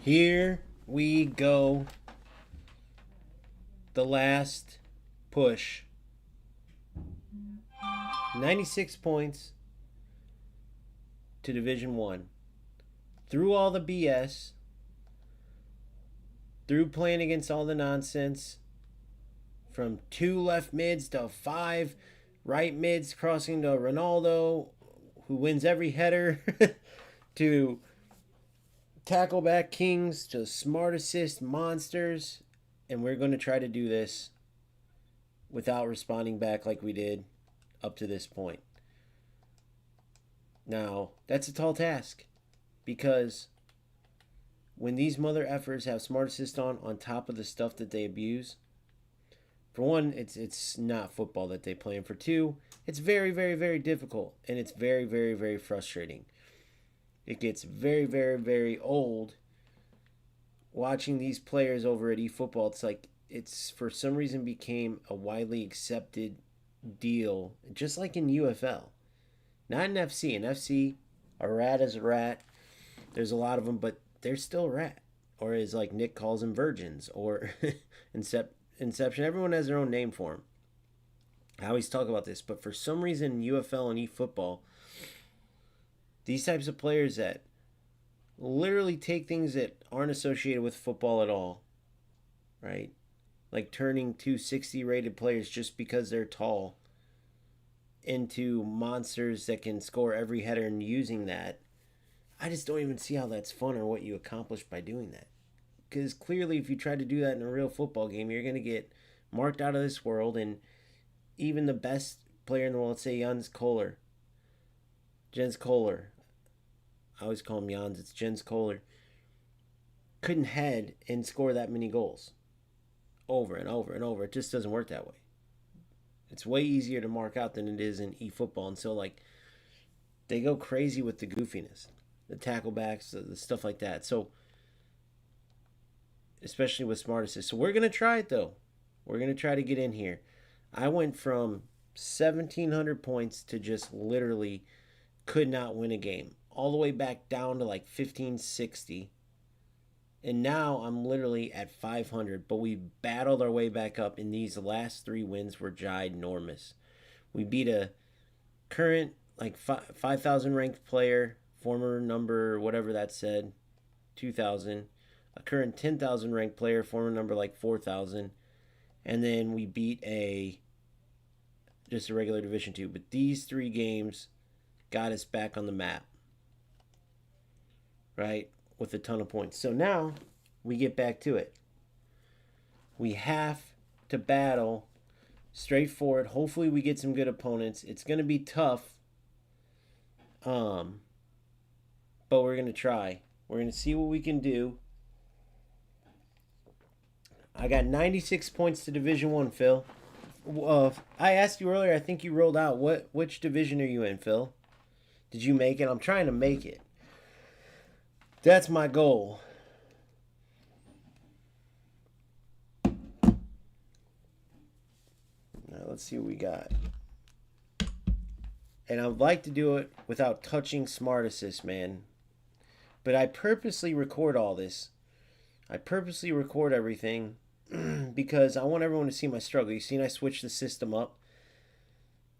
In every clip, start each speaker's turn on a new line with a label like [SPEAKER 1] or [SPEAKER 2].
[SPEAKER 1] Here we go. The last push. 96 points to Division 1. Through all the BS, through playing against all the nonsense, from 2 left mids to 5 right mids crossing to Ronaldo, who wins every header, to tackle back kings, to smart assist monsters. And we're going to try to do this without responding back like we did up to this point. Now, that's a tall task, because when these mother effers have smart assist on top of the stuff that they abuse, for one, it's not football that they play, and for two, it's very, very, very difficult, and it's very, very, very frustrating. It gets very, very, very old watching these players over at efootball. It's like it's for some reason became a widely accepted deal, just like in UFL. Not in FC. In FC, a rat is a rat. There's a lot of them, but they're still a rat. Or as like Nick calls them, virgins. Or Inception. Everyone has their own name for them. I always talk about this, but for some reason in UFL and eFootball, these types of players that literally take things that aren't associated with football at all, right? Like turning 260 rated players just because they're tall into monsters that can score every header, and using that, I just don't even see how that's fun or what you accomplish by doing that. Because clearly if you try to do that in a real football game, you're going to get marked out of this world, and even the best player in the world, let's say Jens Kohler. I always call him Jans, it's Jens Kohler. Couldn't head and score that many goals. Over and over and over. It just doesn't work that way. It's way easier to mark out than it is in eFootball. And so, like, they go crazy with the goofiness. The tackle backs, the stuff like that. So, especially with smart assist. So, we're going to try it, though. We're going to try to get in here. I went from 1,700 points to just literally could not win a game. All the way back down to like 1,560. And now I'm literally at 500. But we battled our way back up. And these last 3 wins were ginormous. We beat a current like 5,000 ranked player. Former number, whatever that said, 2,000. A current 10,000 ranked player. Former number like 4,000. And then we beat just a regular Division 2. But these 3 games got us back on the map. Right? With a ton of points. So now we get back to it. We have to battle straightforward. Hopefully we get some good opponents. It's going to be tough. But we're going to try. We're going to see what we can do. I got 96 points to Division 1, Phil. I asked you earlier, I think you rolled out. Which division are you in, Phil? Did you make it? I'm trying to make it. That's my goal. Now let's see what we got. And I'd like to do it without touching Smart Assist, man. But I purposely record all this. I purposely record everything because I want everyone to see my struggle. You seen I switched the system up.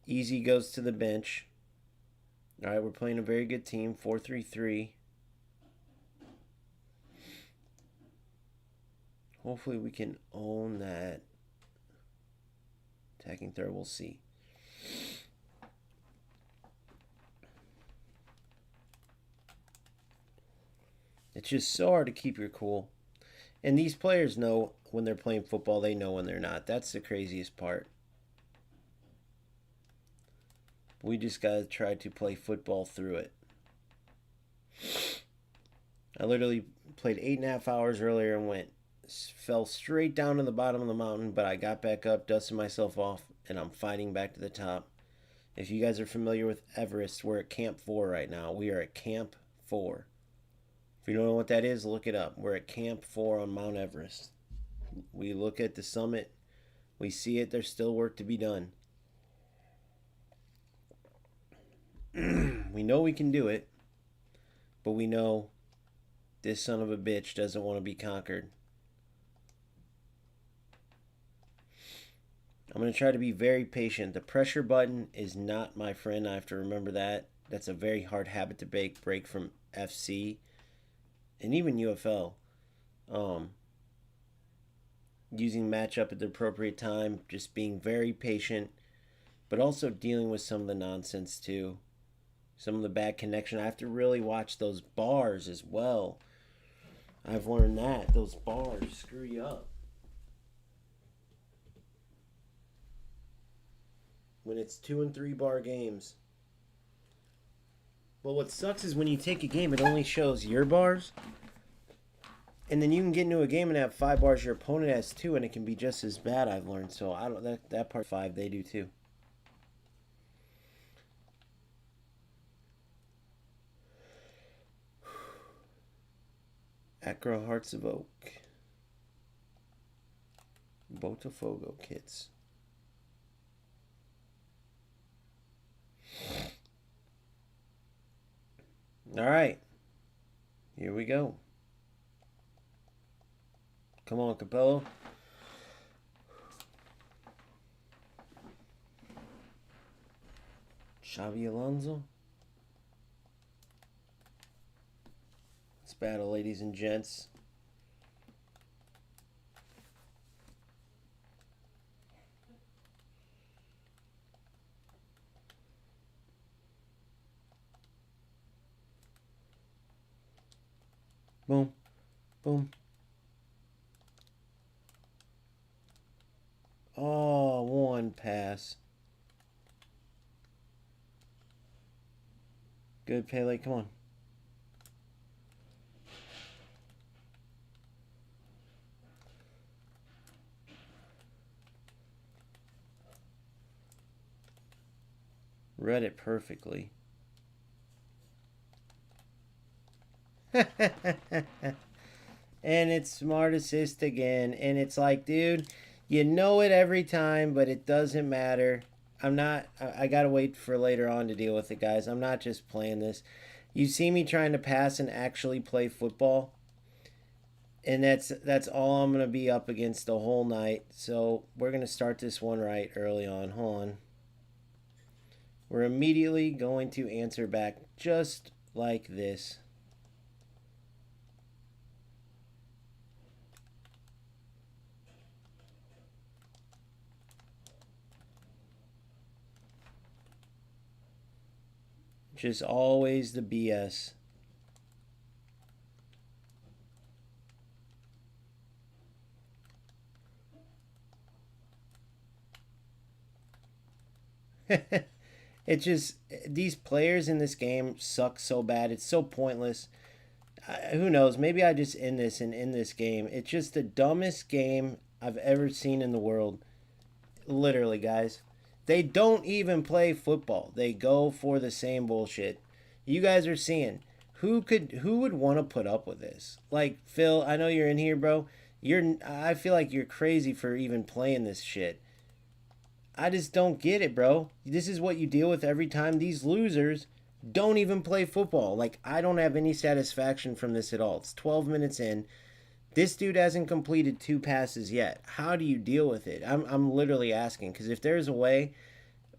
[SPEAKER 1] Easy goes to the bench. All right, we're playing a very good team, 4-3-3. Hopefully we can own that. Attacking third, we'll see. It's just so hard to keep your cool. And these players know when they're playing football, they know when they're not. That's the craziest part. We just got to try to play football through it. I literally played 8.5 hours earlier and fell straight down to the bottom of the mountain, but I got back up, dusted myself off, and I'm fighting back to the top. If you guys are familiar with Everest, we're at Camp 4 right now. We are at Camp 4. If you don't know what that is, look it up. We're at Camp 4 on Mount Everest. We look at the summit. We see it. There's still work to be done. We know we can do it, but we know This son of a bitch doesn't want to be conquered. I'm going to try to be very patient. The pressure button is not my friend. I have to remember that. That's a very hard habit to break from FC and even UFL. Using matchup at the appropriate time, just being very patient, but also dealing with some of the nonsense too. Some of the bad connection. I have to really watch those bars as well. I've learned that. Those bars screw you up. When it's 2 and 3 bar games. Well, what sucks is when you take a game, it only shows your bars. And then you can get into a game and have 5 bars, your opponent has 2, and it can be just as bad, I've learned. So I don't that part 5 they do too. Accra Hearts of Oak. Botafogo kits. All right. Here we go. Come on, Capello. Xavi Alonso. Let's battle, ladies and gents. Boom. Boom. Oh, one pass. Good, Pele. Come on. Read it perfectly. And it's smart assist again. And it's like, dude, you know it every time, but it doesn't matter. I gotta wait for later on to deal with it, guys. I'm not just playing this. You see me trying to pass and actually play football. And that's all I'm gonna be up against the whole night. So we're gonna start this one right early on. Hold on. We're immediately going to answer back just like this. Just always the BS. It just, these players in this game suck so bad. It's so pointless. Who knows? Maybe I just end this and end this game. It's just the dumbest game I've ever seen in the world. Literally, guys. They don't even play football. They go for the same bullshit. You guys are seeing who would want to put up with this? Like, Phil, I know you're in here, bro. I feel like you're crazy for even playing this shit. I just don't get it, bro. This is what you deal with every time. These losers don't even play football. Like, I don't have any satisfaction from this at all. It's 12 minutes in. This dude hasn't completed 2 passes yet. How do you deal with it? I'm literally asking, because if there's a way,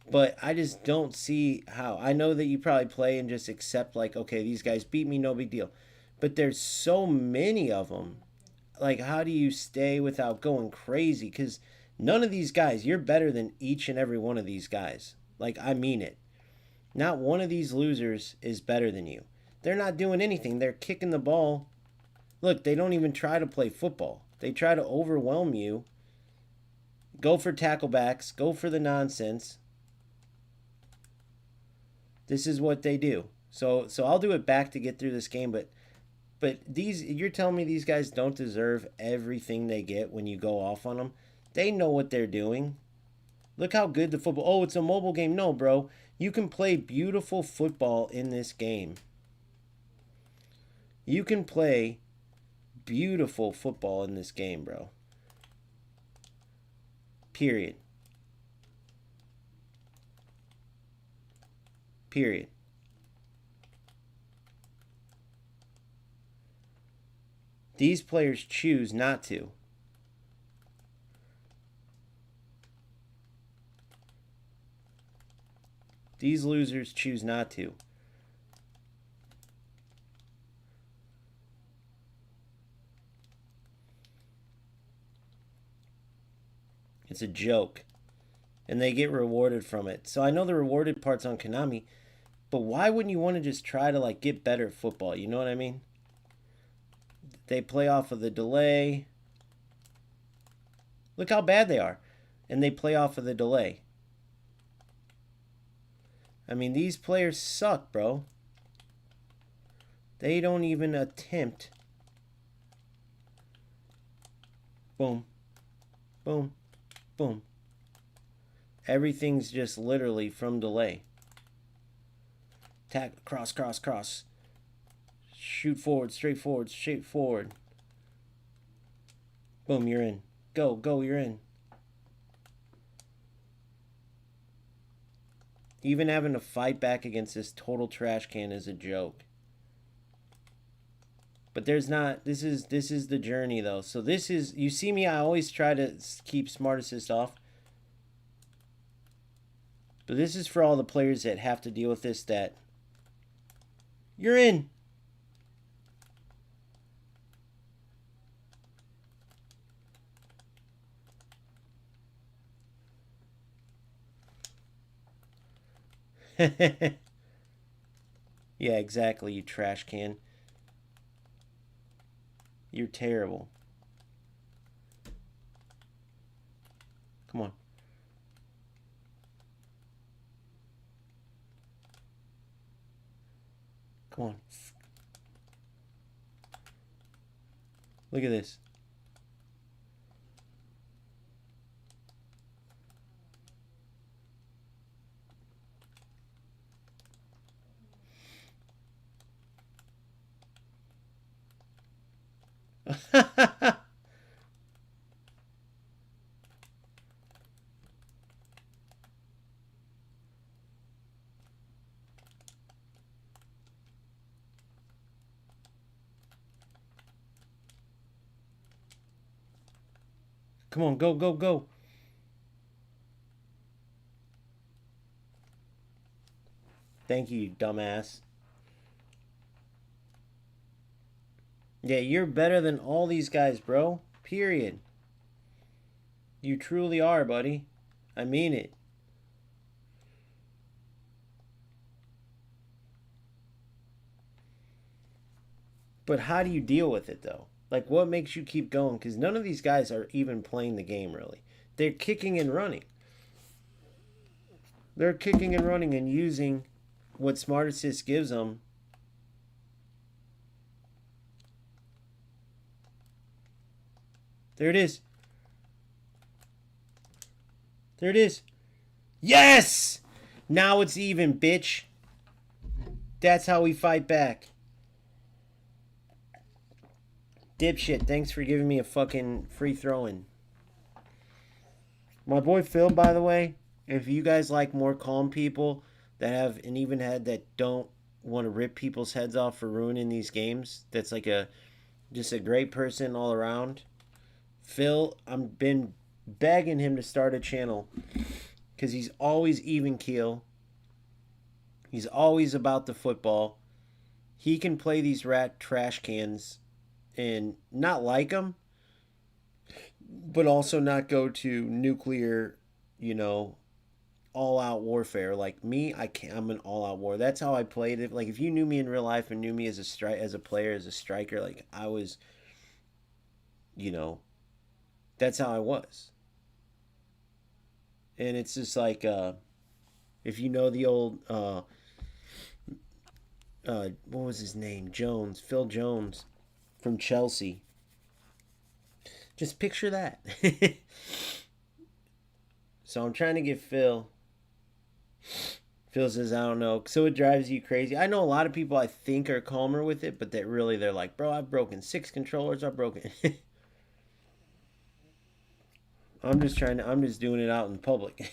[SPEAKER 1] but I just don't see how. I know that you probably play and just accept, like, okay, these guys beat me, no big deal. But there's so many of them. Like, how do you stay without going crazy? Because none of these guys, you're better than each and every one of these guys. Like, I mean it. Not one of these losers is better than you. They're not doing anything. They're kicking the ball. Look, they don't even try to play football. They try to overwhelm you. Go for tacklebacks. Go for the nonsense. This is what they do. So I'll do it back to get through this game, but you're telling me these guys don't deserve everything they get when you go off on them? They know what they're doing. Look how good the football. Oh, it's a mobile game. No, bro. You can play beautiful football in this game. You can play beautiful football in this game, bro. Period. Period. These players choose not to. These losers choose not to. It's a joke. And they get rewarded from it. So I know the rewarded part's on Konami, but why wouldn't you want to just try to like get better at football? You know what I mean? They play off of the delay. Look how bad they are. And they play off of the delay. I mean, these players suck, bro. They don't even attempt. Boom. Boom. Boom. Everything's just literally from delay. Tack, cross, cross, cross. Shoot forward, straight forward. Boom, you're in. Go, go, you're in. Even having to fight back against this total trash can is a joke. But there's not, this is the journey though. So this is, you see me, I always try to keep Smart Assist off. But this is for all the players that have to deal with this, that you're in. Yeah, exactly, you trash can. You're terrible. Come on. Come on. Look at this. Come on, go, go, go. Thank you, dumbass. Yeah, you're better than all these guys, bro. Period. You truly are, buddy. I mean it. But how do you deal with it, though? Like, what makes you keep going? Because none of these guys are even playing the game, really. They're kicking and running. They're kicking and running and using what Smart Assist gives them. There it is. There it is. Yes! Now it's even, bitch. That's how we fight back. Dipshit, thanks for giving me a fucking free throw-in. My boy Phil, by the way, if you guys like more calm people that have an even head that don't want to rip people's heads off for ruining these games, that's like just a great person all around. Phil, I've been begging him to start a channel because he's always even keel. He's always about the football. He can play these rat trash cans and not like them, but also not go to nuclear, all-out warfare. Like me, I'm an all-out war. That's how I played it. Like if you knew me in real life and knew me as a player, as a striker, like I was, that's how I was. And it's just like, if you know the old, what was his name? Phil Jones from Chelsea. Just picture that. So I'm trying to get Phil. Phil says, I don't know. So it drives you crazy. I know a lot of people I think are calmer with it, but that really they're like, bro, I've broken 6 controllers. I've broken. I'm just doing it out in public.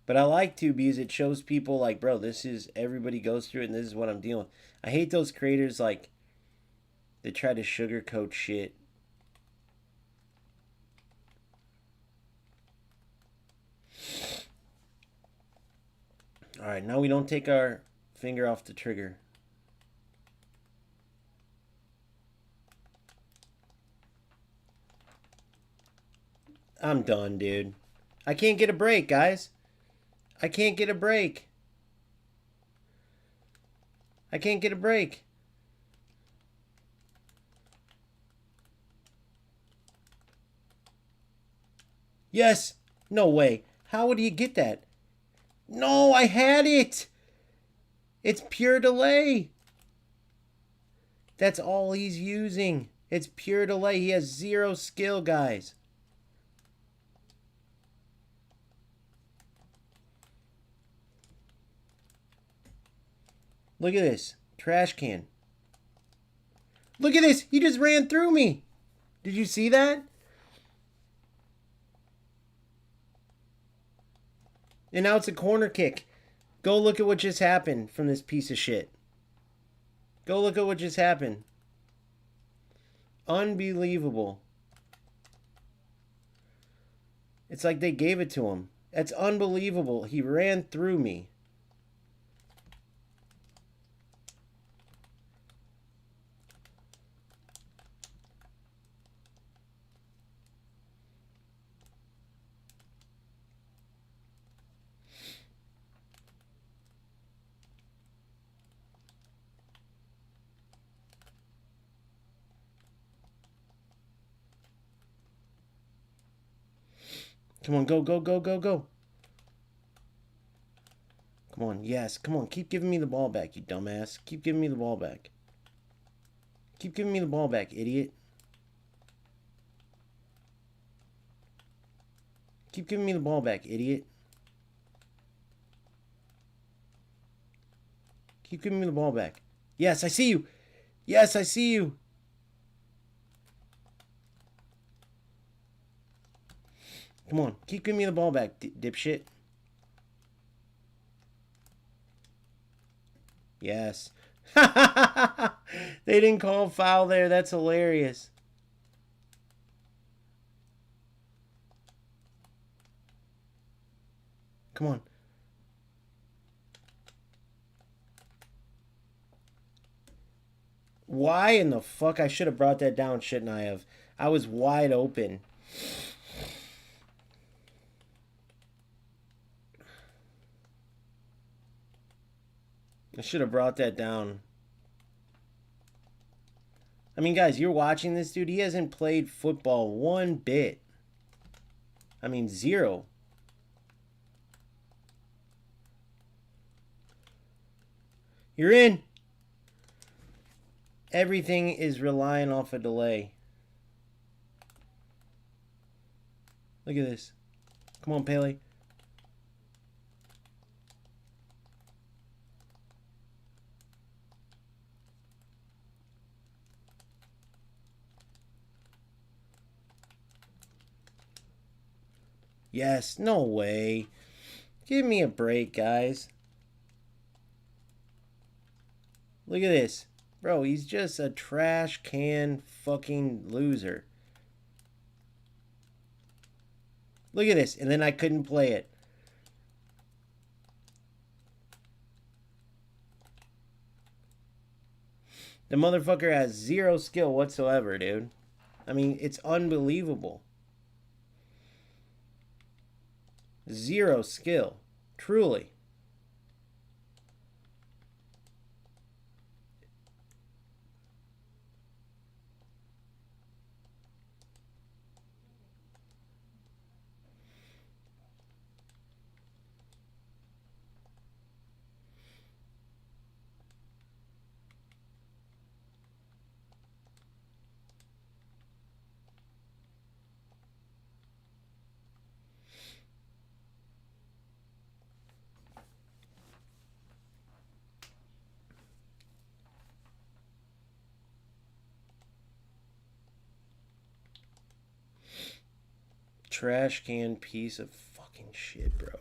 [SPEAKER 1] But I like to because it shows people like, bro, this is everybody goes through it and this is what I'm dealing with. I hate those creators like They try to sugarcoat shit. Alright, now we don't take our finger off the trigger. I'm done, dude. I can't get a break, guys. I can't get a break. I can't get a break. Yes. No way. How would he get that? No, I had it. It's pure delay. That's all he's using. It's pure delay. He has zero skill, guys. Look at this. Trash can. Look at this. He just ran through me. Did you see that? And now it's a corner kick. Go look at what just happened from this piece of shit. Go look at what just happened. Unbelievable. It's like they gave it to him. That's unbelievable. He ran through me. Come on, go, go, go, go, go. Come on, yes, come on. Keep giving me the ball back, you dumbass. Keep giving me the ball back. Keep giving me the ball back, idiot. Keep giving me the ball back, idiot. Keep giving me the ball back. Yes, I see you. Yes, I see you. Come on, keep giving me the ball back, dipshit. Yes. They didn't call foul there. That's hilarious. Come on. Why in the fuck? I should have brought that down, shouldn't I have? I was wide open. I should have brought that down. I mean, guys, you're watching this dude. He hasn't played football one bit. I mean, zero. You're in. Everything is relying off a delay. Look at this. Come on, Pele. Yes, no way. Give me a break, guys. Look at this. Bro, he's just a trash can fucking loser. Look at this. And then I couldn't play it. The motherfucker has zero skill whatsoever, dude. I mean, it's unbelievable. Zero skill. Truly. Trash can piece of fucking shit, bro.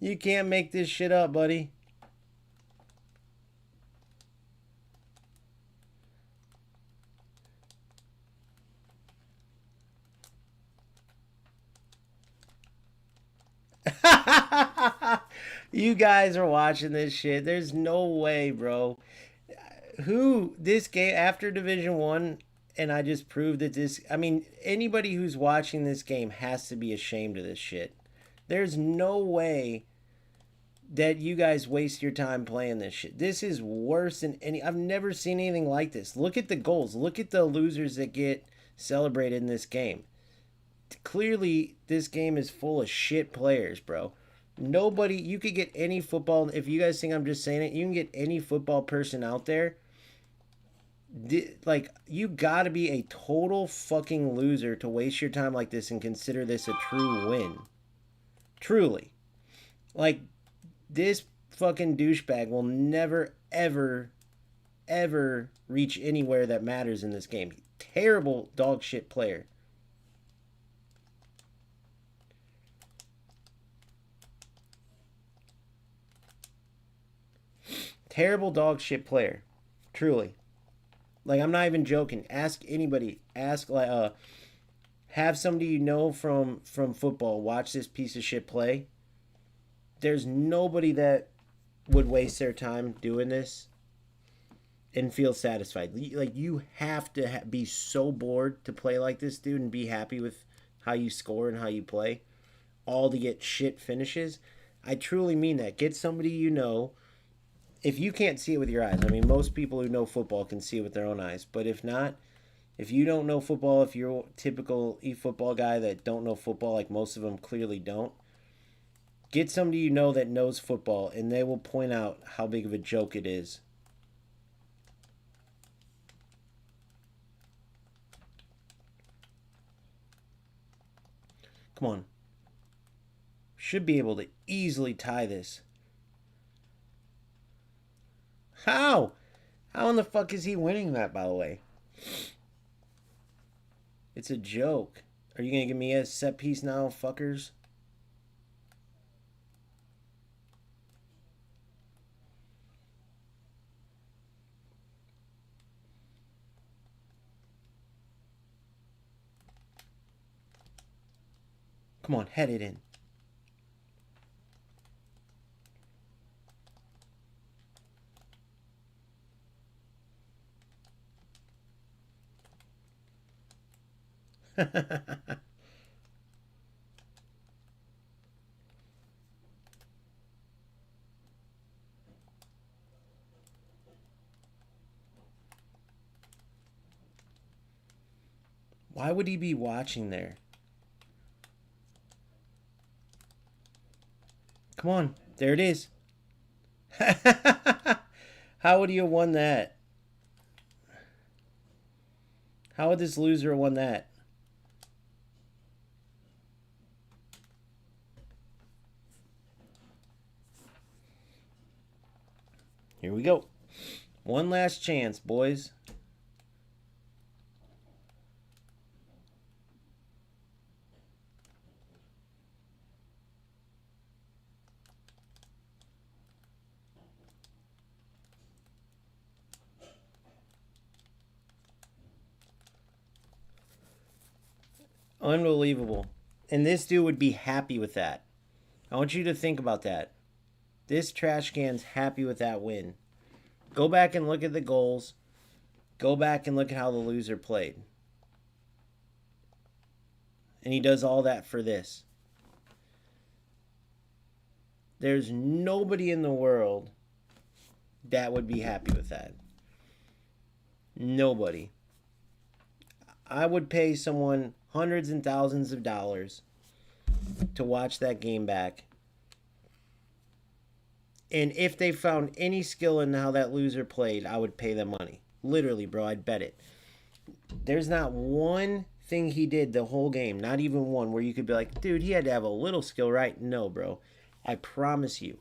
[SPEAKER 1] You can't make this shit up, buddy. You guys are watching this shit. There's no way, bro. Who this game after Division 1, and I just proved that this, I mean, anybody who's watching this game has to be ashamed of this shit. There's no way that you guys waste your time playing this shit. This is worse than any. I've never seen anything like this. Look at the goals. Look at the losers that get celebrated in this game. Clearly, this game is full of shit players, bro. Nobody, you could get any football. If you guys think I'm just saying it, you can get any football person out there. Like, you gotta be a total fucking loser to waste your time like this and consider this a true win. Truly. Like, this fucking douchebag will never, ever, ever reach anywhere that matters in this game. Terrible dog shit player. Terrible dog shit player. Truly. Like, I'm not even joking. Ask anybody. Ask, like, have somebody you know from football watch this piece of shit play. There's nobody that would waste their time doing this and feel satisfied. Like, you have to be so bored to play like this, dude, and be happy with how you score and how you play, all to get shit finishes. I truly mean that. Get somebody you know. If you can't see it with your eyes, I mean, most people who know football can see it with their own eyes. But if not, if you don't know football, if you're a typical eFootball guy that don't know football, like most of them clearly don't, get somebody you know that knows football, and they will point out how big of a joke it is. Come on. Should be able to easily tie this. How? How in the fuck is he winning that, by the way? It's a joke. Are you going to give me a set piece now, fuckers? Come on, head it in. Why would he be watching there? Come on. There it is. How would he have won that? How would this loser have won that? Here we go. One last chance, boys. Unbelievable. And this dude would be happy with that. I want you to think about that. This trash can's happy with that win. Go back and look at the goals. Go back and look at how the loser played. And he does all that for this. There's nobody in the world that would be happy with that. Nobody. I would pay someone hundreds and thousands of dollars to watch that game back. And if they found any skill in how that loser played, I would pay them money. Literally, bro, I'd bet it. There's not one thing he did the whole game, not even one, where you could be like, dude, he had to have a little skill, right? No, bro. I promise you.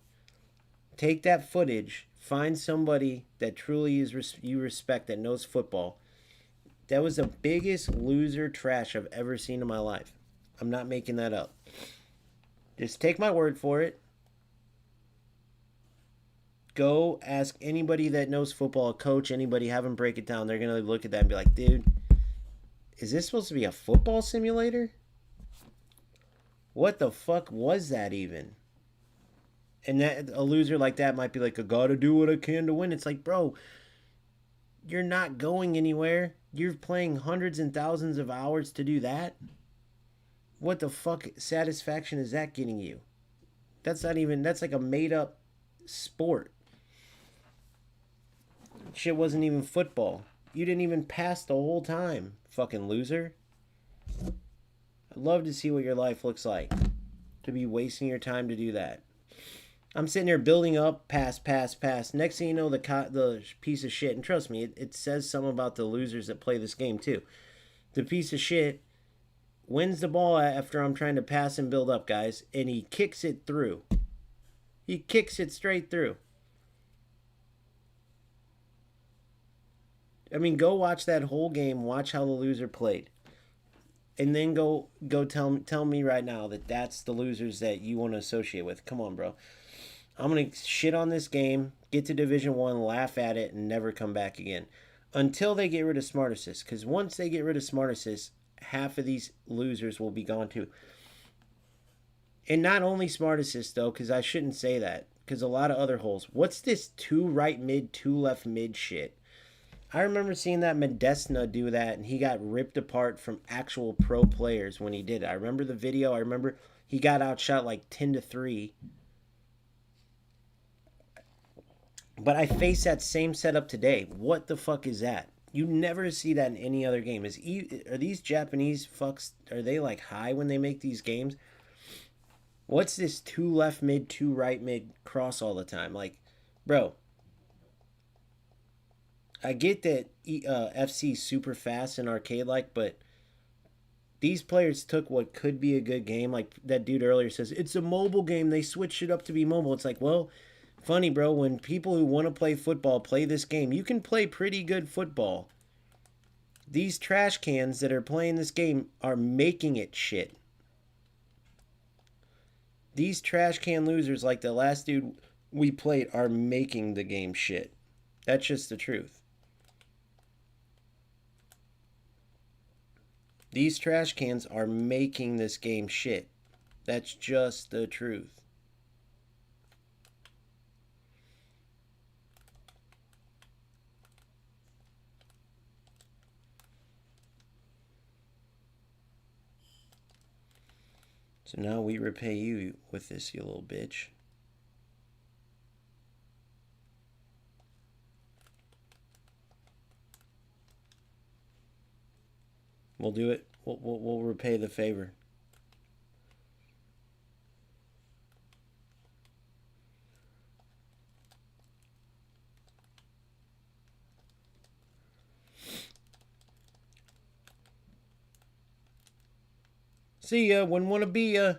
[SPEAKER 1] Take that footage, find somebody that truly is you respect that knows football. That was the biggest loser trash I've ever seen in my life. I'm not making that up. Just take my word for it. Go ask anybody that knows football, a coach, anybody, have them break it down. They're going to look at that and be like, dude, is this supposed to be a football simulator? What the fuck was that even? And that a loser like that might be like, I gotta do what I can to win. It's like, bro, you're not going anywhere. You're playing hundreds and thousands of hours to do that. What the fuck satisfaction is that getting you? That's not even, that's like a made up sport. Shit wasn't even football. You didn't even pass the whole time, fucking loser. I'd love to see what your life looks like. To be wasting your time to do that. I'm sitting there building up, pass, pass, pass. Next thing you know, the piece of shit, and trust me, it says something about the losers that play this game too. The piece of shit wins the ball after I'm trying to pass and build up, guys, and he kicks it through. He kicks it straight through. I mean, go watch that whole game. Watch how the loser played. And then go tell me right now that that's the losers that you want to associate with. Come on, bro. I'm going to shit on this game, get to Division 1, laugh at it, and never come back again. Until they get rid of Smart Assist. Because once they get rid of Smart Assist, half of these losers will be gone too. And not only Smart Assist, though, because I shouldn't say that. Because a lot of other holes. What's this 2 right mid, 2 left mid shit? I remember seeing that Medesna do that, and he got ripped apart from actual pro players when he did it. I remember the video. I remember he got outshot like 10-3. But I face that same setup today. What the fuck is that? You never see that in any other game. Are these Japanese fucks, are they like high when they make these games? What's this 2 left mid, 2 right mid cross all the time? Like, bro, I get that FC's super fast and arcade-like, but these players took what could be a good game. Like that dude earlier says, it's a mobile game. They switched it up to be mobile. It's like, well, funny, bro, when people who want to play football play this game, you can play pretty good football. These trash cans that are playing this game are making it shit. These trash can losers like the last dude we played are making the game shit. That's just the truth. These trash cans are making this game shit. That's just the truth. So now we repay you with this, you little bitch. We'll do it. We'll repay the favor. See ya. Wouldn't want to be ya.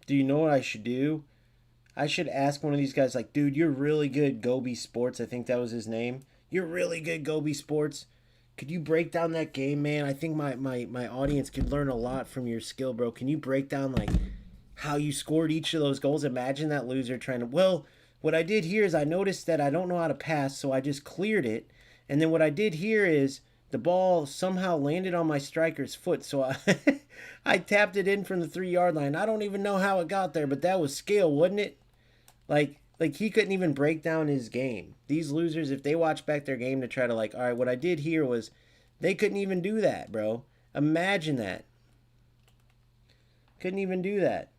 [SPEAKER 1] Do you know what I should do? I should ask one of these guys, like, dude, you're really good, Gobi Sports. I think that was his name. You're really good, Gobi Sports. Could you break down that game, man? I think my audience could learn a lot from your skill, bro. Can you break down, like, how you scored each of those goals? Imagine that loser trying to, well, what I did here is I noticed that I don't know how to pass, so I just cleared it. And then what I did here is the ball somehow landed on my striker's foot, so I tapped it in from the 3-yard line. I don't even know how it got there, but that was skill, wasn't it? Like he couldn't even break down his game. These losers, if they watch back their game to try to like, all right, what I did here was, they couldn't even do that, bro. Imagine that. Couldn't even do that.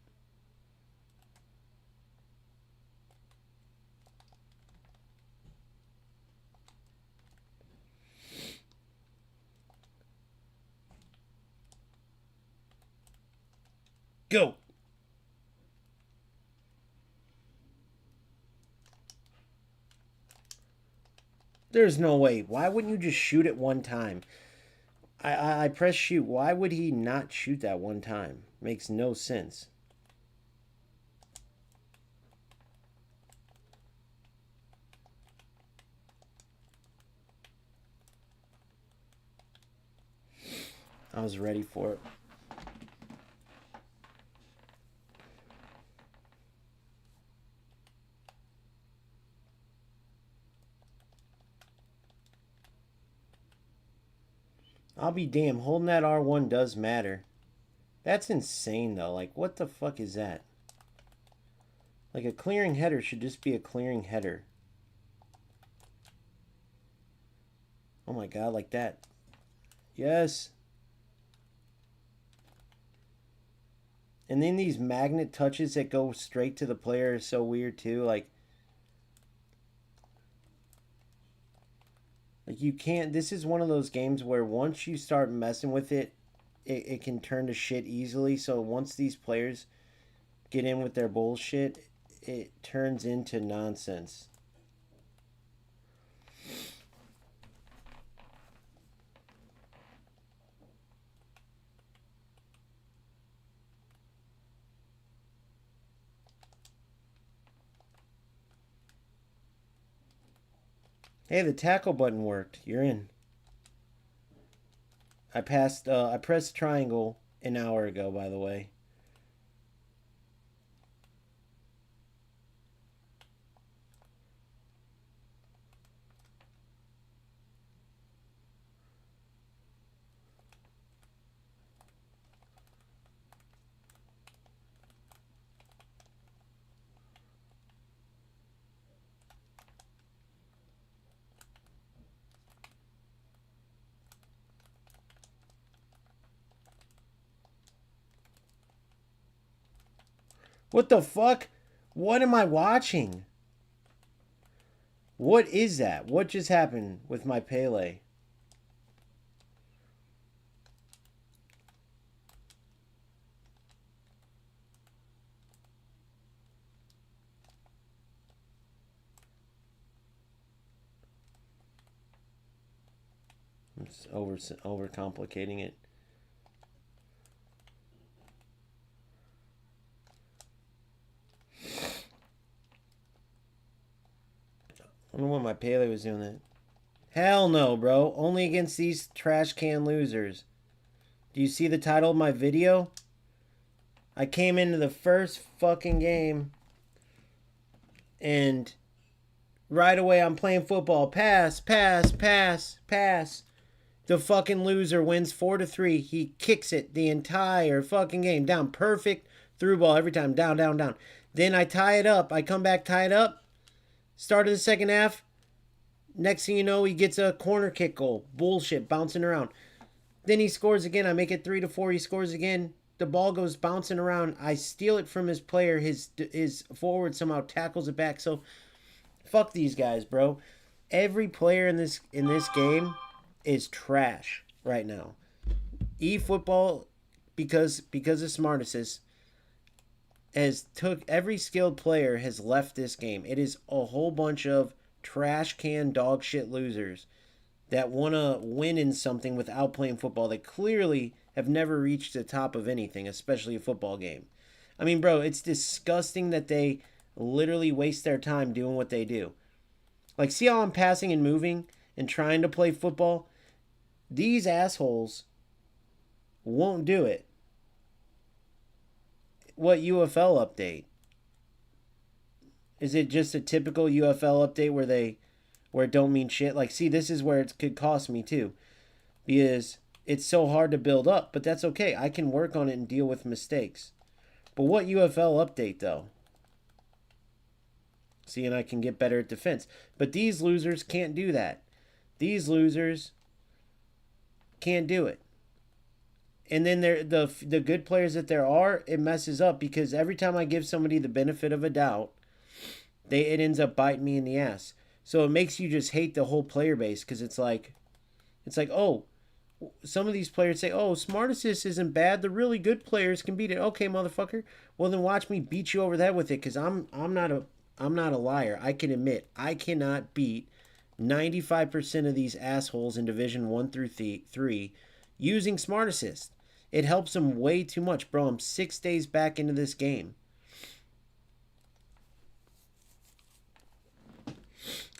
[SPEAKER 1] Go. There's no way. Why wouldn't you just shoot it one time? I press shoot. Why would he not shoot that one time? Makes no sense. I was ready for it. I'll be damned. Holding that R1 does matter. That's insane, though. Like, what the fuck is that? Like, a clearing header should just be a clearing header. Oh my god, like that. Yes. And then these magnet touches that go straight to the player are so weird too. Like you can't. This is one of those games where once you start messing with it, it can turn to shit easily. So once these players get in with their bullshit, it turns into nonsense. Hey, the tackle button worked. You're in. I pressed triangle an hour ago, by the way. What the fuck? What am I watching? What is that? What just happened with my Pele? I'm just over complicating it. I don't know what my Pele was doing that. Hell no, bro. Only against these trash can losers. Do you see the title of my video? I came into the first fucking game and right away I'm playing football. Pass, pass, pass, pass. The fucking loser wins 4-3. He kicks it the entire fucking game. Down. Perfect through ball every time. Down, down, down. Then I tie it up. I come back, tie it up. Start of the second half. Next thing you know, he gets a corner kick goal. Bullshit. Bouncing around. Then he scores again. I make it 3-4. He scores again. The ball goes bouncing around. I steal it from his player. His forward somehow tackles it back. So, fuck these guys, bro. Every player in this game is trash right now. eFootball, because of Smart Assist, has took every skilled player has left this game. It is a whole bunch of trash can dog shit losers that want to win in something without playing football. They clearly have never reached the top of anything, especially a football game. I mean, bro, it's disgusting that they literally waste their time doing what they do. Like, see how I'm passing and moving and trying to play football? These assholes won't do it. What UFL update? Is it just a typical UFL update where it don't mean shit? Like, see, this is where it could cost me too, because it's so hard to build up, but that's okay. I can work on it and deal with mistakes. But what UFL update though? See, and I can get better at defense. But these losers can't do that. These losers can't do it. And then the good players that there are, it messes up because every time I give somebody the benefit of a doubt, it ends up biting me in the ass. So it makes you just hate the whole player base because it's like, oh, some of these players say, oh, Smart Assist isn't bad. The really good players can beat it. Okay, motherfucker. Well, then watch me beat you over the head with it because I'm not a liar. I can admit I cannot beat 95% of these assholes in Division 1 through 3 using Smart Assist. It helps them way too much. Bro, I'm 6 days back into this game.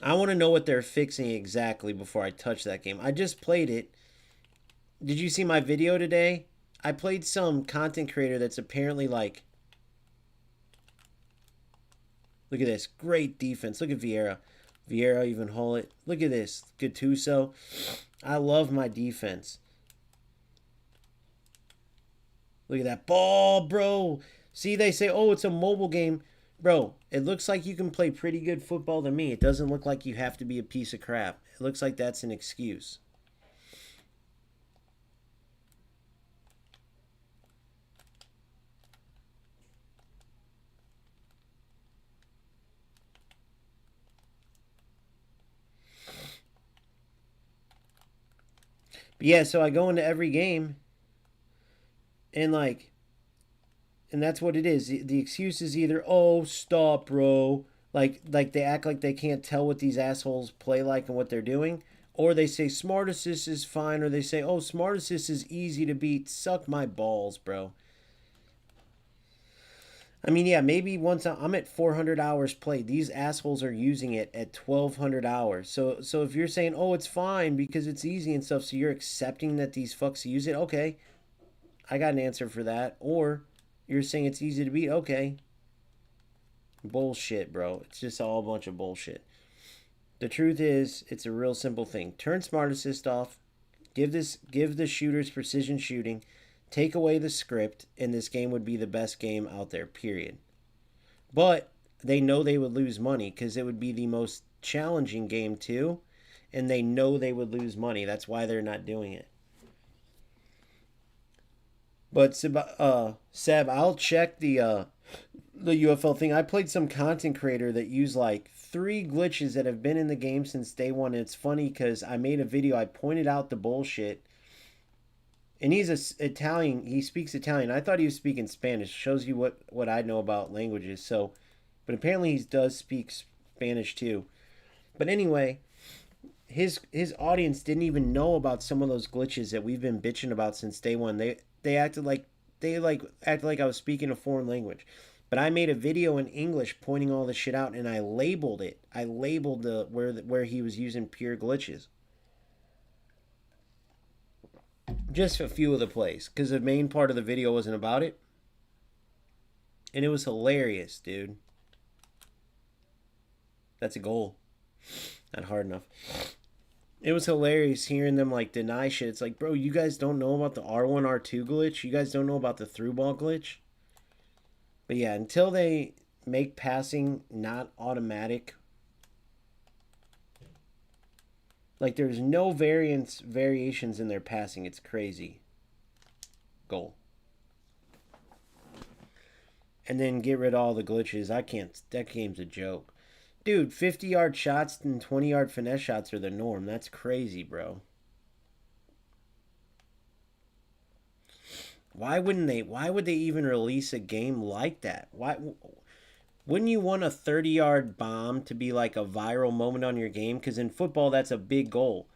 [SPEAKER 1] I want to know what they're fixing exactly before I touch that game. I just played it. Did you see my video today? I played some content creator that's apparently like... Look at this. Great defense. Look at Vieira. Vieira even haul it. Look at this. Gattuso. I love my defense. Look at that ball, bro. See, they say, oh, it's a mobile game. Bro, it looks like you can play pretty good football to me. It doesn't look like you have to be a piece of crap. It looks like that's an excuse. But yeah, so I go into every game and like, and that's what it is. The excuse is either, oh, stop, bro. Like they act like they can't tell what these assholes play like and what they're doing. Or they say Smart Assist is fine. Or they say, oh, Smart Assist is easy to beat. Suck my balls, bro. I mean, yeah, maybe once I'm at 400 hours played, these assholes are using it at 1,200 hours. So if you're saying, oh, it's fine because it's easy and stuff, so you're accepting that these fucks use it, okay, I got an answer for that. Or you're saying it's easy to beat, okay. Bullshit, bro. It's just all a bunch of bullshit. The truth is, it's a real simple thing. Turn Smart Assist off. Give the shooters precision shooting. Take away the script, and this game would be the best game out there, period. But they know they would lose money because it would be the most challenging game too, and they know they would lose money. That's why they're not doing it. But Seb, I'll check the UFL thing. I played some content creator that used like 3 glitches that have been in the game since day one. And it's funny because I made a video. I pointed out the bullshit. And he's Italian. He speaks Italian. I thought he was speaking Spanish. Shows you what I know about languages. So, but apparently he does speak Spanish too. But anyway, his audience didn't even know about some of those glitches that we've been bitching about since day one. They acted like I was speaking a foreign language. But I made a video in English pointing all this shit out, and I labeled it. I labeled where he was using pure glitches. Just a few of the plays, because the main part of the video wasn't about it. And it was hilarious, dude. That's a goal. Not hard enough. It was hilarious hearing them like deny shit. It's like, bro, you guys don't know about the R1, R2 glitch? You guys don't know about the through ball glitch? But yeah, until they make passing not automatic, like there's no variations in their passing. It's crazy. Goal. And then get rid of all the glitches. I can't. That game's a joke. Dude, 50-yard shots and 20-yard finesse shots are the norm. That's crazy, bro. Why wouldn't they? Why would they even release a game like that? Why wouldn't you want a 30-yard bomb to be like a viral moment on your game? Because in football, that's a big goal.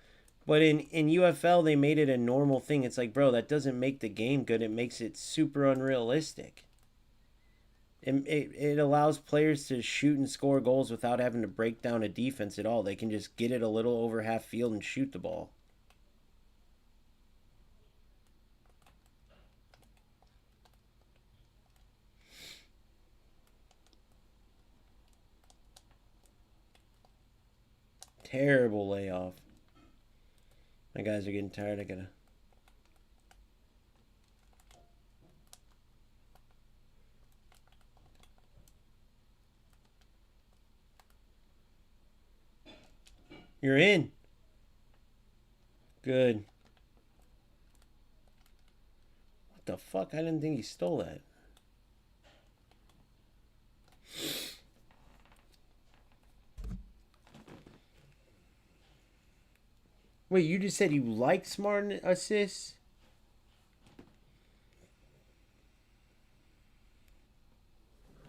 [SPEAKER 1] But in UFL, they made it a normal thing. It's like, bro, that doesn't make the game good. It makes it super unrealistic. It allows players to shoot and score goals without having to break down a defense at all. They can just get it a little over half field and shoot the ball. Terrible layoff. My guys are getting tired. I gotta... You're in. Good. What the fuck? I didn't think he stole that. Wait, you just said you like Smart Assists?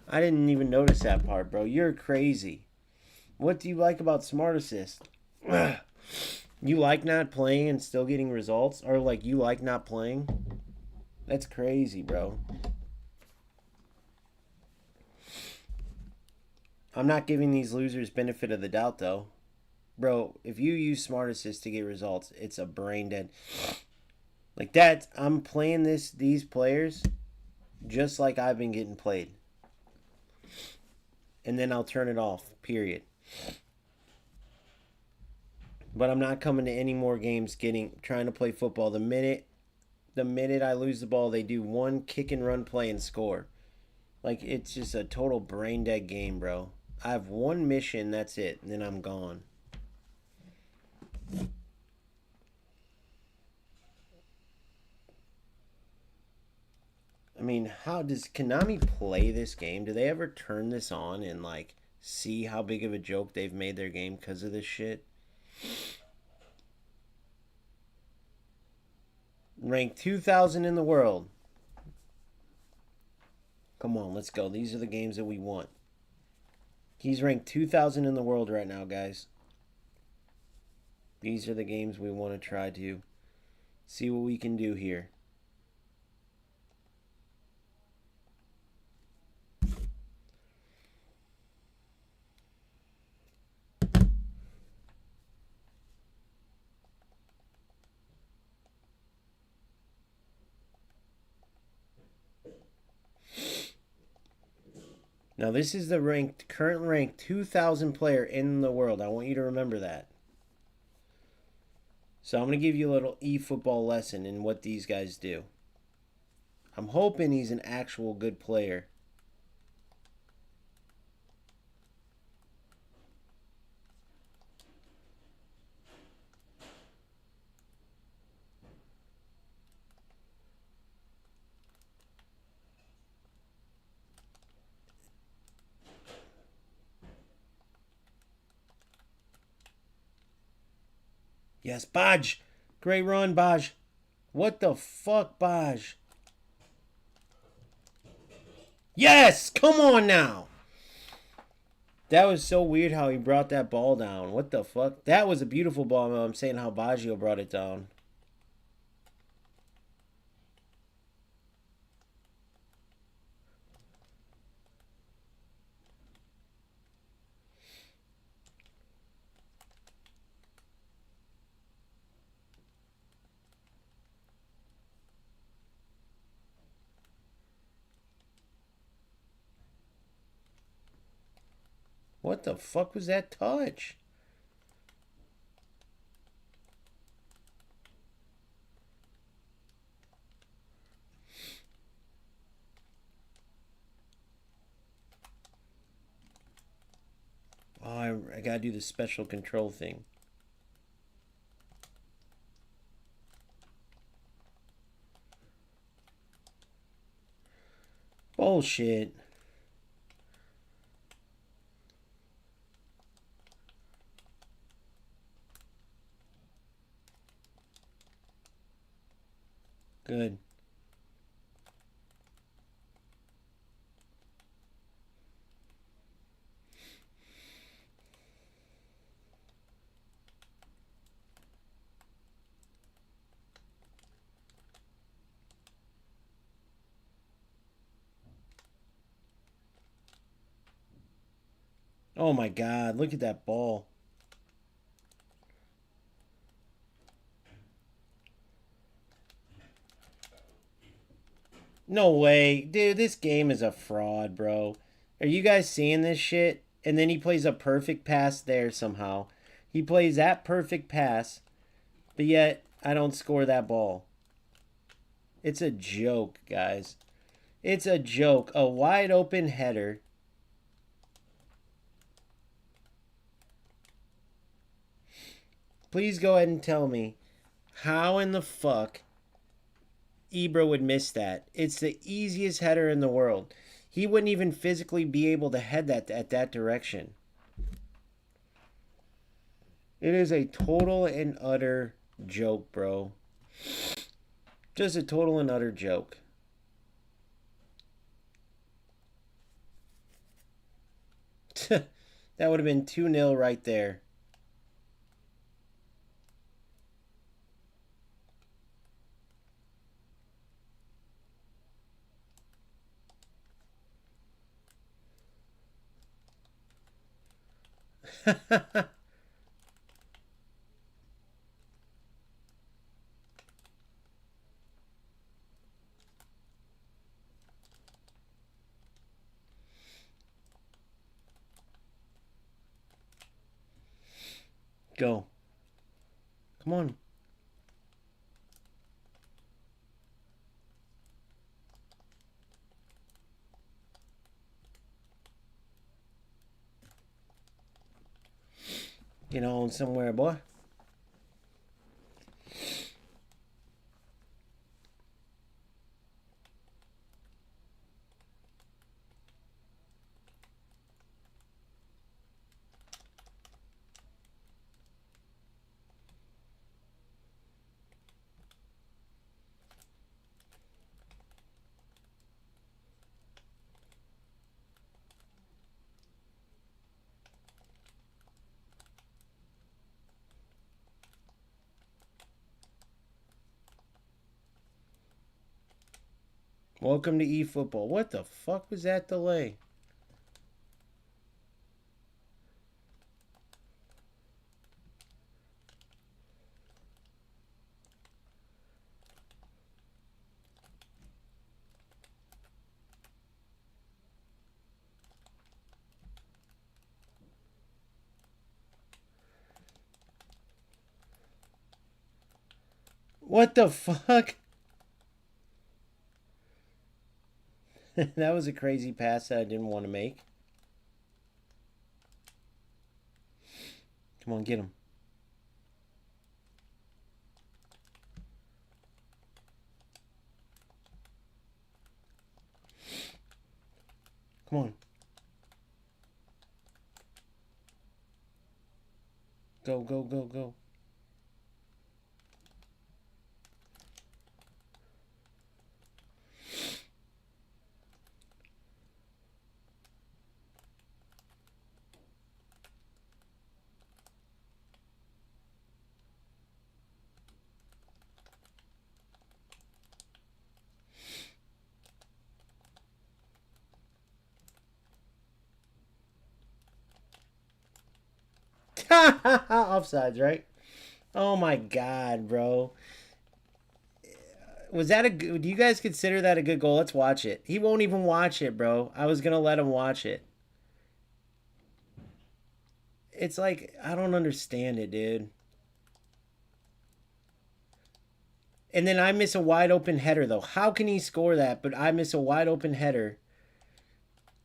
[SPEAKER 1] I didn't even notice that part, bro. You're crazy. What do you like about Smart Assist? You like not playing and still getting results? Or like you like not playing? That's crazy, bro. I'm not giving these losers benefit of the doubt though. Bro, if you use Smart Assist to get results, it's a brain dead. Like that, I'm playing these players just like I've been getting played. And then I'll turn it off. Period. But I'm not coming to any more games trying to play football. The minute I lose the ball, they do one kick and run play and score. Like it's just a total brain dead game, bro. I have one mission, that's it, and then I'm gone. I mean, how does Konami play this game? Do they ever turn this on and like see how big of a joke they've made their game because of this shit? Ranked 2,000 in the world. Come on, let's go. These are the games that we want. He's ranked 2,000 in the world right now, guys. These are the games we want to try to see what we can do here. Now, this is the current ranked 2,000 player in the world. I want you to remember that. So I'm going to give you a little eFootball lesson in what these guys do. I'm hoping he's an actual good player. Yes, Baj. Great run, Baj. What the fuck, Baj? Yes! Come on now! That was so weird how he brought that ball down. What the fuck? That was a beautiful ball. I'm saying how Baggio brought it down. What the fuck was that touch? Oh, I gotta do the special control thing. Bullshit. Good. Oh my god, look at that ball. No way. Dude, this game is a fraud, bro. Are you guys seeing this shit? And then he plays a perfect pass there somehow. He plays that perfect pass, but yet I don't score that ball. It's a joke, guys. It's a joke. A wide open header. Please go ahead and tell me how in the fuck Ibra would miss that. It's the easiest header in the world. He wouldn't even physically be able to head that at that direction. It is a total and utter joke, bro. Just a total and utter joke. That would have been 2-0 right there. Go. Come on. Get on somewhere, boy. Welcome to eFootball. What the fuck was that delay? What the fuck? That was a crazy pass that I didn't want to make. Come on, get him. Come on. Go, go, go, go. Offsides, right? Oh my god, bro. Was that a good... Do you guys consider that a good goal? Let's watch it. He won't even watch it, bro. I was going to let him watch it. It's like, I don't understand it, dude. And then I miss a wide open header, though. How can he score that, but I miss a wide open header?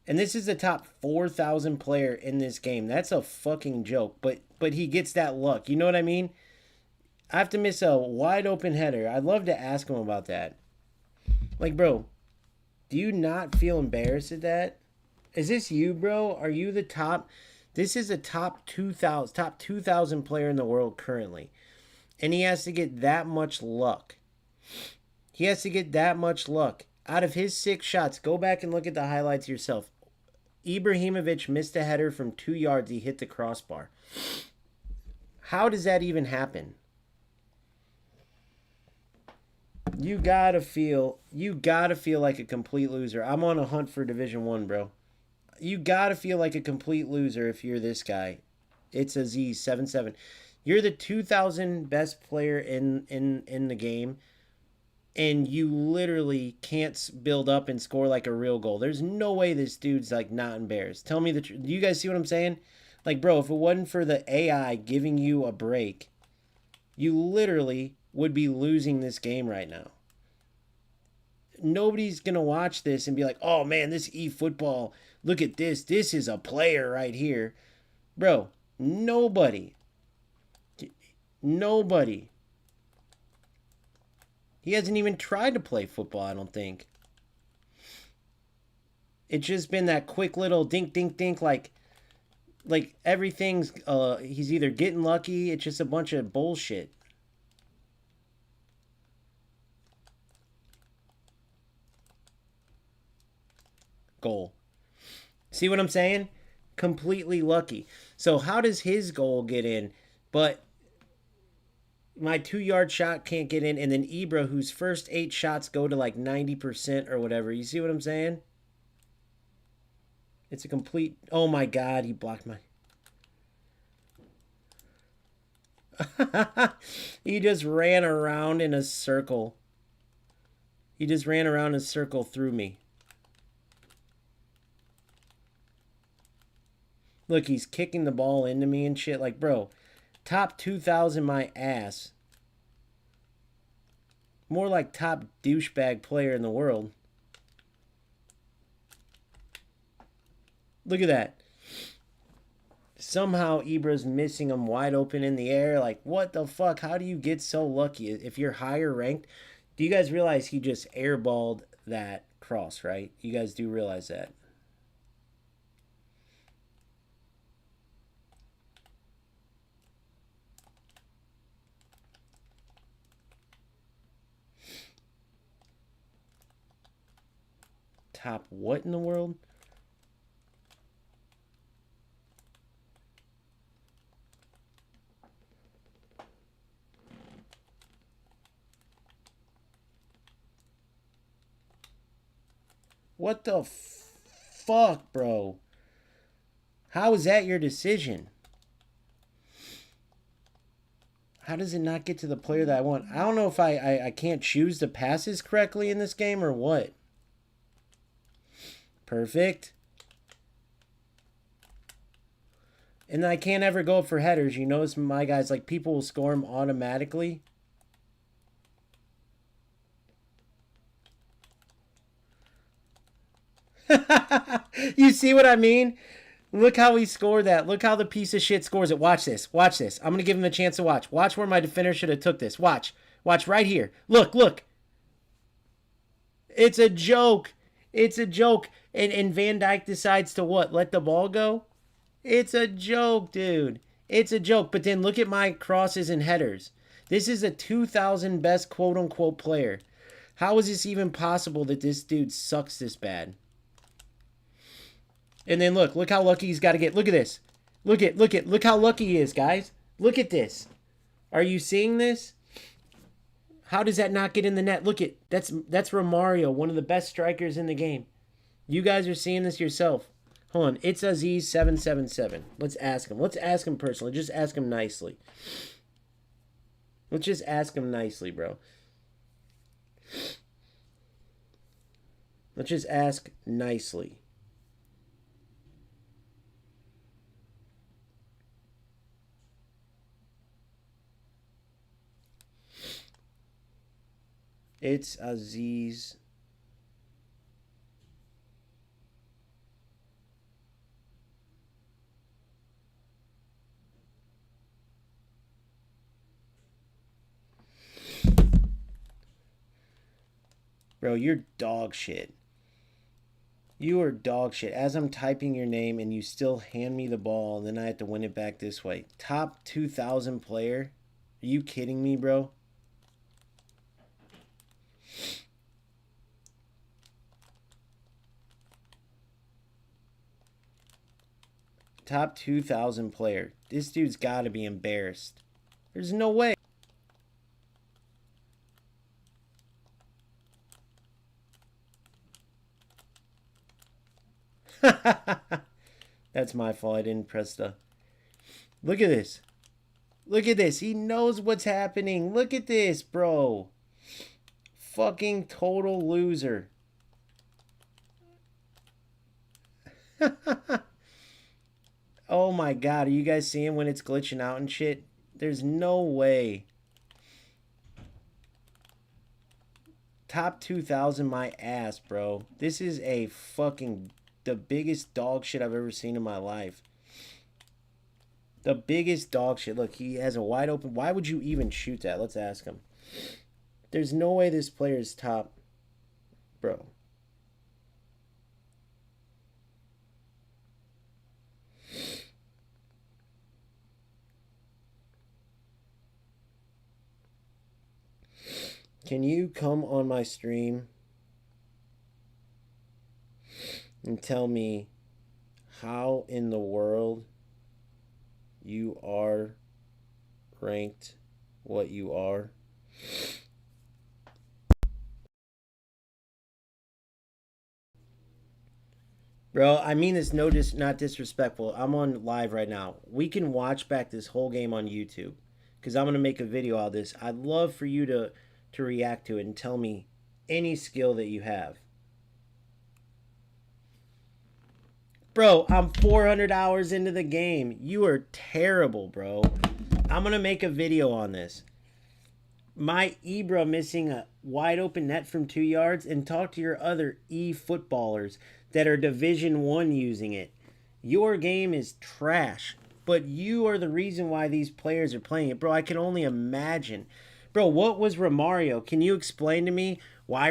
[SPEAKER 1] And this is the top 4,000 player in this game. That's a fucking joke. But he gets that luck. You know what I mean? I have to miss a wide open header. I'd love to ask him about that. Like, bro, do you not feel embarrassed at that? Is this you, bro? Are you the top? This is a top 2,000 player in the world currently. And he has to get that much luck. He has to get that much luck. Out of his 6 shots, go back and look at the highlights yourself. Ibrahimovic missed a header from 2 yards. He hit the crossbar. How does that even happen? You gotta feel like a complete loser. I'm on a hunt for Division 1, bro. You gotta feel like a complete loser if you're this guy. It's Aziz 7-7. You're the 2,000 best player in the game, and you literally can't build up and score like a real goal. There's no way this dude's like not embarrassed. Tell me the truth. Do you guys see what I'm saying? Like, bro, if it wasn't for the AI giving you a break, you literally would be losing this game right now. Nobody's going to watch this and be like, oh man, this eFootball, look at this. This is a player right here. Bro, nobody. Nobody. He hasn't even tried to play football, I don't think. It's just been that quick little dink, dink, dink, like everything's, he's either getting lucky, it's just a bunch of bullshit. Goal. See what I'm saying? Completely lucky. So how does his goal get in? But my 2-yard shot can't get in, and then Ibra, whose first 8 shots go to like 90% or whatever. You see what I'm saying? It's a complete... Oh my god, he blocked my... He just ran around in a circle. He just ran around in a circle through me. Look, he's kicking the ball into me and shit. Like, bro, top 2,000 my ass. More like top douchebag player in the world. Look at that. Somehow Ibra's missing him wide open in the air. Like, what the fuck? How do you get so lucky? If you're higher ranked, do you guys realize he just airballed that cross, right? You guys do realize that. Top what in the world? What the fuck, bro? How is that your decision? How does it not get to the player that I want? I don't know if I can't choose the passes correctly in this game or what. Perfect. And I can't ever go for headers. You notice my guys, like, people will score them automatically. You see what I mean? Look how he scored that. Look how the piece of shit scores it. Watch this. Watch this. I'm going to give him a chance to watch. Watch where my defender should have took this. Watch. Watch right here. Look, look. It's a joke. It's a joke. And Van Dijk decides to what? Let the ball go? It's a joke, dude. It's a joke. But then look at my crosses and headers. This is a 2,000 best quote-unquote player. How is this even possible that this dude sucks this bad? And then look how lucky he's got to get. Look at this. Look how lucky he is, guys. Look at this. Are you seeing this? How does that not get in the net? Look at that's Romario, one of the best strikers in the game. You guys are seeing this yourself. Hold on, it's Aziz 777. Let's ask him. Let's ask him personally. Just ask him nicely. Let's just ask him nicely, bro. Let's just ask nicely. It's Aziz. Bro, you're dog shit. You are dog shit. As I'm typing your name and you still hand me the ball and then I have to win it back this way. Top 2,000 player? Are you kidding me, bro? Top 2,000 player. This dude's got to be embarrassed. There's no way. That's my fault. I didn't press the... Look at this. Look at this. He knows what's happening. Look at this, bro. Fucking total loser. Oh my god. Are you guys seeing when it's glitching out and shit? There's no way. Top 2,000 my ass, bro. This is a fucking... the biggest dog shit I've ever seen in my life. The biggest dog shit. Look, he has a wide open... Why would you even shoot that? Let's ask him. There's no way this player is top. Bro. Can you come on my stream and tell me how in the world you are ranked what you are? Bro, I mean this not disrespectful. I'm on live right now. We can watch back this whole game on YouTube. because I'm going to make a video out of this. I'd love for you to react to it and tell me any skill that you have. Bro, I'm 400 hours into the game. You are terrible, bro. I'm going to make a video on this. My Ibra missing a wide open net from 2 yards, and talk to your other eFootballers that are Division 1 using it. Your game is trash, but you are the reason why these players are playing it. Bro, I can only imagine. Bro, what was Romario? Can you explain to me why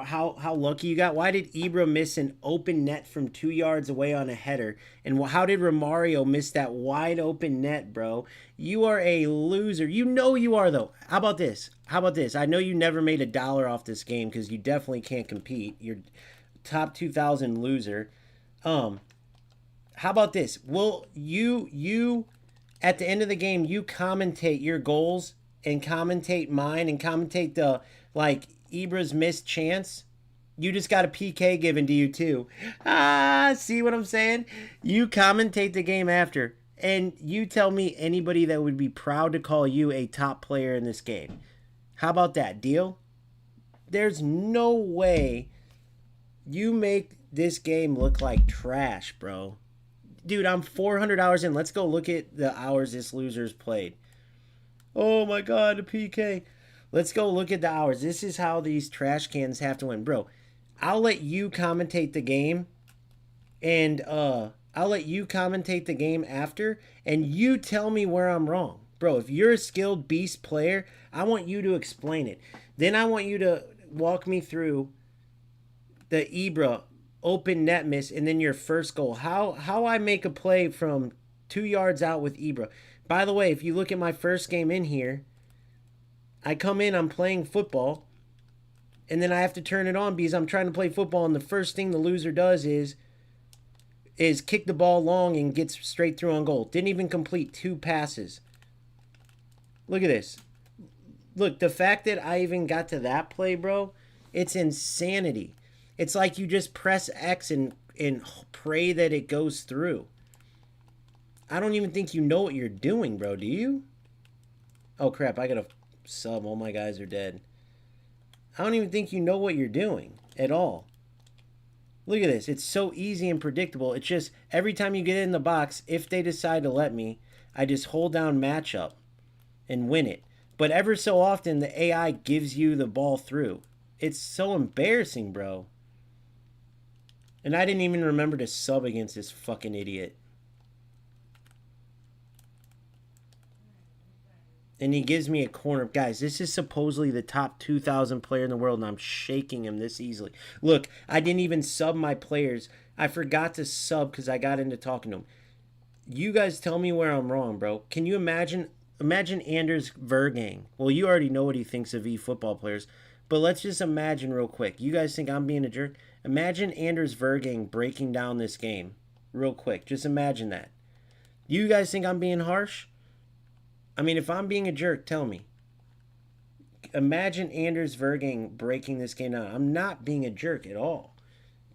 [SPEAKER 1] how lucky you got? Why did Ibra miss an open net from 2 yards away on a header? And how did Romario miss that wide open net, bro? You are a loser. You know you are, though. How about this? How about this? I know you never made $1 off this game because you definitely can't compete. You're top 2,000 loser. How about this? Will you at the end of the game, you commentate your goals and commentate mine and commentate the, like, Ibra's missed chance? You just got a PK given to you too. See what I'm saying? You commentate the game after, and you tell me anybody that would be proud to call you a top player in this game. How about that? Deal? There's no way you make this game look like trash, bro. Dude, I'm 400 hours in. Let's go look at the hours this loser's played. Oh my god, a PK. Let's go look at the hours. This is how these trash cans have to win. Bro, I'll let you commentate the game. And I'll let you commentate the game after. And you tell me where I'm wrong. Bro, if you're a skilled beast player, I want you to explain it. Then I want you to walk me through the Ibra open net miss and then your first goal. How I make a play from 2 yards out with Ibra. By the way, if you look at my first game in here, I come in, I'm playing football, and then I have to turn it on because I'm trying to play football, and the first thing the loser does is kick the ball long and gets straight through on goal. Didn't even complete 2 passes. Look at this. Look, the fact that I even got to that play, bro, it's insanity. It's like you just press X and pray that it goes through. I don't even think you know what you're doing, bro. Do you? Oh, crap. I got to sub. All my guys are dead. I don't even think you know what you're doing at all. Look at this. It's so easy and predictable. It's just every time you get in the box, if they decide to let me, I just hold down matchup and win it. But ever so often, the AI gives you the ball through. It's so embarrassing, bro. And I didn't even remember to sub against this fucking idiot. And he gives me a corner. Guys, this is supposedly the top 2,000 player in the world, and I'm shaking him this easily. Look, I didn't even sub my players. I forgot to sub because I got into talking to him. You guys tell me where I'm wrong, bro. Can you imagine Anders Vergang? Well, you already know what he thinks of eFootball players. But let's just imagine real quick. You guys think I'm being a jerk? Imagine Anders Vergang breaking down this game real quick. Just imagine that. You guys think I'm being harsh? I mean, if I'm being a jerk, tell me. Imagine Anders Vergang breaking this game down. I'm not being a jerk at all.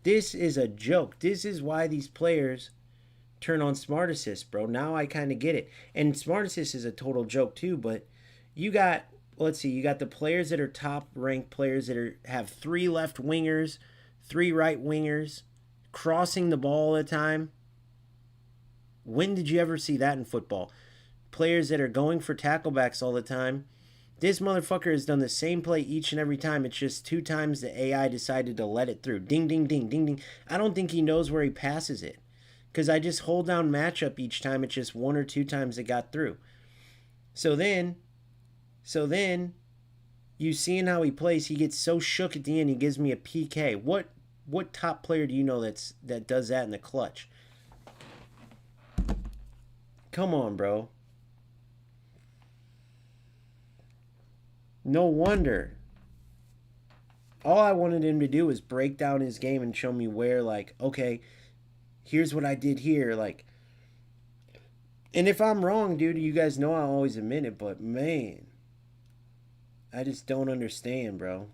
[SPEAKER 1] This is a joke. This is why these players turn on Smart Assist, bro. Now I kind of get it. And Smart Assist is a total joke too, but you got, let's see, you got the players that are top-ranked players that have 3 left wingers, 3 right wingers, crossing the ball all the time. When did you ever see that in football? Players that are going for tacklebacks all the time. This motherfucker has done the same play each and every time. It's just 2 times the AI decided to let it through. Ding, ding, ding, ding, ding. I don't think he knows where he passes it. Because I just hold down matchup each time. It's just 1 or 2 times it got through. So then, you seeing how he plays, he gets so shook at the end, he gives me a PK. What top player do you know that does that in the clutch? Come on, bro. No wonder. All I wanted him to do was break down his game and show me where, like, okay, here's what I did here, like. And if I'm wrong, dude, you guys know I always admit it, but man, I just don't understand, bro.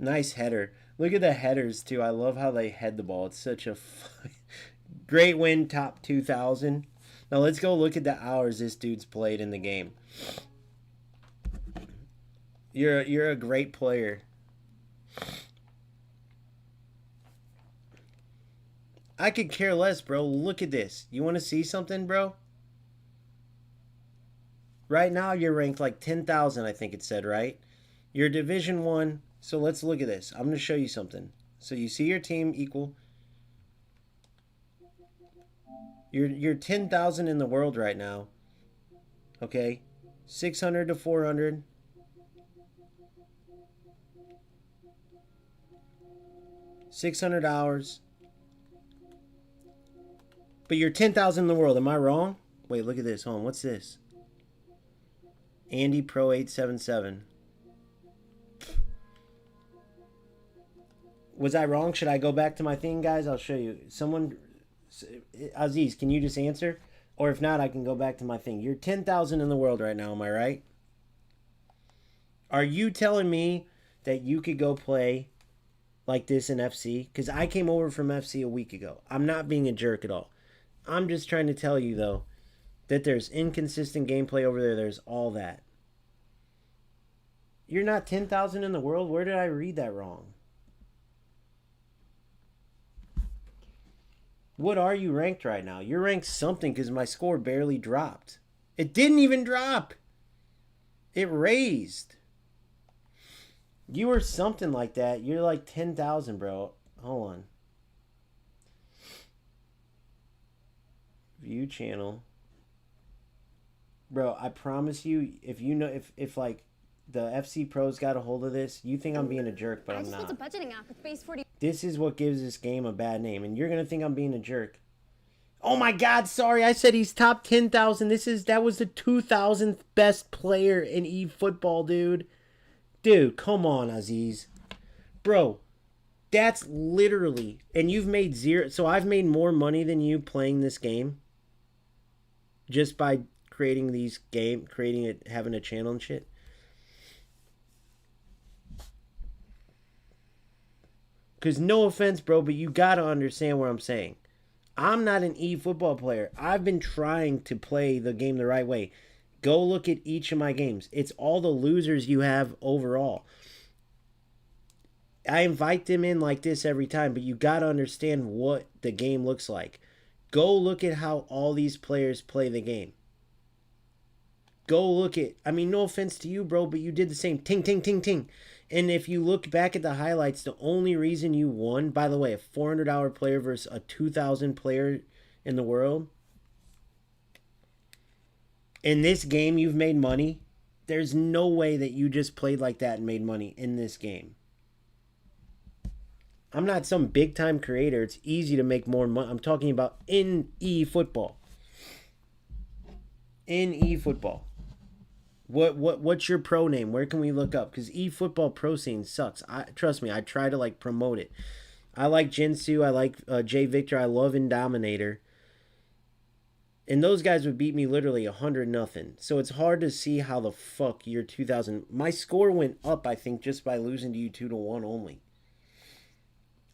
[SPEAKER 1] Nice header. Look at the headers, too. I love how they head the ball. It's such a great win, top 2,000. Now let's go look at the hours this dude's played in the game. You're a great player. I could care less, bro. Look at this. You want to see something, bro? Right now, you're ranked like 10,000, I think it said, right? You're Division 1. So let's look at this. I'm going to show you something. So you see your team equal. You're 10,000 in the world right now. Okay? 600 to 400. $600. But you're 10,000 in the world. Am I wrong? Wait, look at this. Hold on. What's this? Andy Pro 877. Was I wrong? Should I go back to my thing, guys? I'll show you. Someone, Aziz, can you just answer? Or if not, I can go back to my thing. You're 10,000 in the world right now. Am I right? Are you telling me that you could go play like this in FC? Because I came over from FC a week ago. I'm not being a jerk at all. I'm just trying to tell you, though, that there's inconsistent gameplay over there. There's all that. You're not 10,000 in the world? Where did I read that wrong? What are you ranked right now? You're ranked something because my score barely dropped. It didn't even drop. It raised. You were something like that. You're like 10,000, bro. Hold on. View channel. Bro, I promise you, if you know, if like the FC pros got a hold of this, you think I'm being a jerk, but I'm not. I just built a budgeting app with base 40. This is what gives this game a bad name, and you're gonna think I'm being a jerk. Oh my God, sorry, I said he's top 10,000. That was the 2,000th best player in eFootball, dude. Dude, come on, Aziz. Bro, that's literally, and you've made zero, so I've made more money than you playing this game just by creating it, having a channel and shit. Because no offense, bro, but you gotta understand what I'm saying. I'm not an eFootball player. I've been trying to play the game the right way. Go look at each of my games. It's all the losers you have overall. I invite them in like this every time, but you got to understand what the game looks like. Go look at how all these players play the game. Go look at, I mean, no offense to you, bro, but you did the same ting, ting, ting, ting. And if you look back at the highlights, the only reason you won, by the way, a 400-hour player versus a 2,000 player in the world, in this game you've made money. There's no way that you just played like that and made money in this game. I'm not some big-time creator. It's easy to make more money. I'm talking about in eFootball. In eFootball. What's your pro name? Where can we look up? Because eFootball pro scene sucks. Trust me, I try to like promote it. I like Jinsu. I like Jay Victor. I love Indominator. And those guys would beat me literally 100-0. So it's hard to see how the fuck you're 2,000. My score went up, I think, just by losing to you 2-1 only.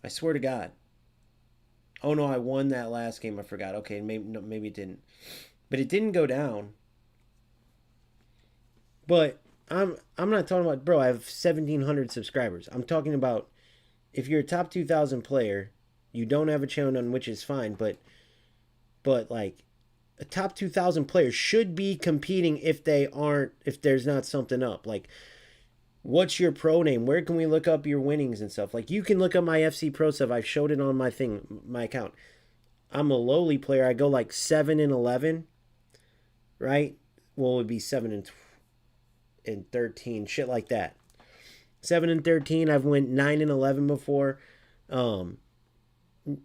[SPEAKER 1] I swear to God. Oh no, I won that last game. I forgot. Okay, maybe it didn't. But it didn't go down. But I'm not talking about, bro, I have 1,700 subscribers. I'm talking about if you're a top 2,000 player, you don't have a channel on, which is fine, but like a top 2,000 player should be competing if there's not something up. Like, what's your pro name? Where can we look up your winnings and stuff? Like, you can look up my FC Pro stuff. I've showed it on my thing, my account. I'm a lowly player. I go like 7-11, right? Well, it would be 7-13, shit like that. 7-13. I've went 9-11 before.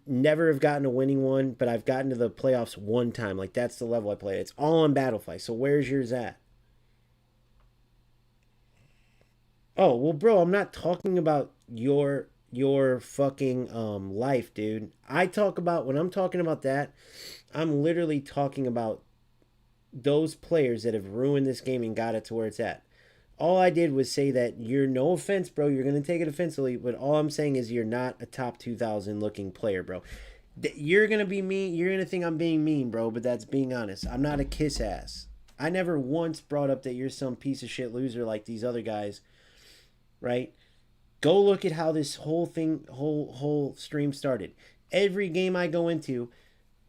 [SPEAKER 1] Never have gotten a winning one, but I've gotten to the playoffs one time. Like, that's the level I play. It's all on Battlefly. So where's yours at? Oh, well, bro, I'm not talking about your fucking life, dude. When I'm talking about that, I'm literally talking about those players that have ruined this game and got it to where it's at. All I did was say that you're, no offense, bro. You're going to take it offensively, but all I'm saying is you're not a top 2,000 looking player, bro. You're going to be mean. You're going to think I'm being mean, bro, but that's being honest. I'm not a kiss ass. I never once brought up that you're some piece of shit loser like these other guys, right? Go look at how this whole thing, whole stream started. Every game I go into,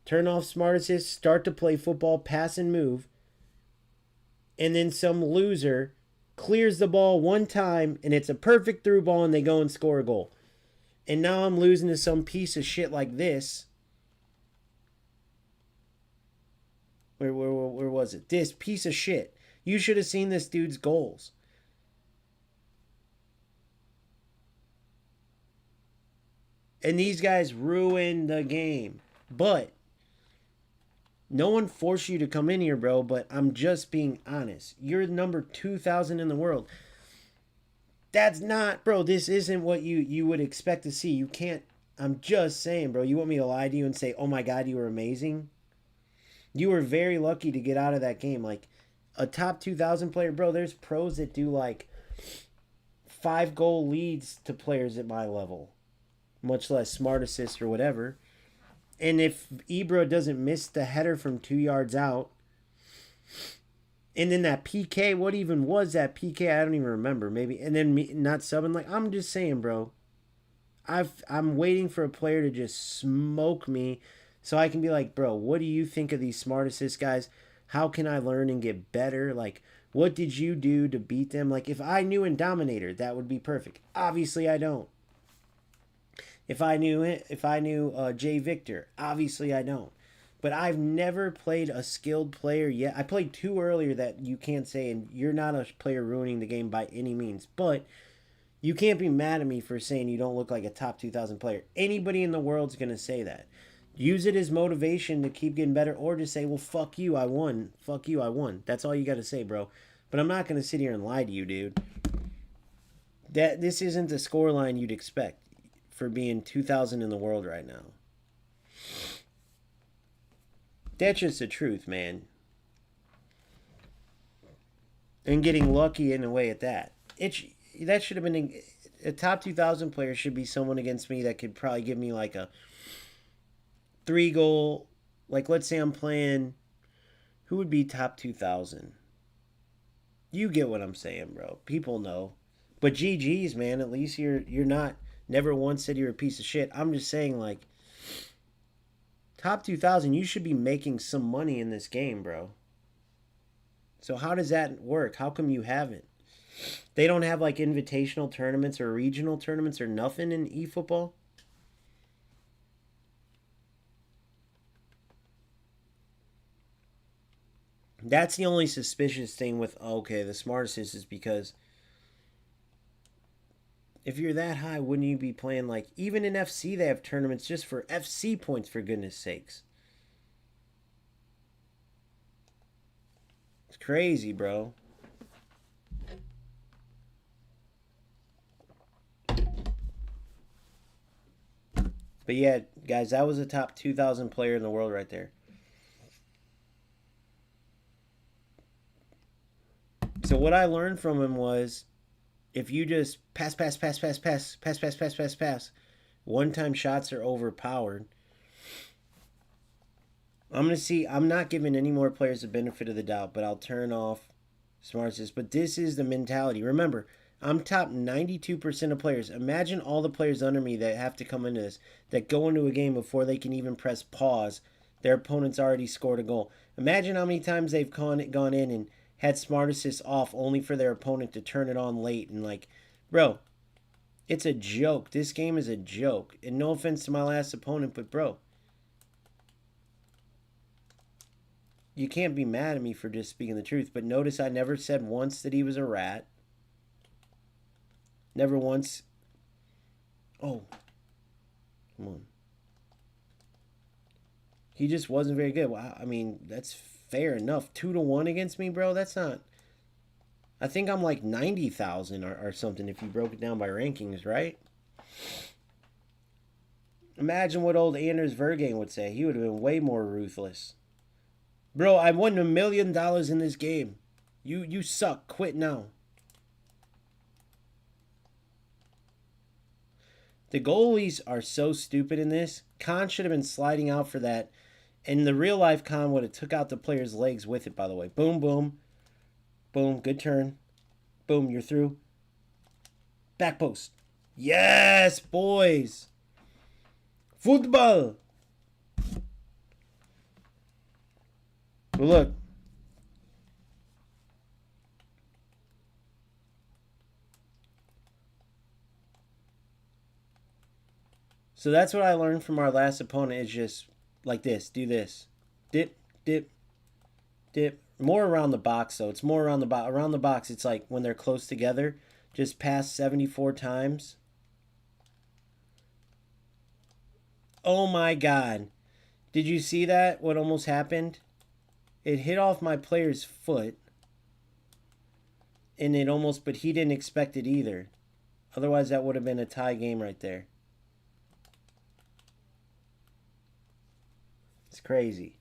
[SPEAKER 1] turn off smart assist, start to play football, pass and move, and then some loser clears the ball one time and it's a perfect through ball and they go and score a goal. And now I'm losing to some piece of shit like this. Where was it? This piece of shit. You should have seen this dude's goals. And these guys ruined the game. But no one forced you to come in here, bro, but I'm just being honest. You're number 2,000 in the world. That's not, bro, this isn't what you would expect to see. You can't, I'm just saying, bro. You want me to lie to you and say, oh my God, you were amazing? You were very lucky to get out of that game. Like, a top 2,000 player, bro, there's pros that do like 5-goal leads to players at my level, much less smart assist or whatever. And if Ibra doesn't miss the header from 2 yards out, and then that PK, what even was that PK? I don't even remember. Maybe, and then me not subbing. Like, I'm just saying, bro. I'm waiting for a player to just smoke me, so I can be like, bro, what do you think of these smart assist guys? How can I learn and get better? Like, what did you do to beat them? Like, if I knew in Dominator, that would be perfect. Obviously, I don't. If I knew Jay Victor, obviously I don't. But I've never played a skilled player yet. I played 2 earlier that you can't say, and you're not a player ruining the game by any means. But you can't be mad at me for saying you don't look like a top 2,000 player. Anybody in the world's going to say that. Use it as motivation to keep getting better, or just say, well, fuck you, I won. Fuck you, I won. That's all you got to say, bro. But I'm not going to sit here and lie to you, dude. This isn't the scoreline you'd expect for being 2,000 in the world right now. That's just the truth, man. And getting lucky in a way at that. That should have been a top 2,000 player should be someone against me that could probably give me like a 3-goal. Like, let's say I'm playing, who would be top 2,000? You get what I'm saying, bro. People know. But GG's, man. At least you're not, never once said you're a piece of shit. I'm just saying, like, top 2,000, you should be making some money in this game, bro. So how does that work? How come you haven't? They don't have like invitational tournaments or regional tournaments or nothing in eFootball? That's the only suspicious thing with, okay, the smart assist is because if you're that high, wouldn't you be playing like, even in FC they have tournaments just for FC points, for goodness sakes. It's crazy, bro. But yeah, guys, that was a top 2,000 player in the world right there. So what I learned from him was, if you just pass, one-time shots are overpowered. I'm not giving any more players the benefit of the doubt, but I'll turn off smart assist. But this is the mentality. Remember, I'm top 92% of players. Imagine all the players under me that have to come into this, that go into a game before they can even press pause. Their opponent's already scored a goal. Imagine how many times they've gone in and had smart assist off only for their opponent to turn it on late. And like, bro, it's a joke. This game is a joke. And no offense to my last opponent, but bro, you can't be mad at me for just speaking the truth. But notice I never said once that he was a rat. Never once. Oh, come on. He just wasn't very good. Well, I mean, that's fair enough. 2-1 against me, bro. That's not. I think I'm like 90,000 or something if you broke it down by rankings, right? Imagine what old Anders Vergane would say. He would have been way more ruthless. Bro, I won $1 million in this game. You suck. Quit now. The goalies are so stupid in this. Khan should have been sliding out for that. And the real life Khan would have took out the player's legs with it, by the way. Boom, boom. Boom, good turn. Boom, you're through. Back post. Yes, boys. Football. But look. So that's what I learned from our last opponent is just like this. Do this. Dip, dip, dip. More around the box, though. It's more around the box. Around the box, it's like when they're close together. Just pass 74 times. Oh my God. Did you see that? What almost happened? It hit off my player's foot. And it almost, but he didn't expect it either. Otherwise, that would have been a tie game right there. It's crazy.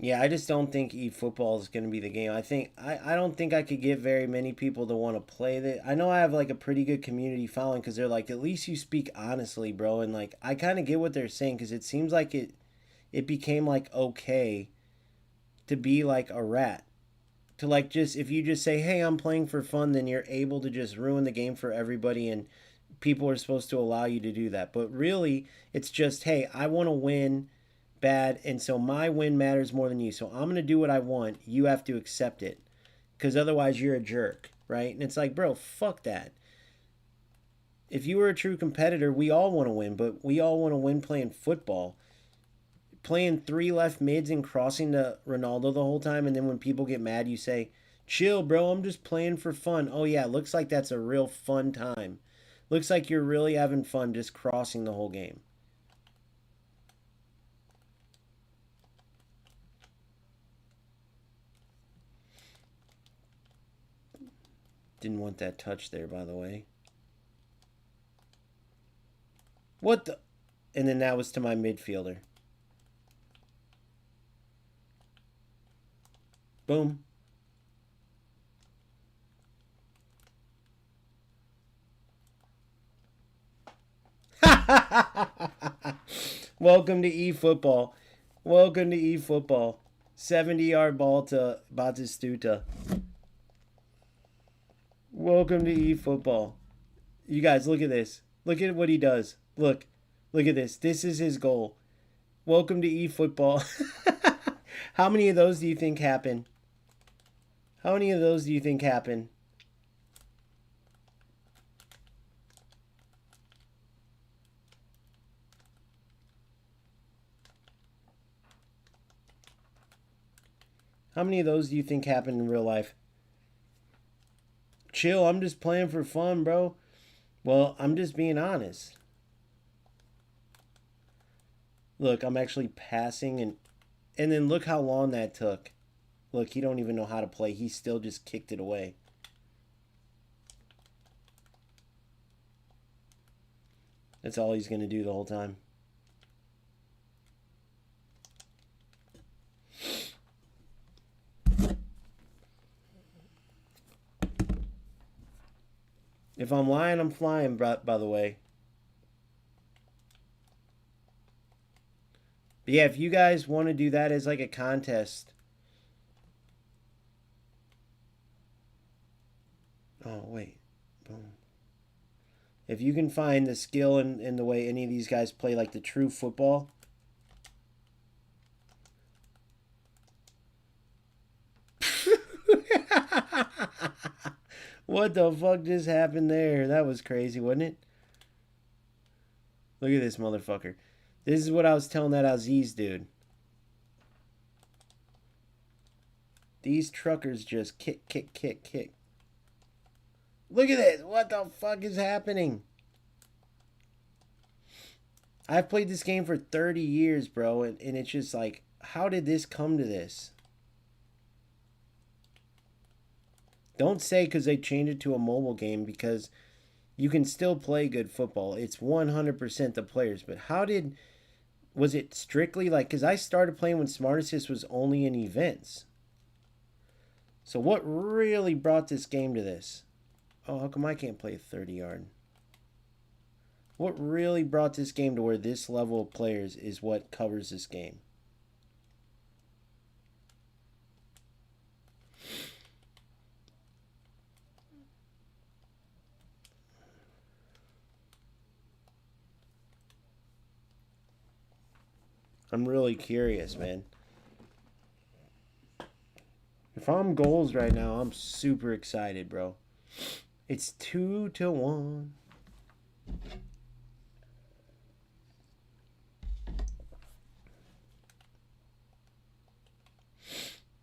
[SPEAKER 1] Yeah, I just don't think eFootball is going to be the game. I don't think I could get very many people to want to play that. I know I have like a pretty good community following because they're like, at least you speak honestly, bro. And like, I kind of get what they're saying because it seems like it became like okay to be like a rat. To like just, if you just say, hey, I'm playing for fun, then you're able to just ruin the game for everybody and people are supposed to allow you to do that. But really, it's just, hey, I want to win bad, and so my win matters more than you. So I'm going to do what I want. You have to accept it because otherwise you're a jerk, right? And it's like, bro, fuck that. If you were a true competitor, we all want to win, but we all want to win playing football. Playing three left mids and crossing to Ronaldo the whole time, and then when people get mad, you say, chill, bro, I'm just playing for fun. Oh, yeah, looks like that's a real fun time. Looks like you're really having fun just crossing the whole game. Didn't want that touch there, by the way. What the? And then that was to my midfielder. Boom. Welcome to eFootball. Welcome to eFootball. 70-yard ball to Batistuta. Welcome to eFootball. You guys, look at this. Look at what he does. Look. Look at this. This is his goal. Welcome to eFootball. How many of those do you think happen? How many of those do you think happen? How many of those do you think happen in real life? Chill, I'm just playing for fun, bro. Well, I'm just being honest. Look, I'm actually passing and then look how long that took. Look, he don't even know how to play. He still just kicked it away. That's all he's going to do the whole time. If I'm lying, I'm flying, by the way. But yeah, if you guys want to do that as like a contest. Oh, wait. Boom. If you can find the skill in the way any of these guys play like the true football. What the fuck just happened there? That was crazy, wasn't it? Look at this motherfucker. This is what I was telling that Aziz dude. These truckers just kick, kick, kick, kick. Look at this. What the fuck is happening? I've played this game for 30 years, bro, and it's just like, how did this come to this? Don't say because they changed it to a mobile game because you can still play good football. It's 100% the players. But how did... Was it strictly like... Because I started playing when Smart Assist was only in events. So what really brought this game to this? Oh, how come I can't play a 30-yard? What really brought this game to where this level of players is what covers this game? I'm really curious, man. If I'm goals right now, I'm super excited, bro. It's 2-1.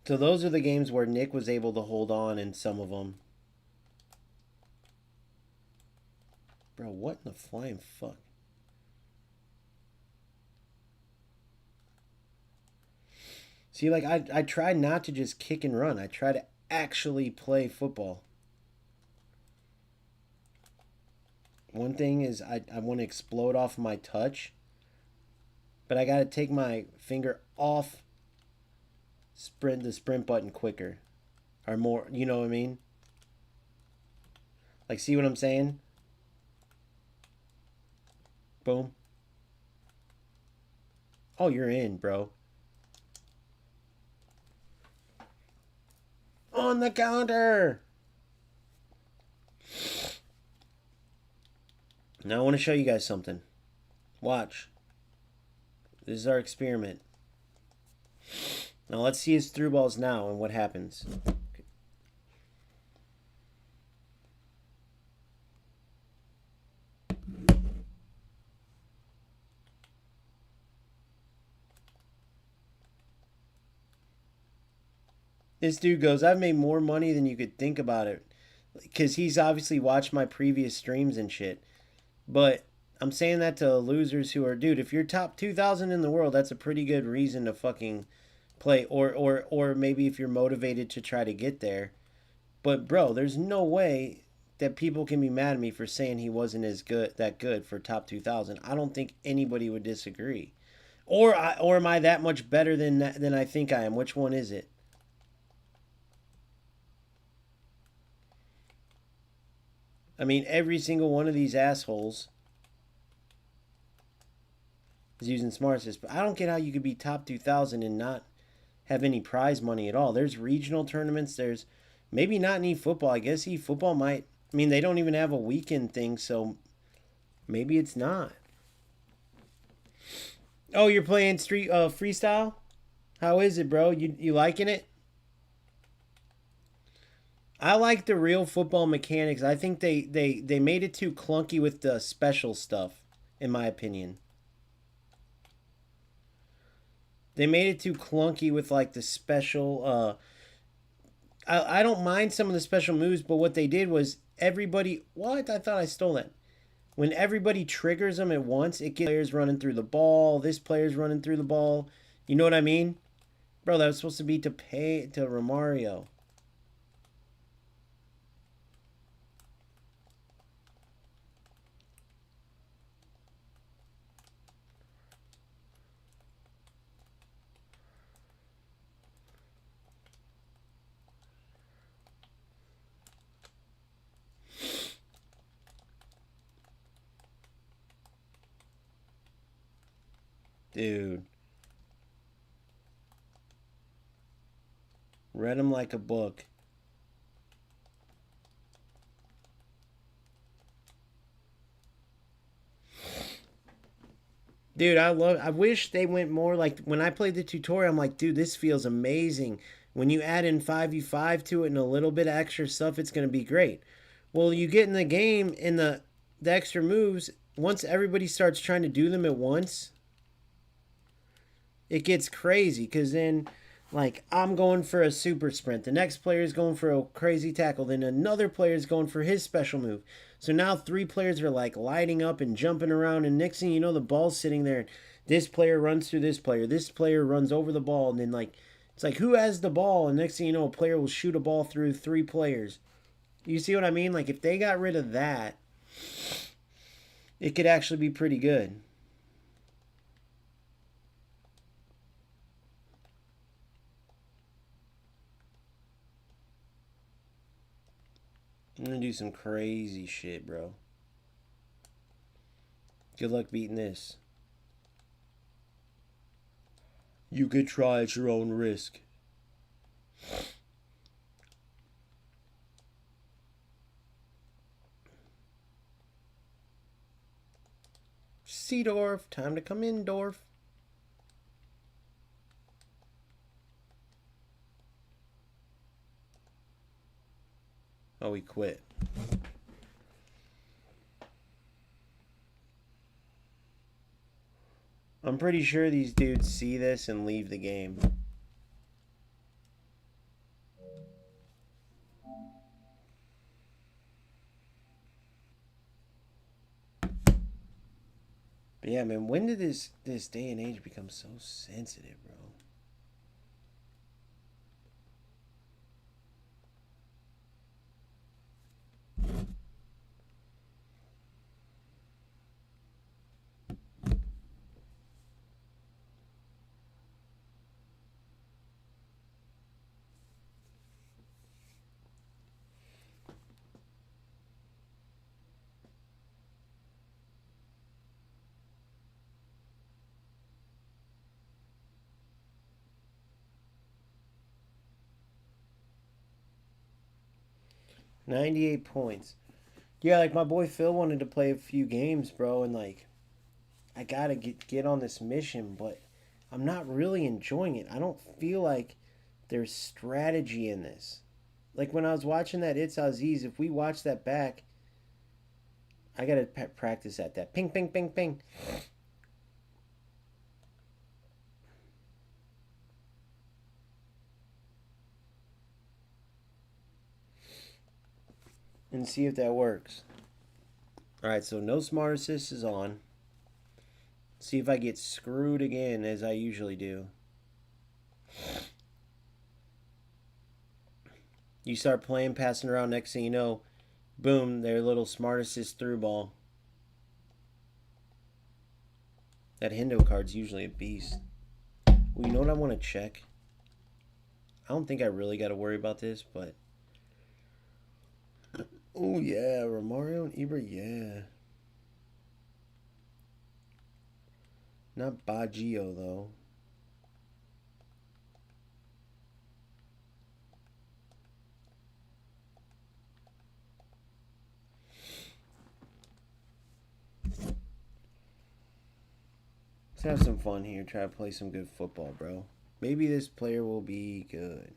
[SPEAKER 1] So those are the games where Nick was able to hold on in some of them. Bro, what in the flying fuck? See, like, I try not to just kick and run. I try to actually play football. One thing is I want to explode off my touch, but I got to take my finger off the sprint button quicker. Or more, you know what I mean? Like, see what I'm saying? Boom. Oh, you're in, bro. On the counter! Now I want to show you guys something. Watch. This is our experiment. Now let's see his through balls now and what happens. This dude goes, I've made more money than you could think about it. Because he's obviously watched my previous streams and shit. But I'm saying that to losers who are, dude, if you're top 2,000 in the world, that's a pretty good reason to fucking play. Or maybe if you're motivated to try to get there. But, bro, there's no way that people can be mad at me for saying he wasn't that good for top 2,000. I don't think anybody would disagree. Or am I that much better than I think I am? Which one is it? I mean, every single one of these assholes is using Smart Assist. But I don't get how you could be top 2,000 and not have any prize money at all. There's regional tournaments. There's maybe not any football. I guess football might. I mean, they don't even have a weekend thing, so maybe it's not. Oh, you're playing street freestyle? How is it, bro? You liking it? I like the real football mechanics. I think they made it too clunky with the special stuff, in my opinion. They made it too clunky with like the special. I don't mind some of the special moves, but what they did was everybody. What? I thought I stole that. When everybody triggers them at once, it gets players running through the ball. This player's running through the ball. You know what I mean, bro? That was supposed to be to Romario. Dude. Read them like a book. Dude, I wish they went more like when I played the tutorial, I'm like, dude, this feels amazing. When you add in 5v5 to it and a little bit of extra stuff, it's going to be great. Well, you get in the game and the extra moves, once everybody starts trying to do them at once, it gets crazy because then like I'm going for a super sprint, the next player is going for a crazy tackle, then another player is going for his special move. So now 3 players are like lighting up and jumping around, and next thing you know, the ball's sitting there. This player runs through this player runs over the ball, and then like it's like who has the ball, and next thing you know, a player will shoot a ball through 3 players. You see what I mean? Like if they got rid of that, it could actually be pretty good. I'm gonna do some crazy shit, bro. Good luck beating this. You could try at your own risk. Seedorf, time to come in, Dorf. Oh, he quit. I'm pretty sure these dudes see this and leave the game. But yeah, man, when did this day and age become so sensitive, bro? $98 points. Yeah, like my boy Phil wanted to play a few games, bro, and like I gotta get on this mission, but I'm not really enjoying it. I don't feel like there's strategy in this. Like when I was watching that It's Aziz, if we watch that back, I gotta practice at that. Ping, ping, ping, ping. And see if that works. Alright, so no smart assist is on. See if I get screwed again as I usually do. You start playing, passing around, next thing you know, boom, their little smart assist through ball. That Hendo card's usually a beast. Well, you know what I want to check? I don't think I really got to worry about this, but... Oh, yeah, Romario and Ibra, yeah. Not Baggio, though. Let's have some fun here. Try to play some good football, bro. Maybe this player will be good.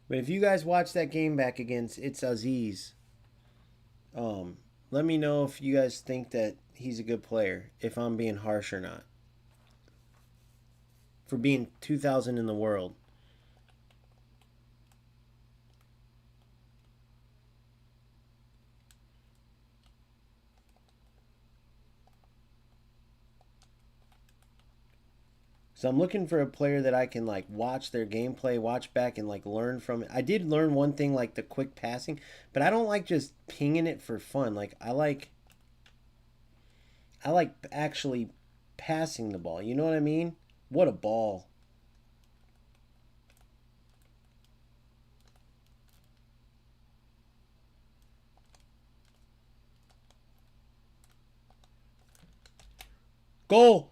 [SPEAKER 1] But if you guys watch that game back against It's Aziz, let me know if you guys think that he's a good player, if I'm being harsh or not. For being 2,000 in the world. So I'm looking for a player that I can like watch their gameplay, watch back, and like learn from it. I did learn one thing, like the quick passing, but I don't like just pinging it for fun. Like I like actually passing the ball. You know what I mean? What a ball. Goal.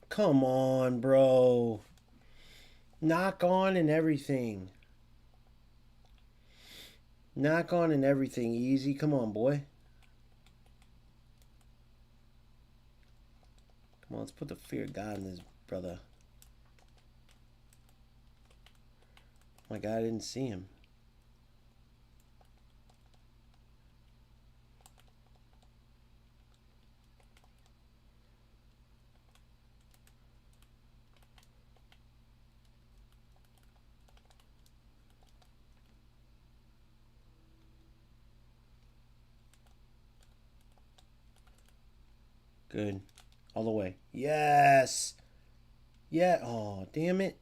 [SPEAKER 1] Come on, bro. Knock on and everything. Knock on and everything. Easy. Come on, boy. Come on, let's put the fear of God in this brother. My God, I didn't see him. Good. All the way. Yes. Yeah. Oh, damn it.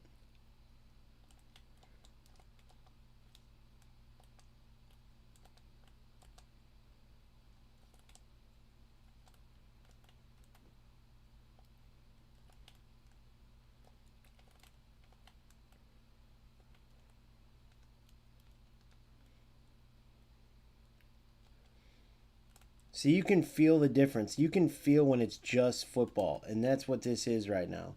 [SPEAKER 1] So you can feel the difference. You can feel when it's just football, and that's what this is right now.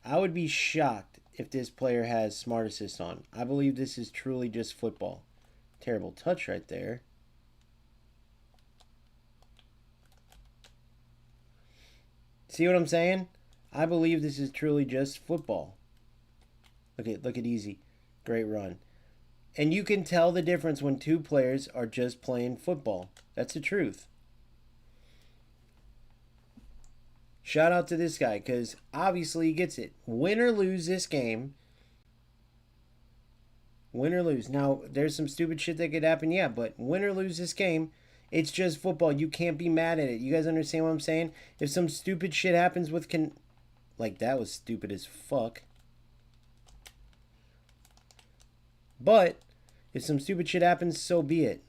[SPEAKER 1] I would be shocked if this player has Smart Assist on. I believe this is truly just football. Terrible touch right there. See what I'm saying? I believe this is truly just football. Look at easy. Great run. And you can tell the difference when two players are just playing football. That's the truth. Shout out to this guy because obviously he gets it. Win or lose this game. Win or lose. Now, there's some stupid shit that could happen, yeah, but win or lose this game, it's just football. You can't be mad at it. You guys understand what I'm saying? If some stupid shit happens with like, that was stupid as fuck. But if some stupid shit happens, so be it.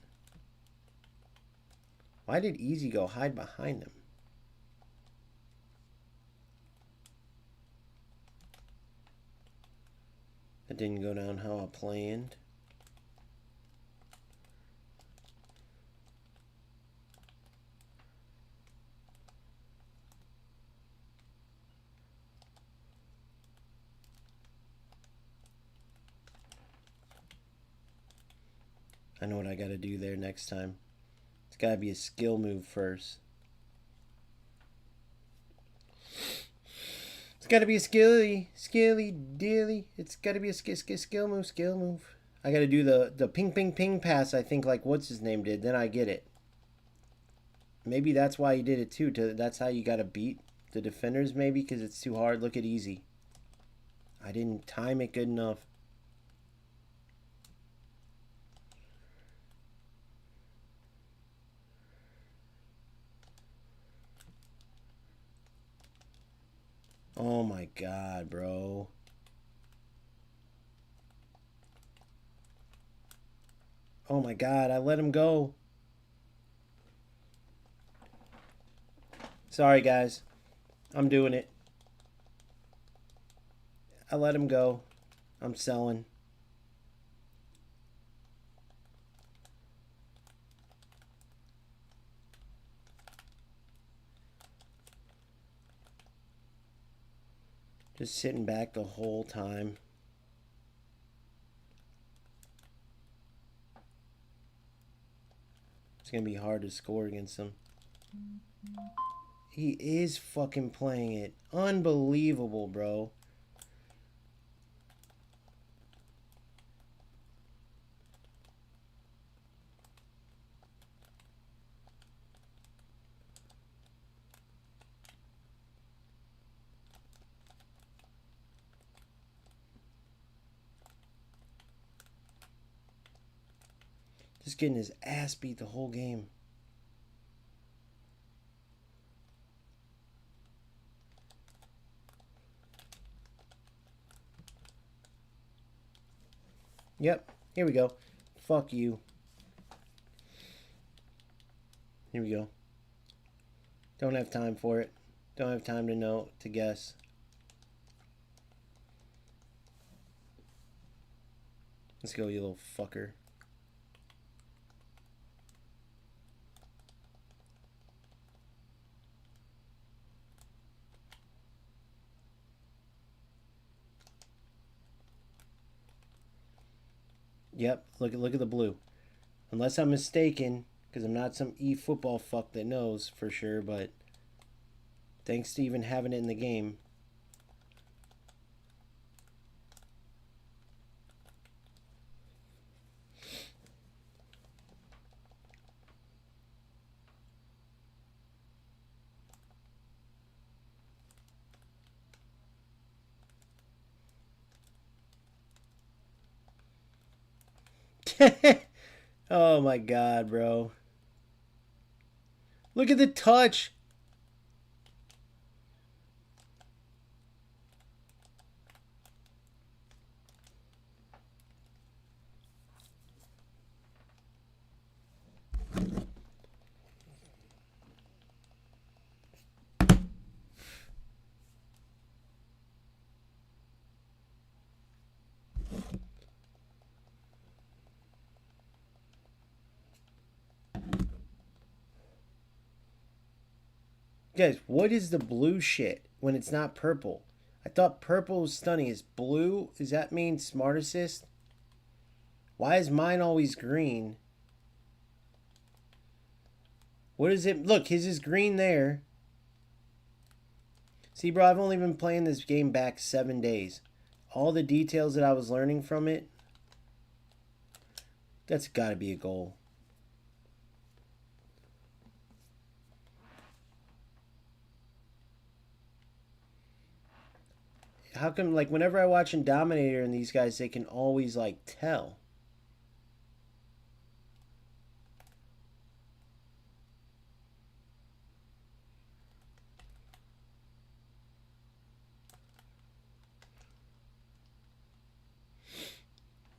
[SPEAKER 1] Why did Easy go hide behind him? That didn't go down how I planned. I know what I gotta do there next time. It's gotta be a skill move first. It's gotta be a skilly dilly. It's gotta be a skill move. I gotta do the ping pass, I think, like what's his name did. Then I get it. Maybe that's why he did it too. That's how you gotta beat the defenders, maybe, because it's too hard. Look at Easy. I didn't time it good enough. Oh my god, bro. Oh my god, I let him go. Sorry, guys. I'm doing it. I let him go. I'm selling. Just sitting back the whole time. It's going to be hard to score against him. He is fucking playing it. Unbelievable, bro. Just getting his ass beat the whole game. Yep, here we go. Fuck you. Here we go. Don't have time for it. Don't have time to know, to guess. Let's go, you little fucker. Yep, look at the blue. Unless I'm mistaken, because I'm not some eFootball fuck that knows for sure, but thanks to even having it in the game. Oh my god, bro. Look at the touch. Guys, what is the blue shit when it's not purple? I thought purple was stunning. Is blue, does that mean smart assist? Why is mine always green? What is it? Look, his is green there. See, bro, I've only been playing this game back 7 days. All the details that I was learning from it, that's got to be a goal. How come, like, whenever I watch Dominator and these guys, they can always, like, tell?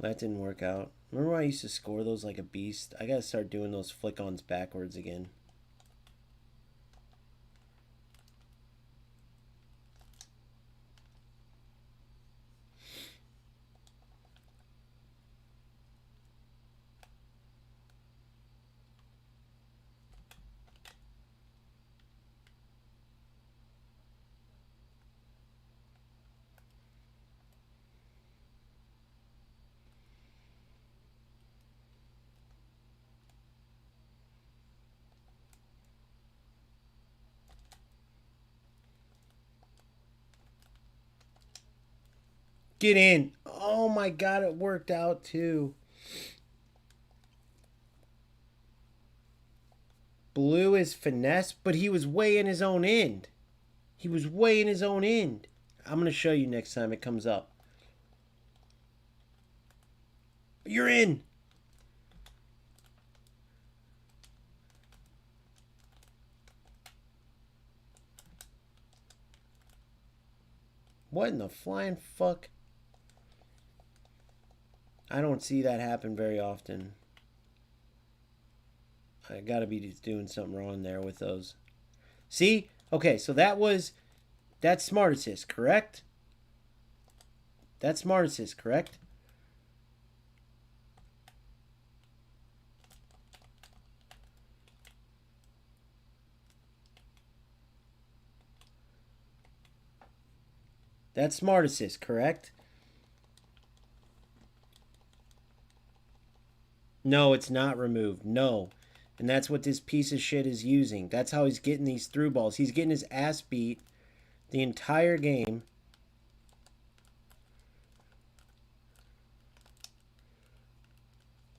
[SPEAKER 1] That didn't work out. Remember when I used to score those like a beast? I gotta start doing those flick-ons backwards again. Get in. Oh my god, it worked out too. Blue is finesse, but he was way in his own end. He was way in his own end. I'm going to show you next time it comes up. You're in. What in the flying fuck? I don't see that happen very often. I gotta be doing something wrong there with those. See? Okay, so that's smart assist, correct? That's smart assist, correct? That's smart assist, correct? No, it's not removed. No. And that's what this piece of shit is using. That's how he's getting these through balls. He's getting his ass beat the entire game.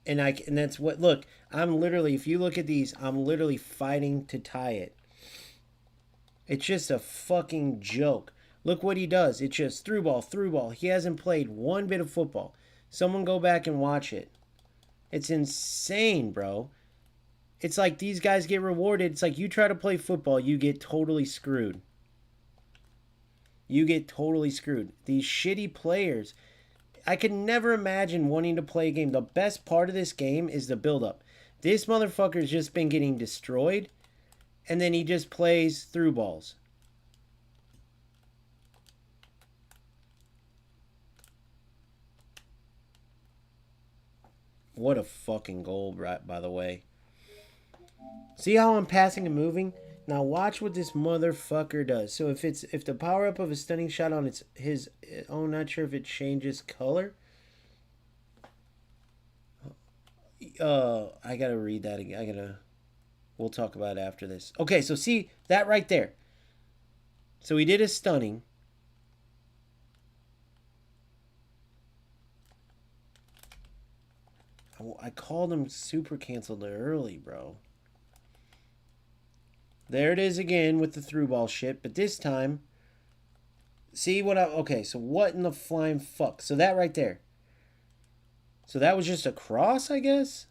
[SPEAKER 1] And that's what, look, I'm literally, if you look at these, I'm literally fighting to tie it. It's just a fucking joke. Look what he does. It's just through ball, through ball. He hasn't played one bit of football. Someone go back and watch it. It's insane, bro. It's like these guys get rewarded. It's like you try to play football, you get totally screwed. You get totally screwed. These shitty players, I could never imagine wanting to play a game. The best part of this game is the build-up. This motherfucker's just been getting destroyed, and then he just plays through balls. What a fucking goal, by the way. See how I'm passing and moving? Now watch what this motherfucker does. So if the power up of a stunning shot on his oh, not sure if it changes color. I gotta read that again. We'll talk about it after this. Okay, so see that right there. So he did a stunning. I called him super canceled early, bro. There it is again with the through ball shit, but this time, see what okay, so what in the flying fuck? So that right there. So that was just a cross, I guess?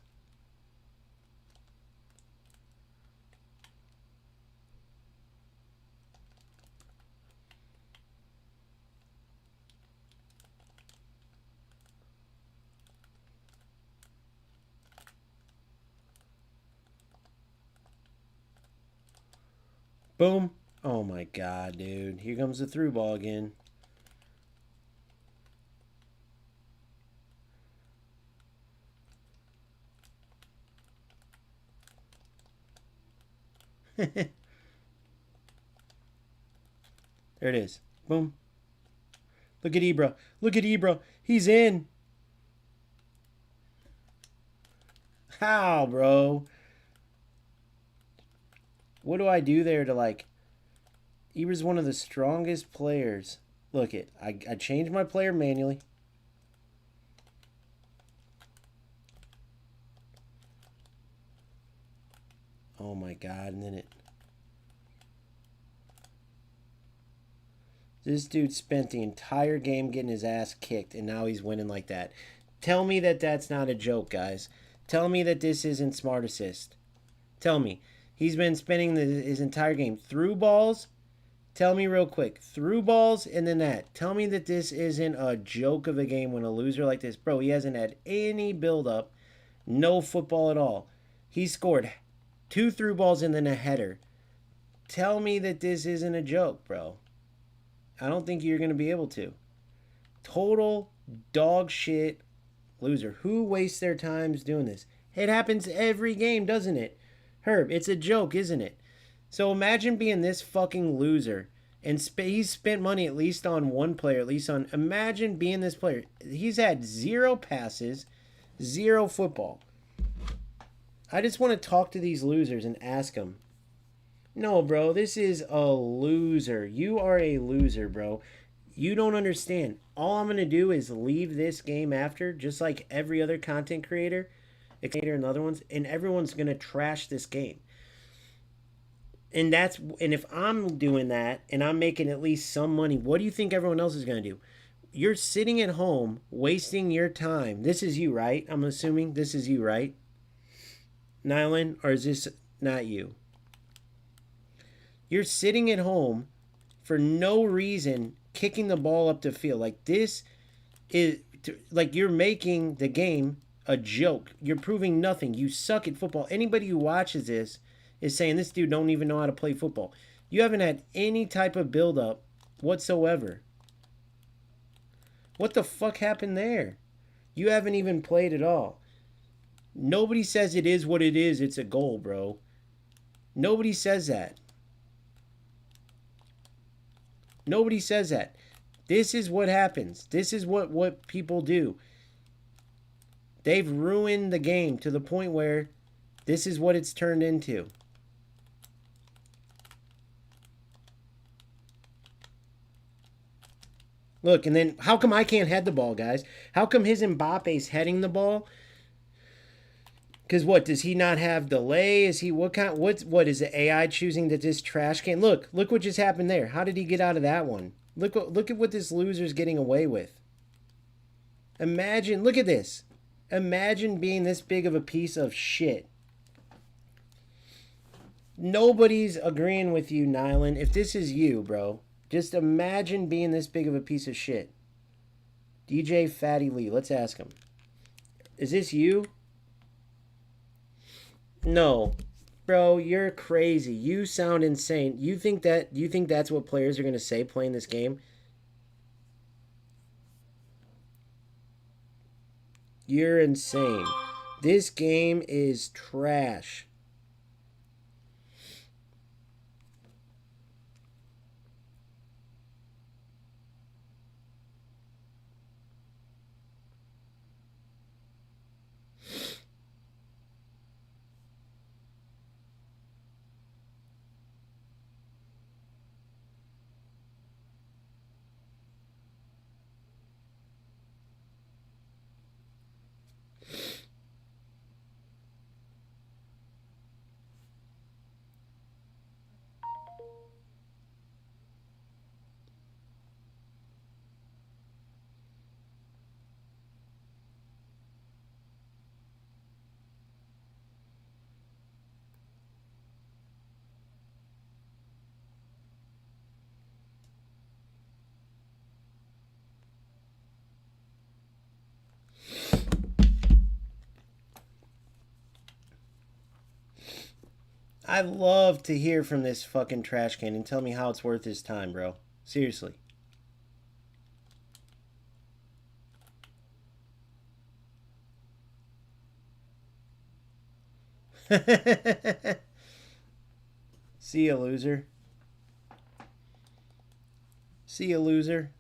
[SPEAKER 1] Boom. Oh my god, dude. Here comes the through ball again. There it is. Boom. Look at Ibra. Look at Ibra. He's in. How, bro? What do I do there to like... Ibra's one of the strongest players. Look it. I changed my player manually. Oh my god, and then it... This dude spent the entire game getting his ass kicked, and now he's winning like that. Tell me that that's not a joke, guys. Tell me that this isn't smart assist. Tell me. He's been spending his entire game through balls. Tell me real quick. Through balls and then that. Tell me that this isn't a joke of a game when a loser like this. Bro, he hasn't had any build-up. No football at all. He scored 2 through balls and then a header. Tell me that this isn't a joke, bro. I don't think you're going to be able to. Total dog shit loser. Who wastes their times doing this? It happens every game, doesn't it? Herb, it's a joke, isn't it? So imagine being this fucking loser. And he's spent money at least on one player, at least on... Imagine being this player. He's had 0 passes, 0 football. I just want to talk to these losers and ask them. No, bro, this is a loser. You are a loser, bro. You don't understand. All I'm going to do is leave this game after, just like every other content creator, and other ones, and everyone's going to trash this game. And if I'm doing that and I'm making at least some money, what do you think everyone else is going to do? You're sitting at home wasting your time. This is you, right? I'm assuming this is you, right? Nylan, or is this not you? You're sitting at home for no reason kicking the ball up the field. Like this is like you're making the game a joke. You're proving nothing. You suck at football. Anybody who watches this is saying this dude don't even know how to play football. You haven't had any type of build up whatsoever. What the fuck happened there? You haven't even played at all. Nobody says it is what it is. It's a goal, bro. Nobody says that. Nobody says that. This is what happens. This is what people do. They've ruined the game to the point where this is what it's turned into. Look, and then how come I can't head the ball, guys? How come his Mbappe's heading the ball? Because what, does he not have delay? Is he what is the AI choosing that this trash can? Look what just happened there. How did he get out of that one? Look at what this loser's getting away with. Imagine, look at this. Imagine being this big of a piece of shit. Nobody's agreeing with you, Nylan. If this is you, bro, just imagine being this big of a piece of shit. DJ Fatty Lee, let's ask him. Is this you? No, bro, you're crazy. You sound insane. You think that's what players are going to say playing this game? You're insane. This game is trash. I love to hear from this fucking trash can and tell me how it's worth his time, bro. Seriously. See ya, loser. See you, loser.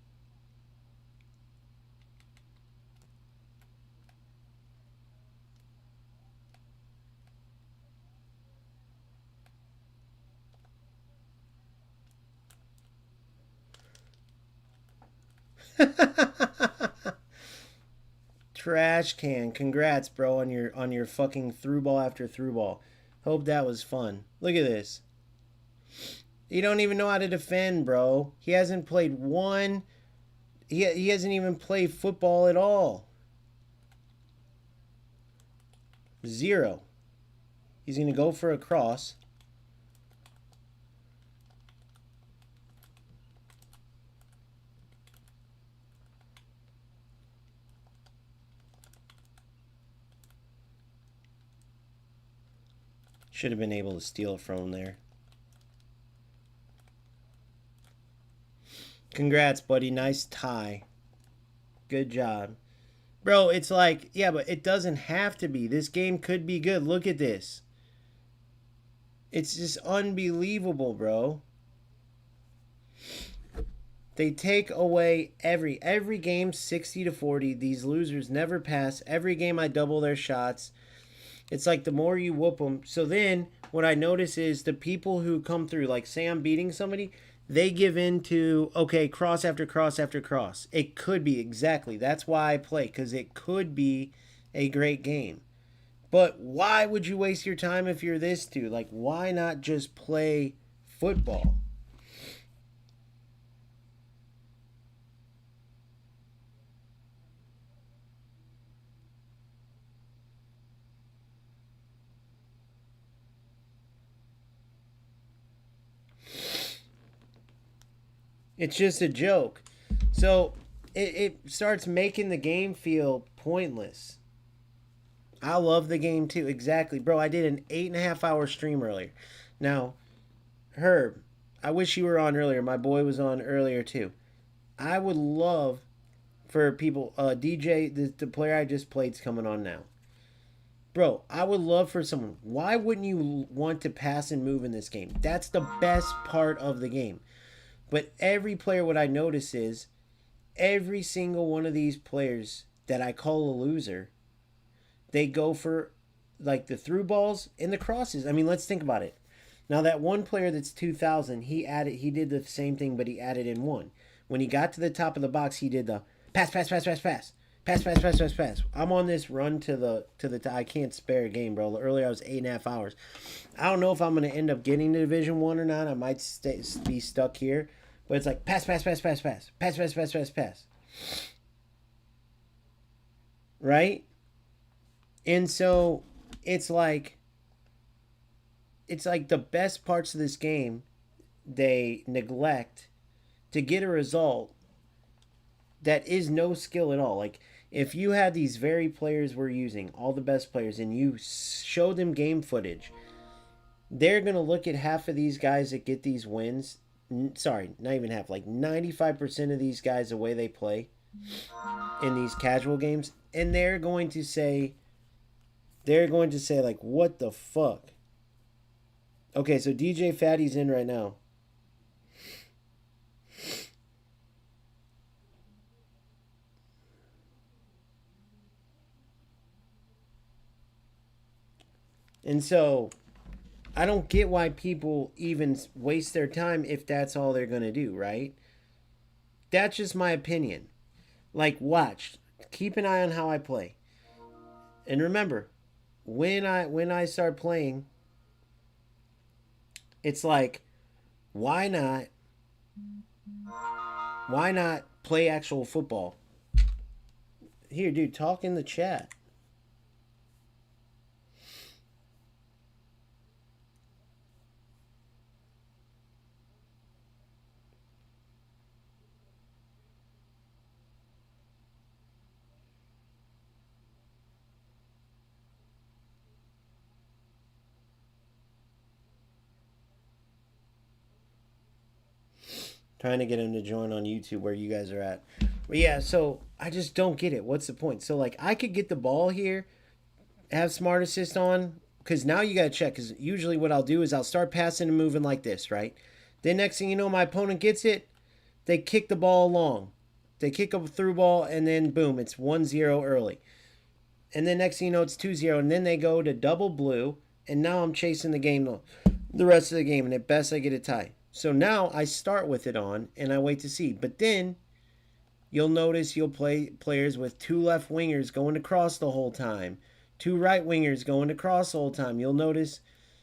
[SPEAKER 1] Trash can. Congrats, bro, on your fucking through ball after through ball. Hope that was fun. Look at this. You don't even know how to defend, bro. He hasn't played one. He hasn't even played football at all. 0. He's going to go for a cross. Should have been able to steal it from him there. Congrats, buddy. Nice tie. Good job. Bro, it's like, yeah, but it doesn't have to be. This game could be good. Look at this. It's just unbelievable, bro. They take away every game 60-40. These losers never pass. Every game I double their shots. It's like the more you whoop them. So then what I notice is the people who come through, like say I'm beating somebody, they give in to, okay, cross after cross after cross. It could be, exactly. That's why I play, because it could be a great game. But why would you waste your time if you're this dude? Like, why not just play football? It's just a joke. So it starts making the game feel pointless. I love the game too. Exactly. Bro, I did an 8.5-hour stream earlier. Now, Herb, I wish you were on earlier. My boy was on earlier too. I would love for people, DJ, the player I just played's coming on now. Bro, I would love for someone. Why wouldn't you want to pass and move in this game? That's the best part of the game. But every player, what I notice is every single one of these players that I call a loser, they go for like the through balls and the crosses. I mean, let's think about it. Now that one player that's 2,000, he did the same thing, but he added in one. When he got to the top of the box, he did the pass, pass, pass, pass, pass. Pass, pass, pass, pass, pass. I'm on this run to the I can't spare a game, bro. Earlier I was 8.5 hours. I don't know if I'm gonna end up getting to Division 1 or not. I might be stuck here. But it's like pass, pass, pass, pass, pass. Pass, pass, pass, pass, pass. Right? And so it's like the best parts of this game they neglect to get a result that is no skill at all. Like if you had these very players we're using, all the best players, and you show them game footage, they're going to look at half of these guys that get these wins. Sorry, not even half, like 95% of these guys, the way they play in these casual games, and they're going to say like, what the fuck? Okay, so DJ Fatty's in right now. And so I don't get why people even waste their time if that's all they're going to do, right? That's just my opinion. Like, watch. Keep an eye on how I play. And remember, when I start playing, it's like, why not play actual football? Here, dude, talk in the chat. Trying to get him to join on YouTube where you guys are at. But yeah, so I just don't get it. What's the point? So like I could get the ball here, have smart assist on, because now you got to check. Because usually what I'll do is I'll start passing and moving like this, right? Then next thing you know, my opponent gets it. They kick the ball along. They kick a through ball, and then boom, it's 1-0 early. And then next thing you know, it's 2-0. And then they go to double blue, and now I'm chasing the game the rest of the game, and at best I get a tie. So now I start with it on, and I wait to see. But then you'll notice you'll play players with 2 left wingers going across the whole time, 2 right wingers going across the whole time. You'll notice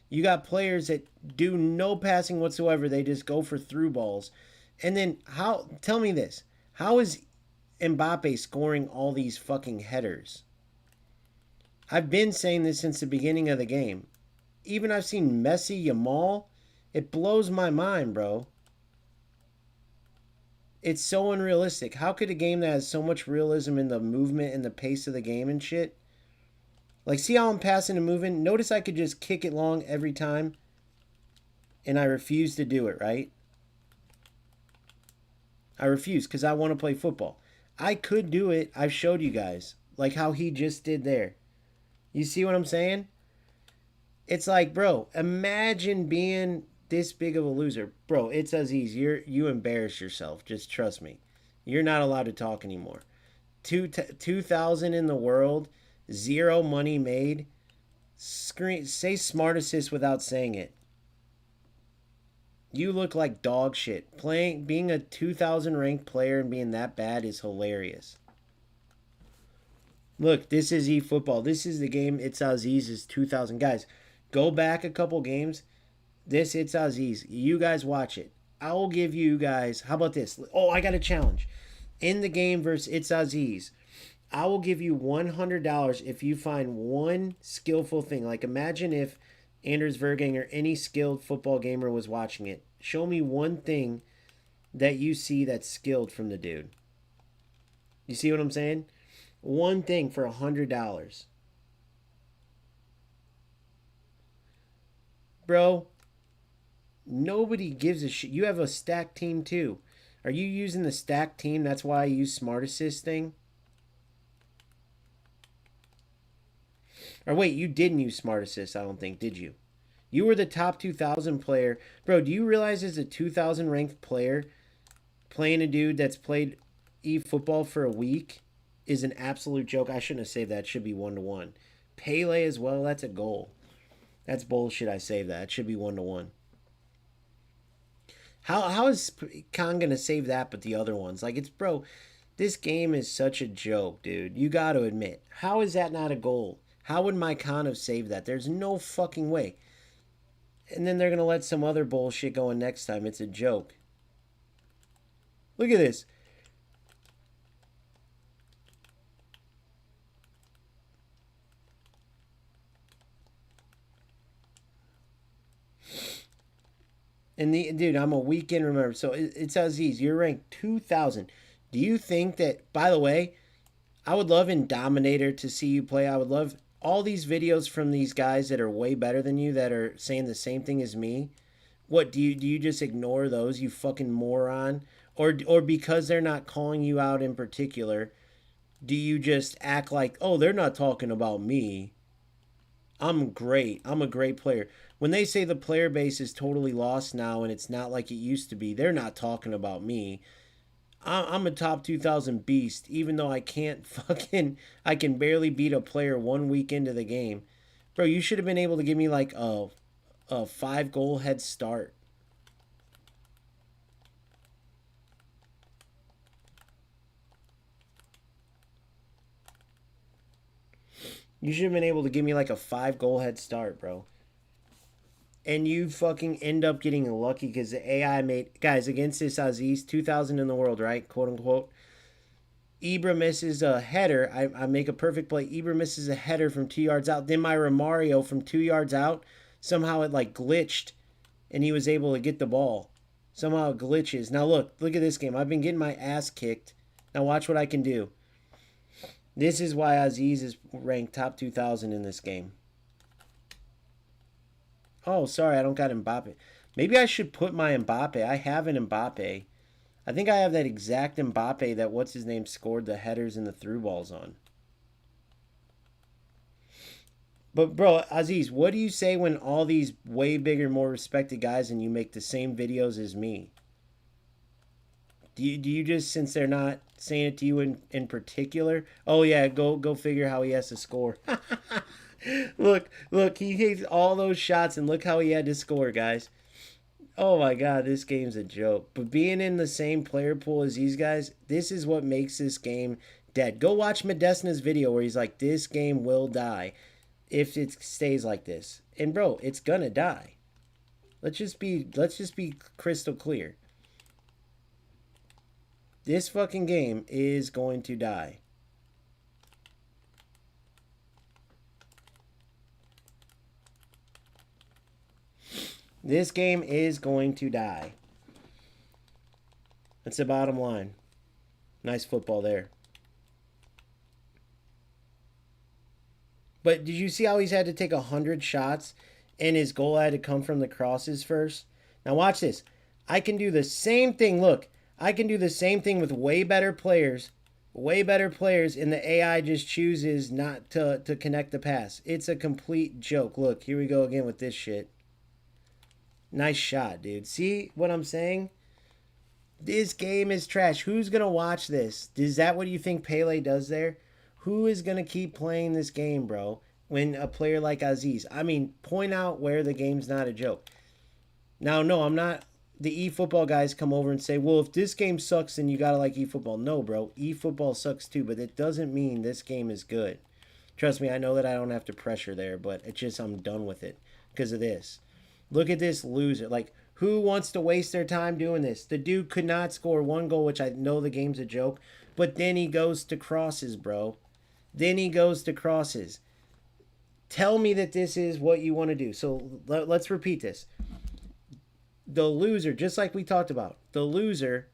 [SPEAKER 1] you got players that do no passing whatsoever. They just go for through balls. And then tell me this, how is Mbappe scoring all these fucking headers? I've been saying this since the beginning of the game. Even I've seen Messi, Yamal. It blows my mind, bro. It's so unrealistic. How could a game that has so much realism in the movement and the pace of the game and shit? Like, see how I'm passing and moving? Notice I could just kick it long every time. And I refuse to do it, right? I refuse because I want to play football. I could do it. I've showed you guys. Like how he just did there. You see what I'm saying? It's like, bro, imagine being this big of a loser. Bro, it's Aziz. You embarrass yourself. Just trust me. You're not allowed to talk anymore. 2,000 in the world, 0 money made. Say smart assist without saying it. You look like dog shit. Being a 2,000 ranked player and being that bad is hilarious. Look, this is eFootball. This is the game. It's Aziz's 2,000. Guys, go back a couple games. It's Aziz. You guys watch it. I will give you guys, how about this? Oh, I got a challenge. In the game versus It's Aziz, I will give you $100 if you find one skillful thing. Like, imagine if Anders Vergang or any skilled football gamer was watching it. Show me one thing that you see that's skilled from the dude. You see what I'm saying? One thing for $100. Bro, nobody gives a shit. You have a stacked team too. Are you using the stacked team? That's why I use Smart Assist thing? Or wait, you didn't use Smart Assist, I don't think, did you? You were the top 2,000 player. Bro, do you realize as a 2,000 ranked player, playing a dude that's played eFootball for a week is an absolute joke? I shouldn't have saved that. It should be 1-1. Pele as well, that's a goal. That's bullshit, I saved that. It should be 1-1. How is Khan going to save that but the other ones? Like, it's, bro, this game is such a joke, dude. You got to admit. How is that not a goal? How would my Khan have saved that? There's no fucking way. And then they're going to let some other bullshit go in next time. It's a joke. Look at this. And dude, I'm a weekend, remember. So it's Aziz. You're ranked 2,000. Do you think that, by the way, I would love in Dominator to see you play. I would love all these videos from these guys that are way better than you that are saying the same thing as me. What, do you just ignore those, you fucking moron? Or because they're not calling you out in particular, do you just act like, oh, they're not talking about me? I'm great. I'm a great player. When they say the player base is totally lost now and it's not like it used to be, they're not talking about me. I'm a top 2,000 beast, even though I can't I can barely beat a player 1 week into the game. Bro, you should have been able to give me like a 5-goal head start. You should have been able to give me like a 5-goal head start, bro. And you fucking end up getting lucky because the AI made... Guys, against this Aziz, 2,000 in the world, right? Quote unquote. Ibra misses a header. I make a perfect play. Ibra misses a header from 2 yards out. Then my Romario from 2 yards out, somehow it like glitched and he was able to get the ball. Somehow it glitches. Now look at this game. I've been getting my ass kicked. Now watch what I can do. This is why Aziz is ranked top 2,000 in this game. Oh, sorry, I don't got Mbappe. Maybe I should put my Mbappe. I have an Mbappe. I think I have that exact Mbappe that what's-his-name scored the headers and the through balls on. But, bro, Aziz, what do you say when all these way bigger, more respected guys and you make the same videos as me? Do you just, since they're not saying it to you in particular? Oh yeah, go figure how he has to score. Look, he takes all those shots and look how he had to score, guys. Oh my god, this game's a joke. But being in the same player pool as these guys, this is what makes this game dead. Go watch Medesna's video where he's like, this game will die if it stays like this. And bro, it's gonna die. Let's just be crystal clear. This fucking game is going to die. This game is going to die. That's the bottom line. Nice football there. But did you see how he's had to take 100 shots and his goal had to come from the crosses first? Now watch this. I can do the same thing. Look, I can do the same thing with way better players. Way better players, and the AI just chooses not to connect the pass. It's a complete joke. Look, here we go again with this shit. Nice shot, dude. See what I'm saying? This game is trash. Who's going to watch this? Is that what you think Pele does there? Who is going to keep playing this game, bro, when a player like Aziz? I mean, point out where the game's not a joke. Now, no, I'm not. The eFootball guys come over and say, well, if this game sucks, then you got to like eFootball. No, bro. eFootball sucks too, but it doesn't mean this game is good. Trust me, I know that I don't have to pressure there, but it's just I'm done with it because of this. Look at this loser. Like, who wants to waste their time doing this? The dude could not score one goal, which I know the game's a joke, but then he goes to crosses, bro. Then he goes to crosses. Tell me that this is what you want to do. So let's repeat this. The loser, just like we talked about, the loser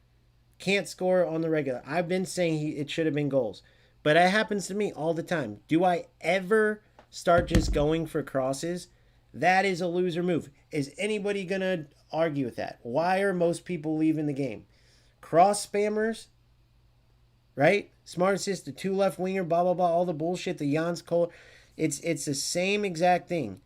[SPEAKER 1] can't score on the regular. I've been saying it should have been goals, but it happens to me all the time. Do I ever start just going for crosses? That is a loser move. Is anybody going to argue with that? Why are most people leaving the game? Cross spammers, right? Smart assist, the two left winger, blah, blah, blah, all the bullshit, the Jans Kohler. It's the same exact thing.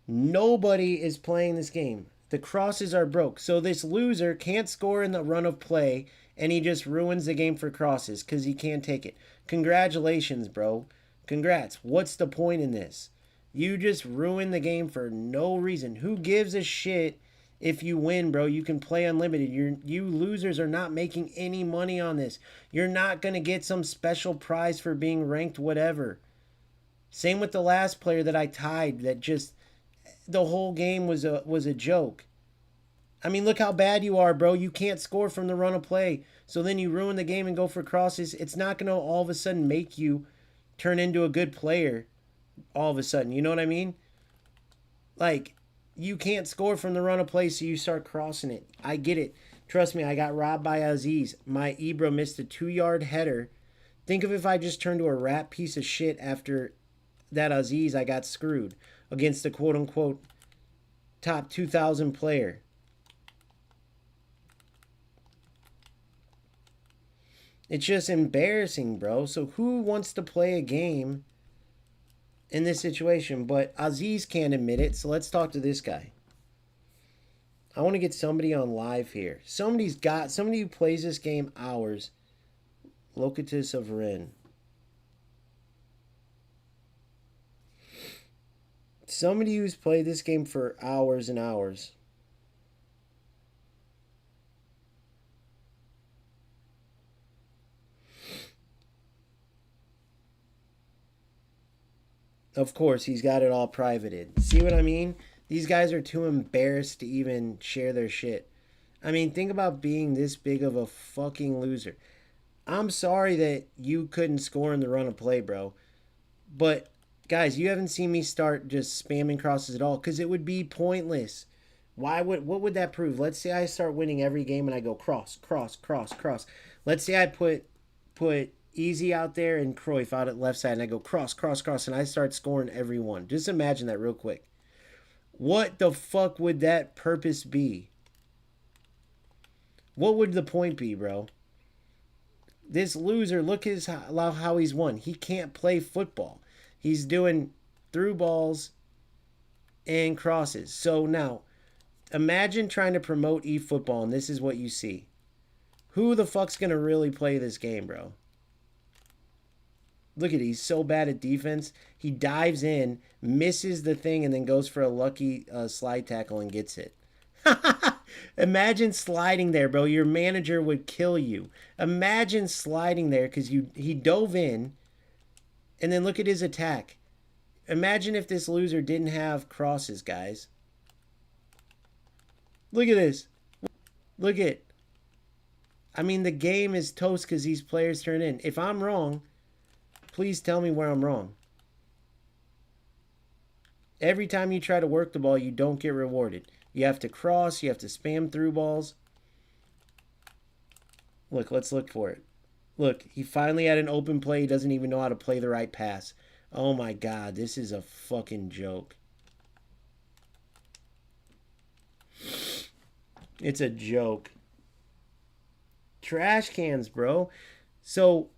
[SPEAKER 1] Nobody is playing this game. The crosses are broke. So this loser can't score in the run of play, and he just ruins the game for crosses because he can't take it. Congratulations, bro. Congrats. What's the point in this? You just ruined the game for no reason. Who gives a shit if you win, bro? You can play unlimited. You losers are not making any money on this. You're not going to get some special prize for being ranked whatever. Same with the last player that I tied that just... the whole game was a joke. I mean, look how bad you are, bro. You can't score from the run of play. So then you ruin the game and go for crosses. It's not going to all of a sudden make you turn into a good player all of a sudden. You know what I mean? Like, you can't score from the run of play, so you start crossing it. I get it. Trust me, I got robbed by Aziz. My Ibra missed a 2-yard header. Think of if I just turned to a rat piece of shit after that Aziz, I got screwed against the quote-unquote top 2,000 player. It's just embarrassing, bro. So who wants to play a game in this situation? But Aziz can't admit it, so let's talk to this guy. I want to get somebody on live here. Somebody who plays this game hours. Locatus of Ren. Somebody who's played this game for hours and hours. Of course, he's got it all privated. See what I mean? These guys are too embarrassed to even share their shit. I mean, think about being this big of a fucking loser. I'm sorry that you couldn't score in the run of play, bro. But, guys, you haven't seen me start just spamming crosses at all because it would be pointless. What would that prove? Let's say I start winning every game and I go cross, cross, cross, cross. Let's say I put Easy out there and Cruyff out at left side and I go cross, cross, cross, and I start scoring every one. Just imagine that real quick. What the fuck would that purpose be? What would the point be, bro? This loser, look how he's won. He can't play football. He's doing through balls and crosses. So now, Imagine trying to promote eFootball and this is what you see. Who the fuck's going to really play this game, bro? Look at it. He's so bad at defense. He dives in, misses the thing, and then goes for a lucky slide tackle and gets it. Imagine sliding there, bro. Your manager would kill you. Imagine sliding there because he dove in, and then look at his attack. Imagine if this loser didn't have crosses, guys. Look at this. Look at. I mean, the game is toast because these players turn in. If I'm wrong, please tell me where I'm wrong. Every time you try to work the ball, you don't get rewarded. You have to cross. You have to spam through balls. Look, let's look for it. Look, he finally had an open play. He doesn't even know how to play the right pass. Oh my God, this is a fucking joke. It's a joke. Trash cans, bro. So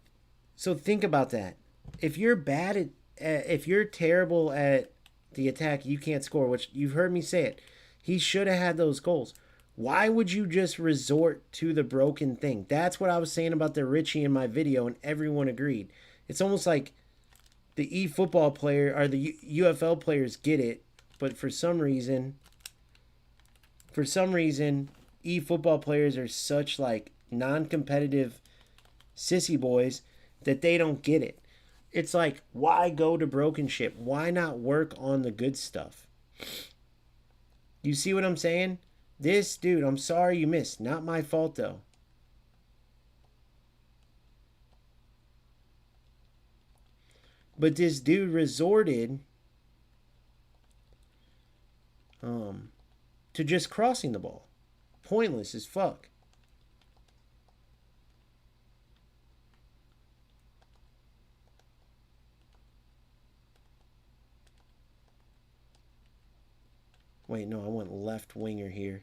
[SPEAKER 1] think about that. If you're bad at, if you're terrible at the attack, you can't score, which you've heard me say it. He should have had those goals. Why would you just resort to the broken thing? That's what I was saying about the Richie in my video, and everyone agreed. It's almost like the eFootball player or the UFL players get it, but for some reason, eFootball players are such like non-competitive sissy boys that they don't get it. It's like, why go to broken shit? Why not work on the good stuff? You see what I'm saying? This dude, I'm sorry you missed. Not my fault though. But this dude resorted to just crossing the ball. Pointless as fuck. Wait, no, I want left winger here.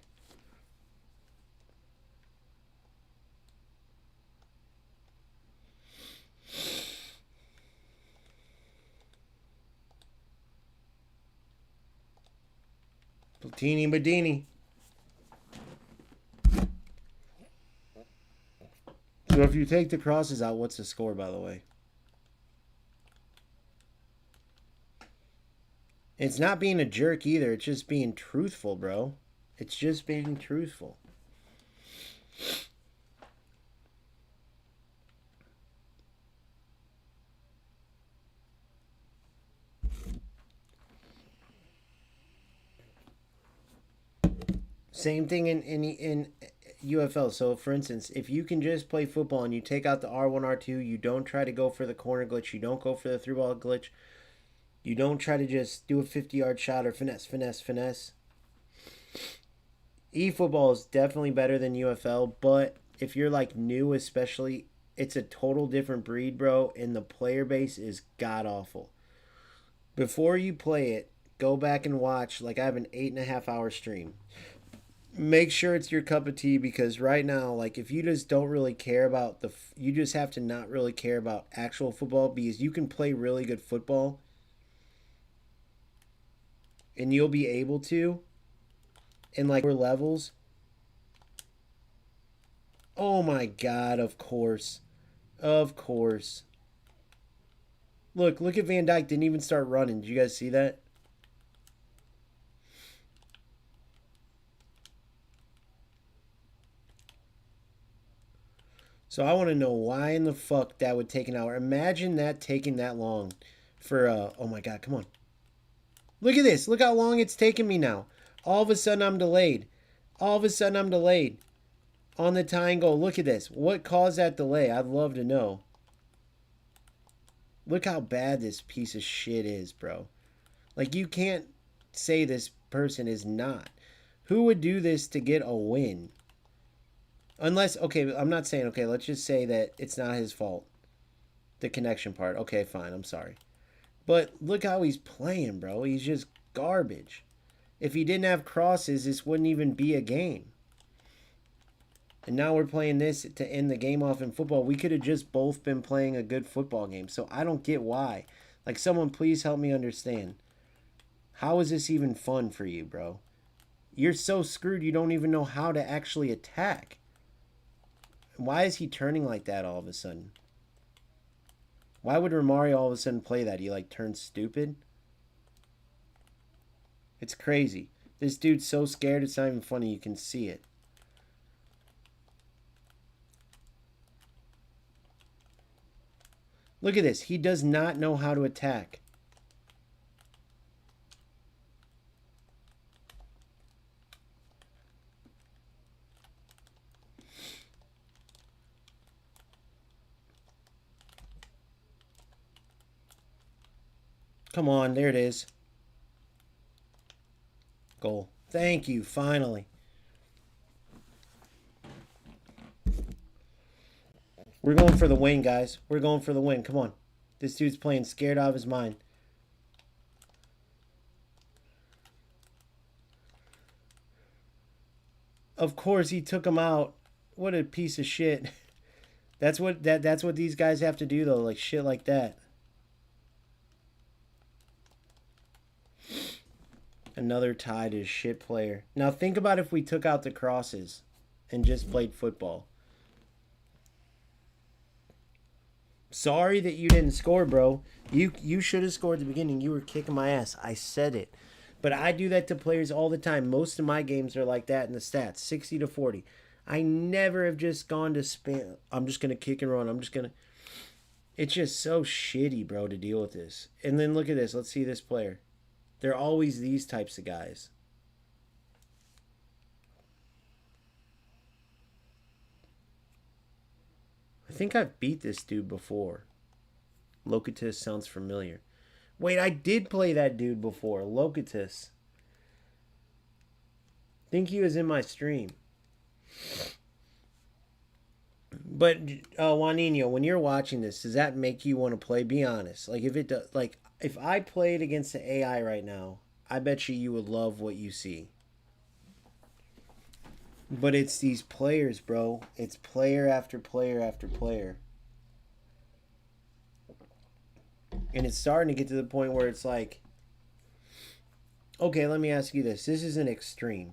[SPEAKER 1] Platini Badini. So if you take the crosses out, what's the score, by the way? It's not being a jerk either. It's just being truthful, bro. It's just being truthful. Same thing in UFL. So, for instance, if you can just play football and you take out the R1, R2, you don't try to go for the corner glitch, you don't go for the through ball glitch, you don't try to just do a 50-yard shot or finesse. eFootball is definitely better than UFL, but if you're like new especially, it's a total different breed, bro, and the player base is god-awful. Before you play it, go back and watch, like I have an 8.5-hour stream. Make sure it's your cup of tea because right now, like if you just don't really care about you just have to not really care about actual football because you can play really good football and you'll be able to in like lower levels. Oh my God, of course. Of course. Look at Van Dijk didn't even start running. Did you guys see that? So I want to know why in the fuck that would take an hour. Imagine that taking that long for, oh my God, come on. Look at this. Look how long it's taken me now. All of a sudden I'm delayed. All of a sudden I'm delayed on the tying goal. Look at this. What caused that delay? I'd love to know. Look how bad this piece of shit is, bro. Like, you can't say this person is not. Who would do this to get a win? Unless, okay, I'm not saying, okay, let's just say that it's not his fault. The connection part. Okay, fine, I'm sorry. But look how he's playing, bro. He's just garbage. If he didn't have crosses, this wouldn't even be a game. And now we're playing this to end the game off in football. We could have just both been playing a good football game. So I don't get why. Like, someone please help me understand. How is this even fun for you, bro? You're so screwed you don't even know how to actually attack. Why is he turning like that all of a sudden? Why would Romario all of a sudden play that? He like turns stupid? It's crazy. This dude's so scared it's not even funny. You can see it. Look at this. He does not know how to attack. Come on, there it is. Goal. Thank you, finally. We're going for the win, guys. We're going for the win. Come on. This dude's playing scared out of his mind. Of course he took him out. What a piece of shit. That's what these guys have to do though, like shit like that. Another tied is shit player. Now think about if we took out the crosses and just played football. Sorry that you didn't score, bro. You should have scored at the beginning. You were kicking my ass. I said it. But I do that to players all the time. Most of my games are like that in the stats. 60-40. I never have just gone to spam. I'm just going to kick and run. I'm just going to... It's just so shitty, bro, to deal with this. And then look at this. Let's see this player. They're always these types of guys. I think I've beat this dude before. Locatus sounds familiar. Wait, I did play that dude before. Locatus. I think he was in my stream. But Juaninho, when you're watching this, does that make you want to play? Be honest. Like if it does, like if I played against the AI right now, I bet you would love what you see. But it's these players, bro. It's player after player after player. And it's starting to get to the point where it's like, okay, let me ask you this. This is an extreme.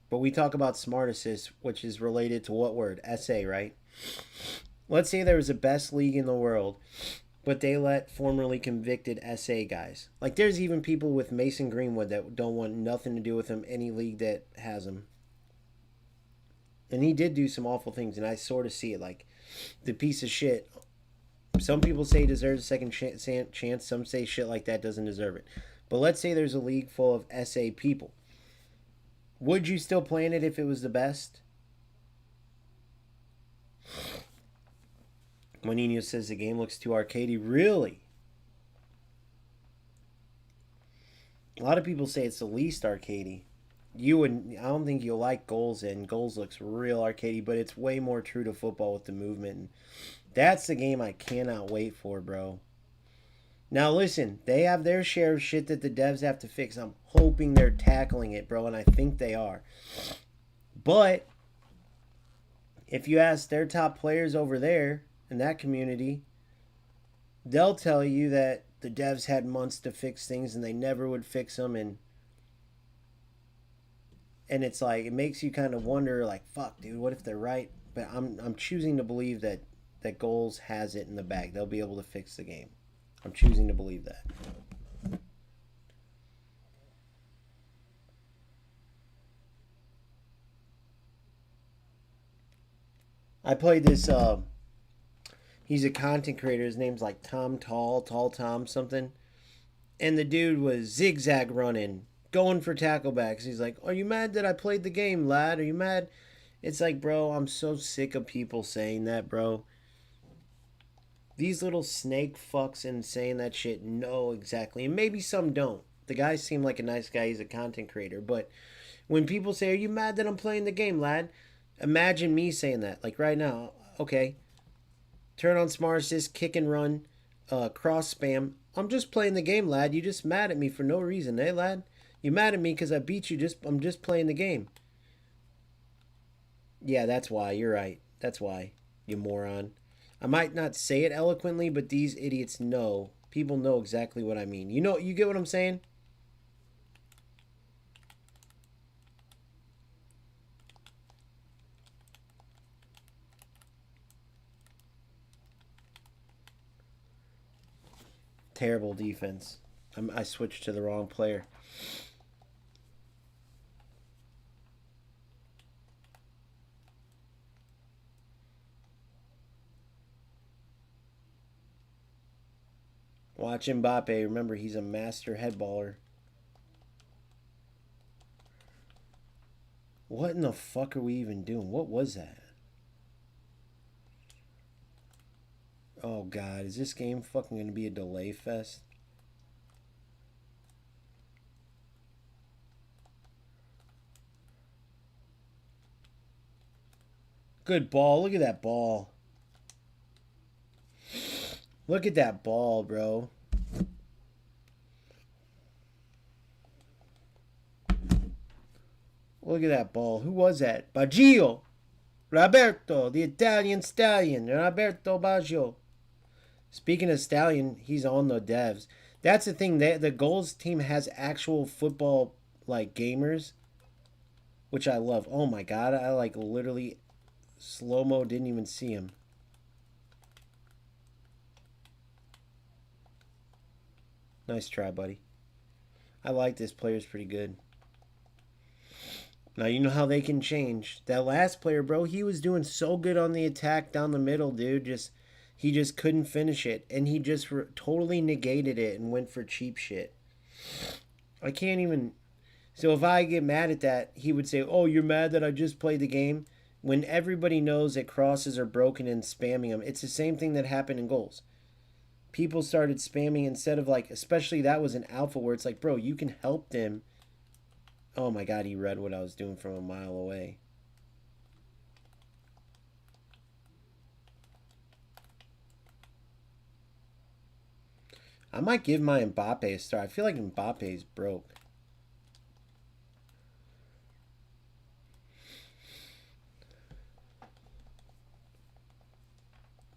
[SPEAKER 1] But we talk about smart assist, which is related to what word? SA, right? Let's say there was the best league in the world, but they let formerly convicted SA guys. Like there's even people with Mason Greenwood that don't want nothing to do with him, any league that has him. And he did do some awful things, and I sort of see it like the piece of shit. Some people say he deserves a second chance. Some say shit like that doesn't deserve it. But let's say there's a league full of SA people. Would you still play in it if it was the best? Juaninho says the game looks too arcadey. Really? A lot of people say it's the least arcadey. You wouldn't. I don't think you'll like goals, and goals looks real arcadey, but it's way more true to football with the movement. And that's the game I cannot wait for, bro. Now listen, they have their share of shit that the devs have to fix. I'm hoping they're tackling it, bro, and I think they are. But if you ask their top players over there in that community, they'll tell you that the devs had months to fix things and they never would fix them, and it's like it makes you kind of wonder, like, fuck, dude, what if they're right? But I'm choosing to believe that Goals has it in the bag. They'll be able to fix the game. I'm choosing to believe that. I played this. He's a content creator. His name's like Tall Tom something. And the dude was zigzag running, going for tacklebacks. He's like, "Are you mad that I played the game, lad? Are you mad?" It's like, bro, I'm so sick of people saying that, bro. These little snake fucks and saying that shit know exactly. And maybe some don't. The guy seemed like a nice guy. He's a content creator. But when people say, "Are you mad that I'm playing the game, lad?" Imagine me saying that. Like right now, okay. Turn on Smart Assist, kick and run, cross spam. I'm just playing the game, lad. You just mad at me for no reason, eh, lad? You mad at me because I beat you. I'm just playing the game. Yeah, that's why. You're right. That's why, you moron. I might not say it eloquently, but these idiots know. People know exactly what I mean. You know, you get what I'm saying? Terrible defense. I switched to the wrong player. Watch Mbappe. Remember, he's a master head baller. What in the fuck are we even doing? What was that? Oh, God. Is this game fucking going to be a delay fest? Good ball. Look at that ball. Look at that ball, bro. Look at that ball. Who was that? Baggio. Roberto, the Italian stallion. Roberto Baggio. Speaking of stallion, he's on the devs. That's the thing. The goals team has actual football like gamers, which I love. Oh my god, I like literally slow-mo didn't even see him. Nice try, buddy. I like this player's pretty good. Now you know how they can change. That last player, bro, he was doing so good on the attack down the middle, dude. He just couldn't finish it, and he just totally negated it and went for cheap shit. I can't even. So if I get mad at that, he would say, "Oh, you're mad that I just played the game." When everybody knows that crosses are broken and spamming them, it's the same thing that happened in goals. People started spamming instead of like, especially that was an alpha where it's like, bro, you can help them. Oh my god, he read what I was doing from a mile away. I might give my Mbappe a star. I feel like Mbappe's broke.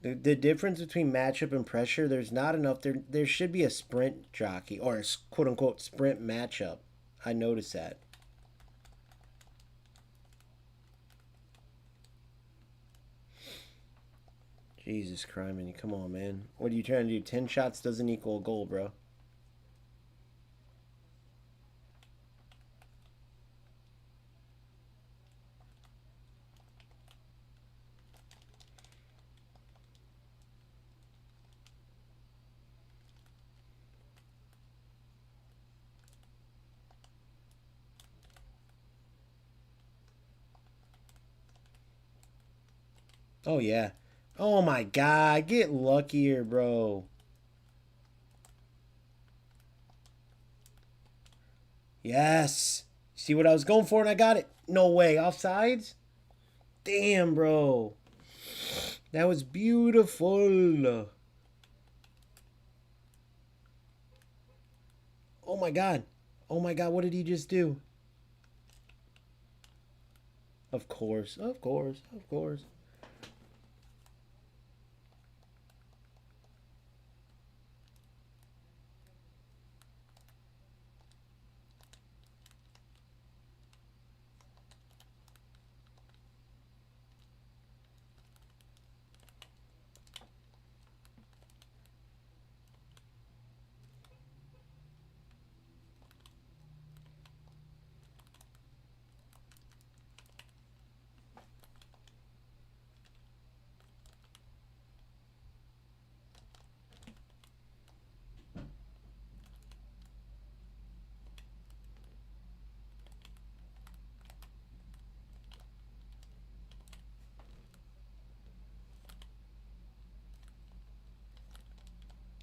[SPEAKER 1] The difference between matchup and pressure, there's not enough. There should be a sprint jockey or a quote-unquote sprint matchup. I noticed that. Jesus Christ, come on, man. What are you trying to do? 10 shots doesn't equal a goal, bro. Oh, yeah. Oh, my God. Get luckier, bro. Yes. See what I was going for and I got it? No way. Offsides? Damn, bro. That was beautiful. Oh, my God. Oh, my God. What did he just do? Of course. Of course. Of course.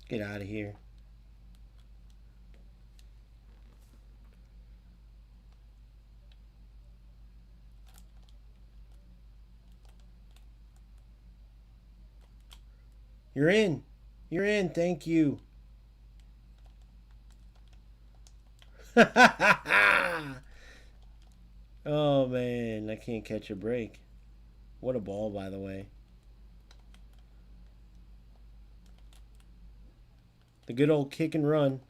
[SPEAKER 1] Get out of here. You're in. You're in. Thank you. Oh, man. I can't catch a break. What a ball, by the way. The good old kick and run.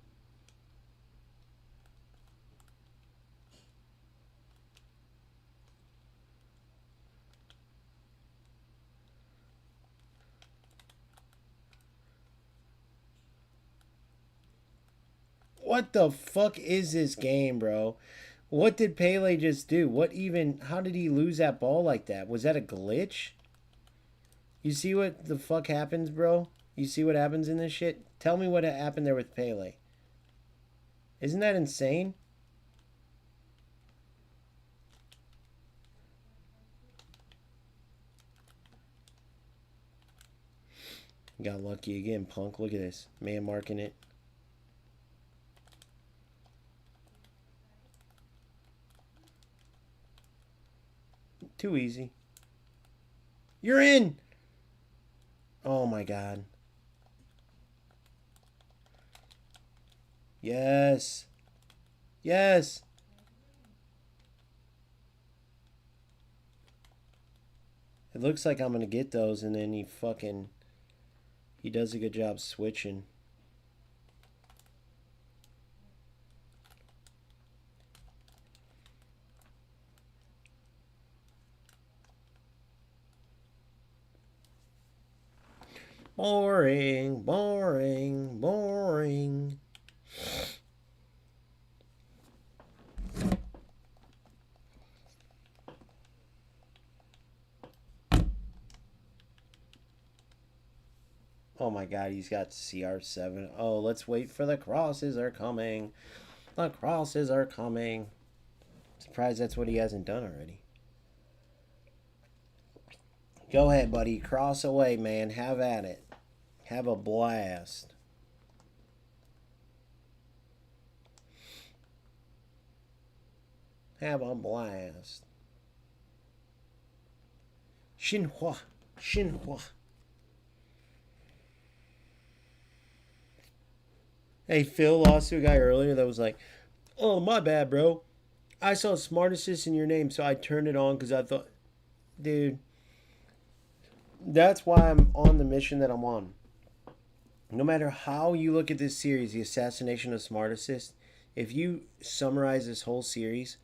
[SPEAKER 1] What the fuck is this game, bro? What did Pele just do? What even... How did he lose that ball like that? Was that a glitch? You see what the fuck happens, bro? You see what happens in this shit? Tell me what happened there with Pele. Isn't that insane? Got lucky again, punk. Look at this. Man marking it. Too easy. You're in! Oh my god. Yes. Yes. It looks like I'm going to get those, and then he does a good job switching. Boring, boring, boring. Oh my god, he's got CR7. Oh, let's wait for the crosses are coming. The crosses are coming. Surprised that's what he hasn't done already. Go ahead, buddy. Cross away, man. Have at it. Have a blast. Have a blast. Xinhua. Xinhua. Hey, Phil lost to a guy earlier that was like, oh, my bad, bro. I saw Smart Assist in your name, so I turned it on because I thought, dude, that's why I'm on the mission that I'm on. No matter how you look at this series, the Assassination of Smart Assist, if you summarize this whole series,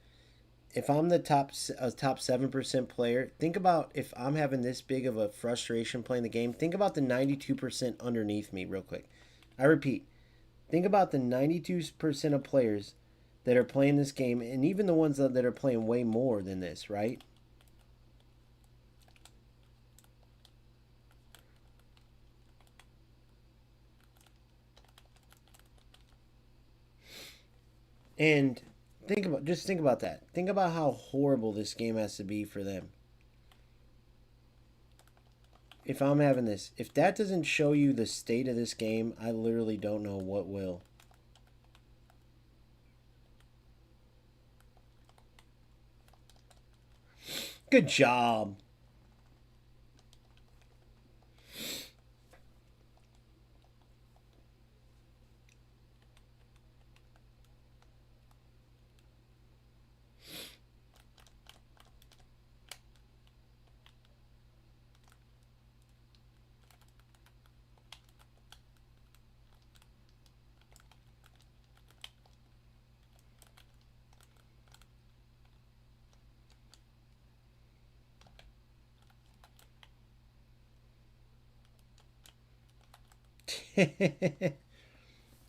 [SPEAKER 1] if I'm the top 7% player, think about if I'm having this big of a frustration playing the game. Think about the 92% underneath me real quick. I repeat, think about the 92% of players that are playing this game, and even the ones that are playing way more than this, right? And think about that. Think about how horrible this game has to be for them. If I'm having this, if that doesn't show you the state of this game, I literally don't know what will. Good job.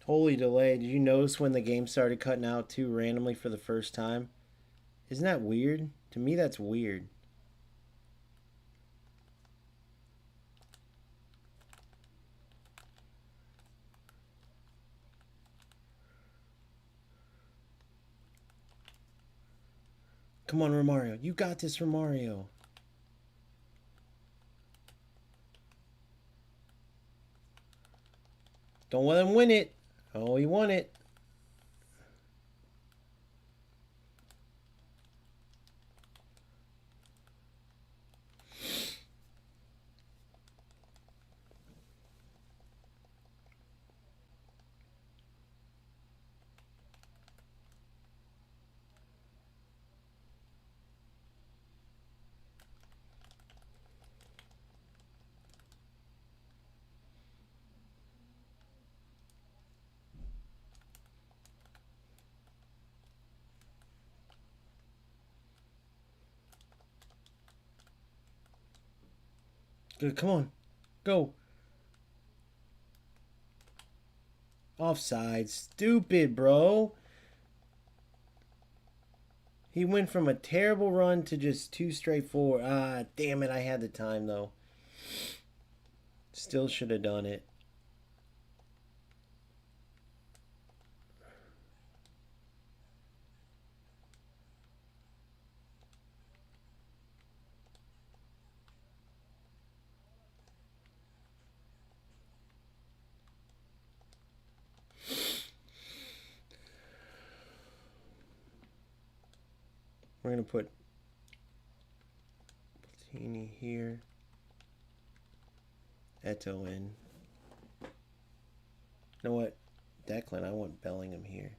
[SPEAKER 1] Totally delayed. Did you notice when the game started cutting out too randomly for the first time? Isn't that weird? To me, that's weird. Come on, Romario. You got this, Romario. Don't let him win it. Oh, he won it. Good, come on. Go. Offside. Stupid, bro. He went from a terrible run to just two straight forward. Ah, damn it. I had the time, though. Still should have done it. We're going to put Platini here. Eto in. You know what? Declan, I want Bellingham here.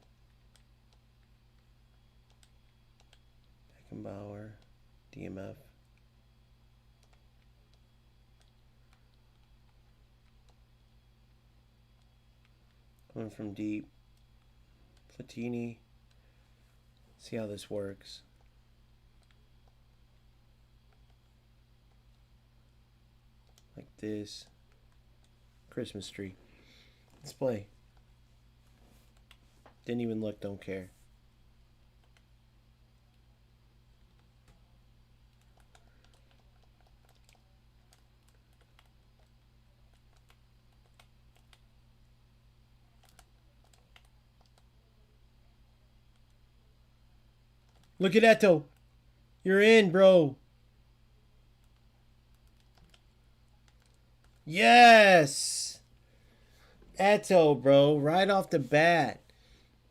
[SPEAKER 1] Beckenbauer. DMF. Going from deep. Platini. See how this works. Like this. Christmas tree. Let's play. Didn't even look, don't care. Look at Eto. You're in, bro. Yes! Eto, bro. Right off the bat.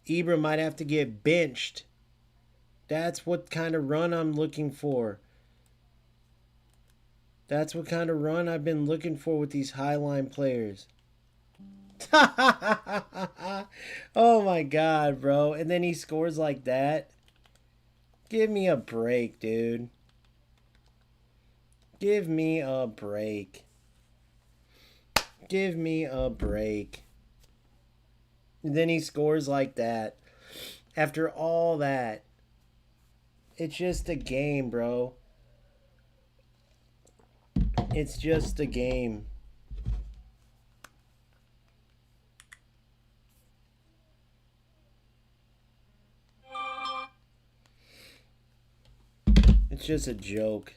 [SPEAKER 1] Ibra might have to get benched. That's what kind of run I'm looking for. That's what kind of run I've been looking for with these highline players. Oh my god, bro. And then he scores like that. Give me a break, dude. Give me a break. Give me a break. And then he scores like that. After all that. It's just a game, bro. It's just a game. It's just a joke.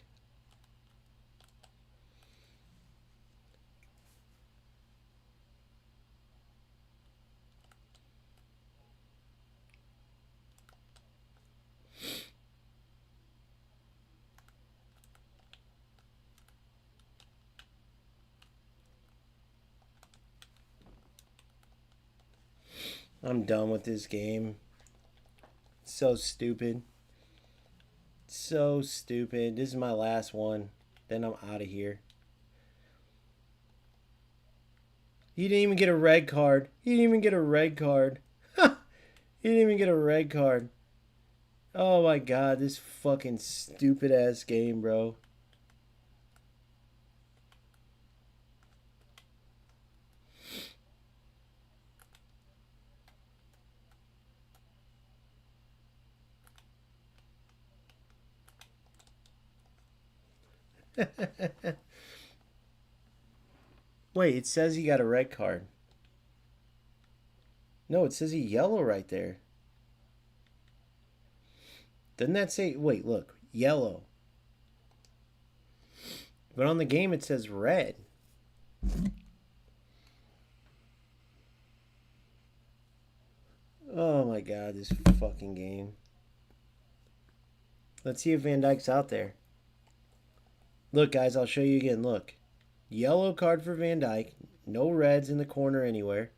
[SPEAKER 1] I'm done with this game. So stupid. So stupid. This is my last one. Then I'm out of here. He didn't even get a red card. He didn't even get a red card. He didn't even get a red card. Oh my god, this fucking stupid ass game, bro. Wait, it says he got a red card. No, it says he yellow right there. Doesn't that say... Wait, look. Yellow. But on the game it says red. Oh my god, this fucking game. Let's see if Van Dijk's out there. Look, guys, I'll show you again. Look. Yellow card for Van Dijk. No reds in the corner anywhere.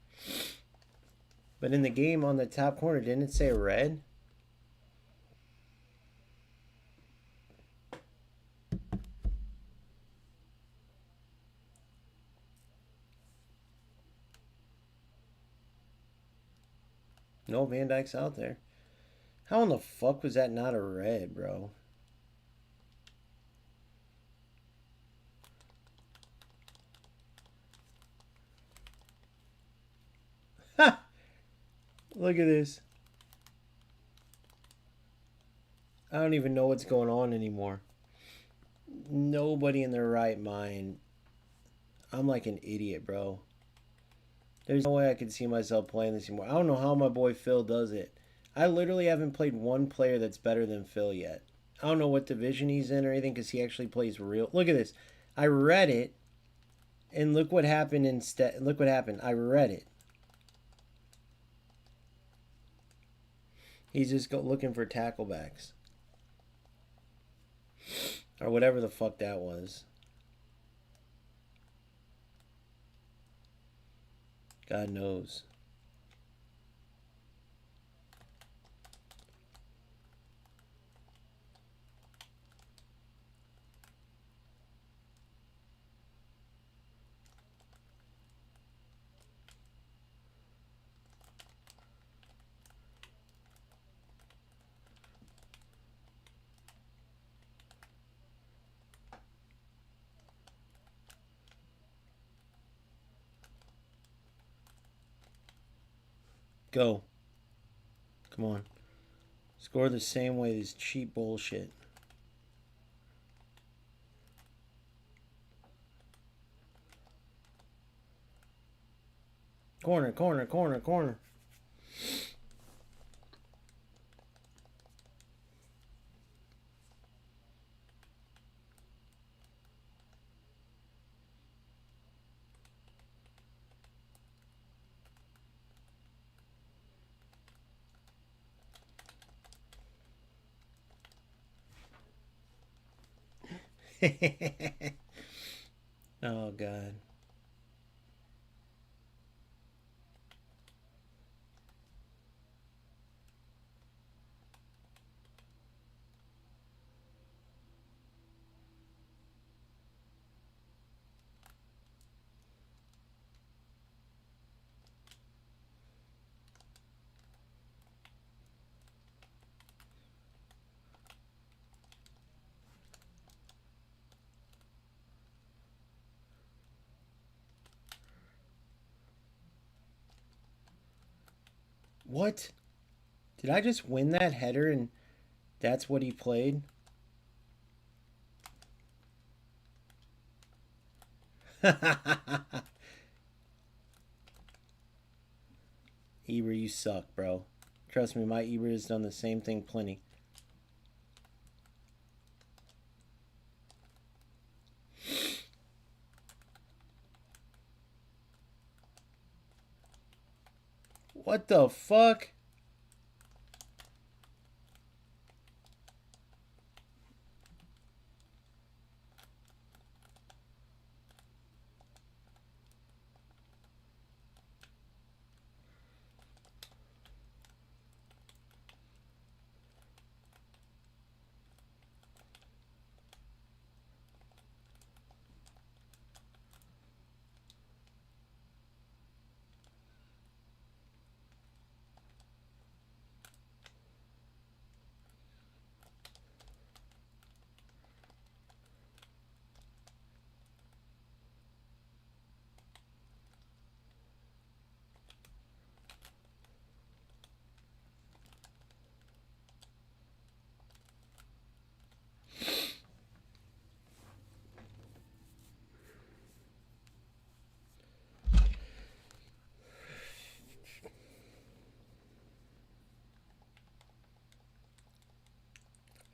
[SPEAKER 1] But in the game on the top corner, didn't it say red? No, Van Dijk's out there. How in the fuck was that not a red, bro? Ha! Look at this. I don't even know what's going on anymore. Nobody in their right mind. I'm like an idiot, bro. There's no way I can see myself playing this anymore. I don't know how my boy Phil does it. I literally haven't played one player that's better than Phil yet. I don't know what division he's in or anything because he actually plays real. Look at this. I read it, and look what happened instead. Look what happened. I read it. He's just looking for tacklebacks. Or whatever the fuck that was. God knows. Go. Come on. Score the same way, this cheap bullshit. Corner, corner, corner, corner. Oh, God. What? Did I just win that header and that's what he played? Eber, you suck, bro. Trust me, my Eber has done the same thing plenty. What the fuck?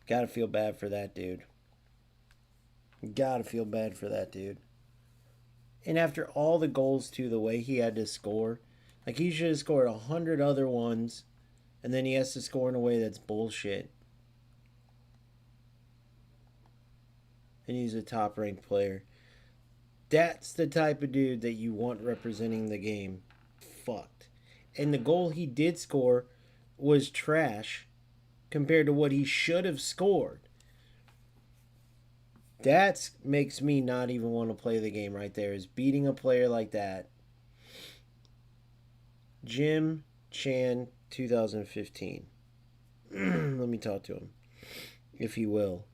[SPEAKER 1] Gotta feel bad for that dude. Gotta feel bad for that dude. And after all the goals, too, the way he had to score, like he should have scored 100 other ones, and then he has to score in a way that's bullshit. And he's a top ranked player. That's the type of dude that you want representing the game. Fucked. And the goal he did score was trash compared to what he should have scored. That makes me not even want to play the game right there, is beating a player like that. Jim Chan 2015. Let me talk to him, if he will.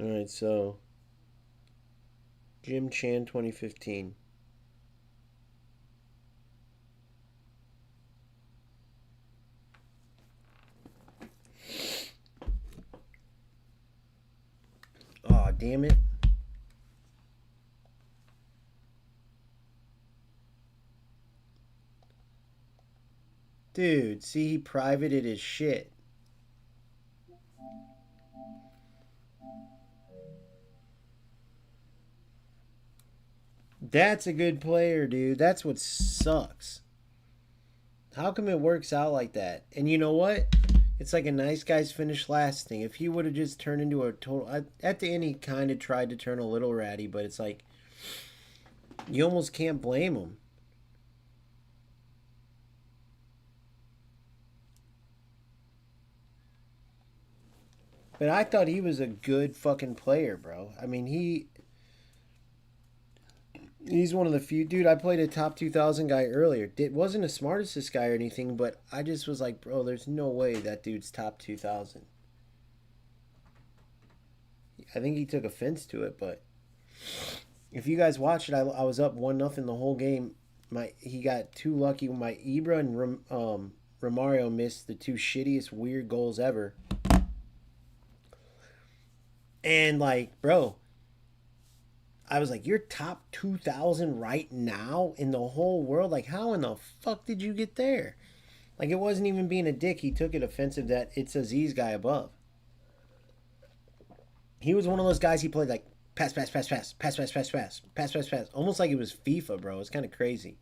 [SPEAKER 1] Alright, so Jim Chan 2015. Aw, damn it. Dude, see, he privated his shit. That's a good player, dude. That's what sucks. How come it works out like that? And you know what? It's like a nice guy's finish last thing. If he would have just turned into a total. At the end, he kind of tried to turn a little ratty, but it's like. You almost can't blame him. But I thought he was a good fucking player, bro. I mean, he's one of the few. Dude, I played a top 2000 guy earlier. It wasn't a smart assist guy or anything, but I just was like, bro, there's no way that dude's top 2000. I think he took offense to it, but if you guys watched it, I was up 1-0 the whole game. He got too lucky when my Ibra and Romario missed the two shittiest weird goals ever. And like, bro, I was like, you're top 2000 right now in the whole world? Like, how in the fuck did you get there? Like, it wasn't even being a dick. He took it offensive that it's Aziz guy above. He was one of those guys he played like pass, pass, pass, pass, pass, pass, pass, pass, pass, pass, pass. Almost like it was FIFA, bro. It's kind of crazy.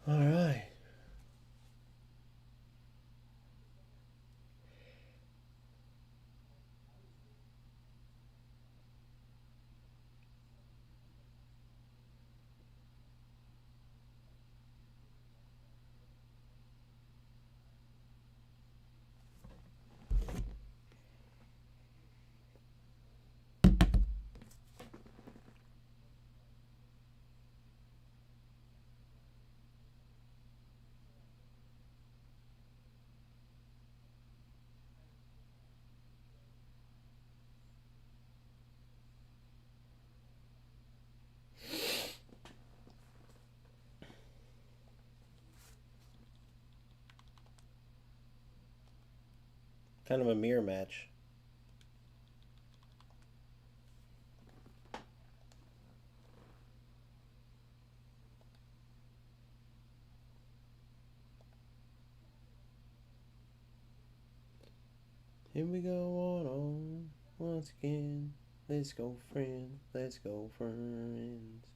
[SPEAKER 1] All right. Kind of a mirror match. Here we go on once again. Let's go, friends. Let's go, friends.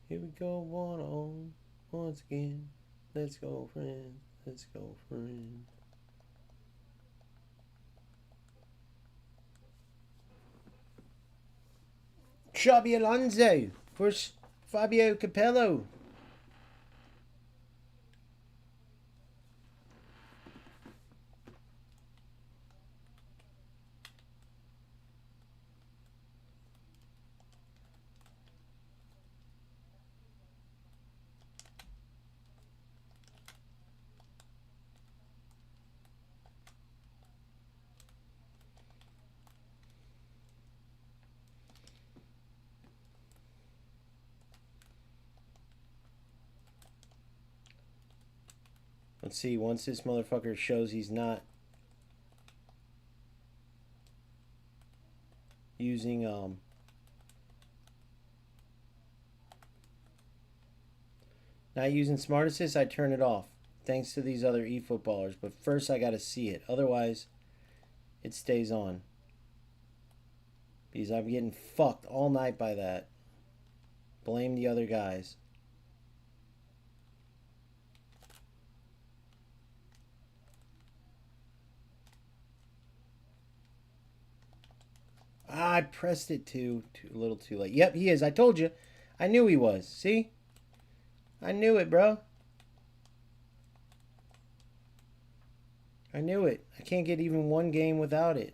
[SPEAKER 1] Here we go on once again. Let's go, friends. Let's go, friends. Xabi Alonso versus Fabio Capello. Let's see, once this motherfucker shows he's not using not using Smart Assist, I turn it off. Thanks to these other eFootballers. But first I gotta see it. Otherwise it stays on. Because I'm getting fucked all night by that. Blame the other guys. I pressed it a little too late. Yep, he is. I told you. I knew he was. See? I knew it, bro. I knew it. I can't get even one game without it.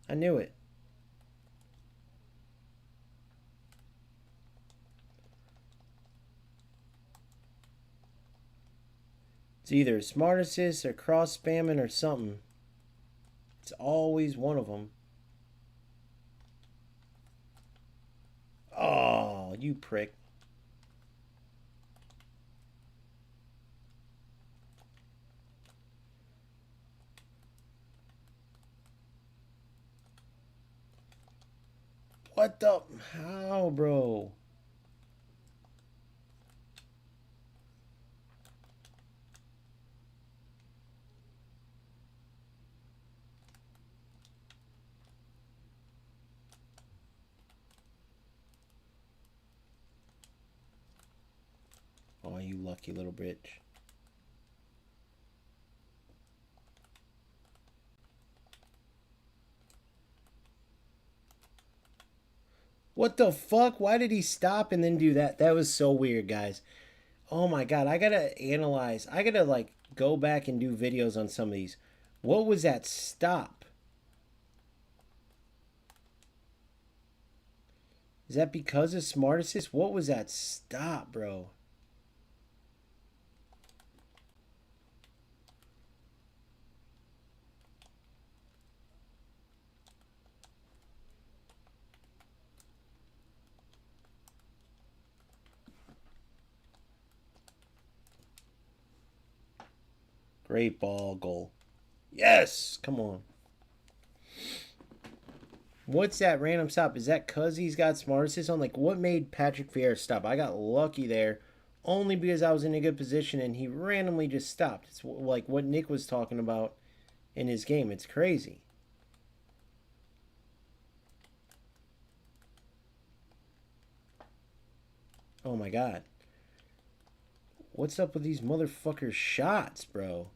[SPEAKER 1] I knew it. It's either smart assist or cross spamming or something. It's always one of them. Oh, you prick. What the? How, bro? Oh, you lucky little bitch. What the fuck? Why did he stop and then do that? That was so weird, guys. Oh my god, I gotta analyze. I gotta, like, go back and do videos on some of these. What was that stop? Is that because of Smart Assist? What was that stop, bro? Great ball, goal. Yes! Come on. What's that random stop? Is that because he's got Smart Assist on? Like, what made Patrick Vieira stop? I got lucky there only because I was in a good position and he randomly just stopped. It's like what Nick was talking about in his game. It's crazy. Oh my god. What's up with these motherfucker shots, bro?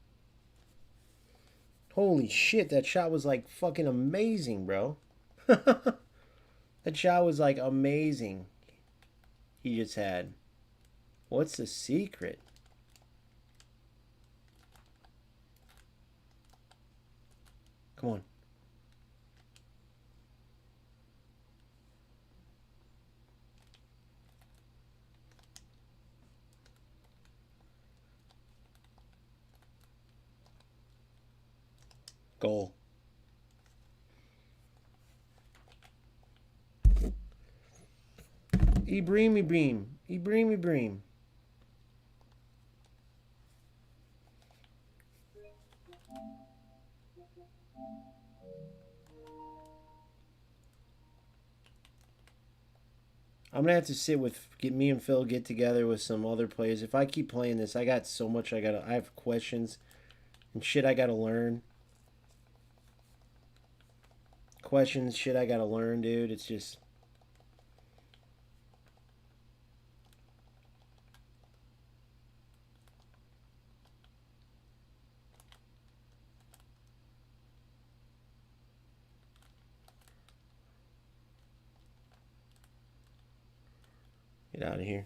[SPEAKER 1] Holy shit, that shot was like fucking amazing, bro. That shot was like amazing. He just had. What's the secret? Come on. Goal. Ibrahim. Ibrahim. I'm gonna have to sit with me and Phil get together with some other players. If I keep playing this, I got so much I have questions and shit I gotta learn. Questions, shit I gotta learn, dude. It's just get out of here.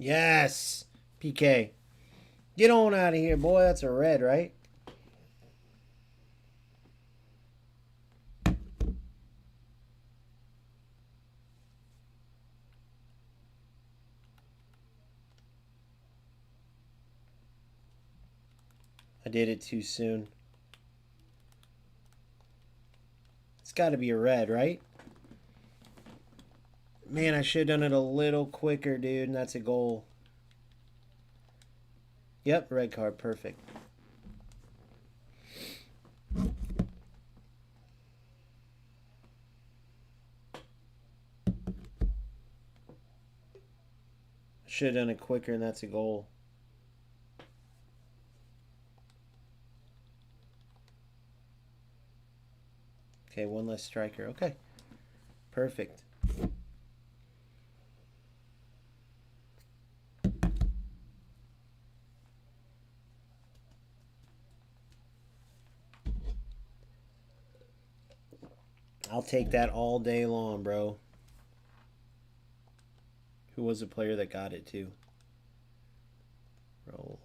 [SPEAKER 1] Yes! PK. Get on out of here, boy. That's a red, right? I did it too soon. It's got to be a red, right? Man, I should have done it a little quicker, dude, and that's a goal. Yep, red card, perfect. Should have done it quicker, and that's a goal. Okay, one less striker. Okay, perfect. I'll take that all day long, bro. Who was the player that got it too? Roll.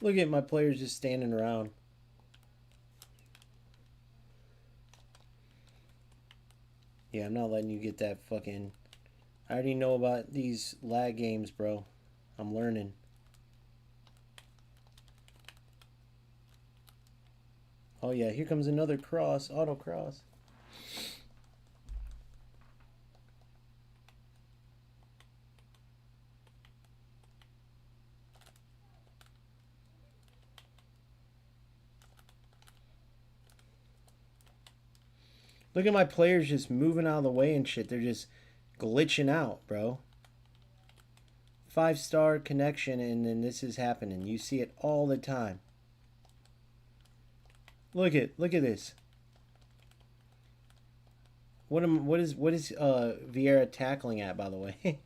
[SPEAKER 1] Look at my players just standing around. Yeah, I'm not letting you get that fucking... I already know about these lag games, bro. I'm learning. Oh yeah, here comes another cross, auto cross. Look at my players just moving out of the way and shit. They're just glitching out, bro. 5-star connection, and then this is happening. You see it all the time. Look at this. What is Vieira tackling at, by the way?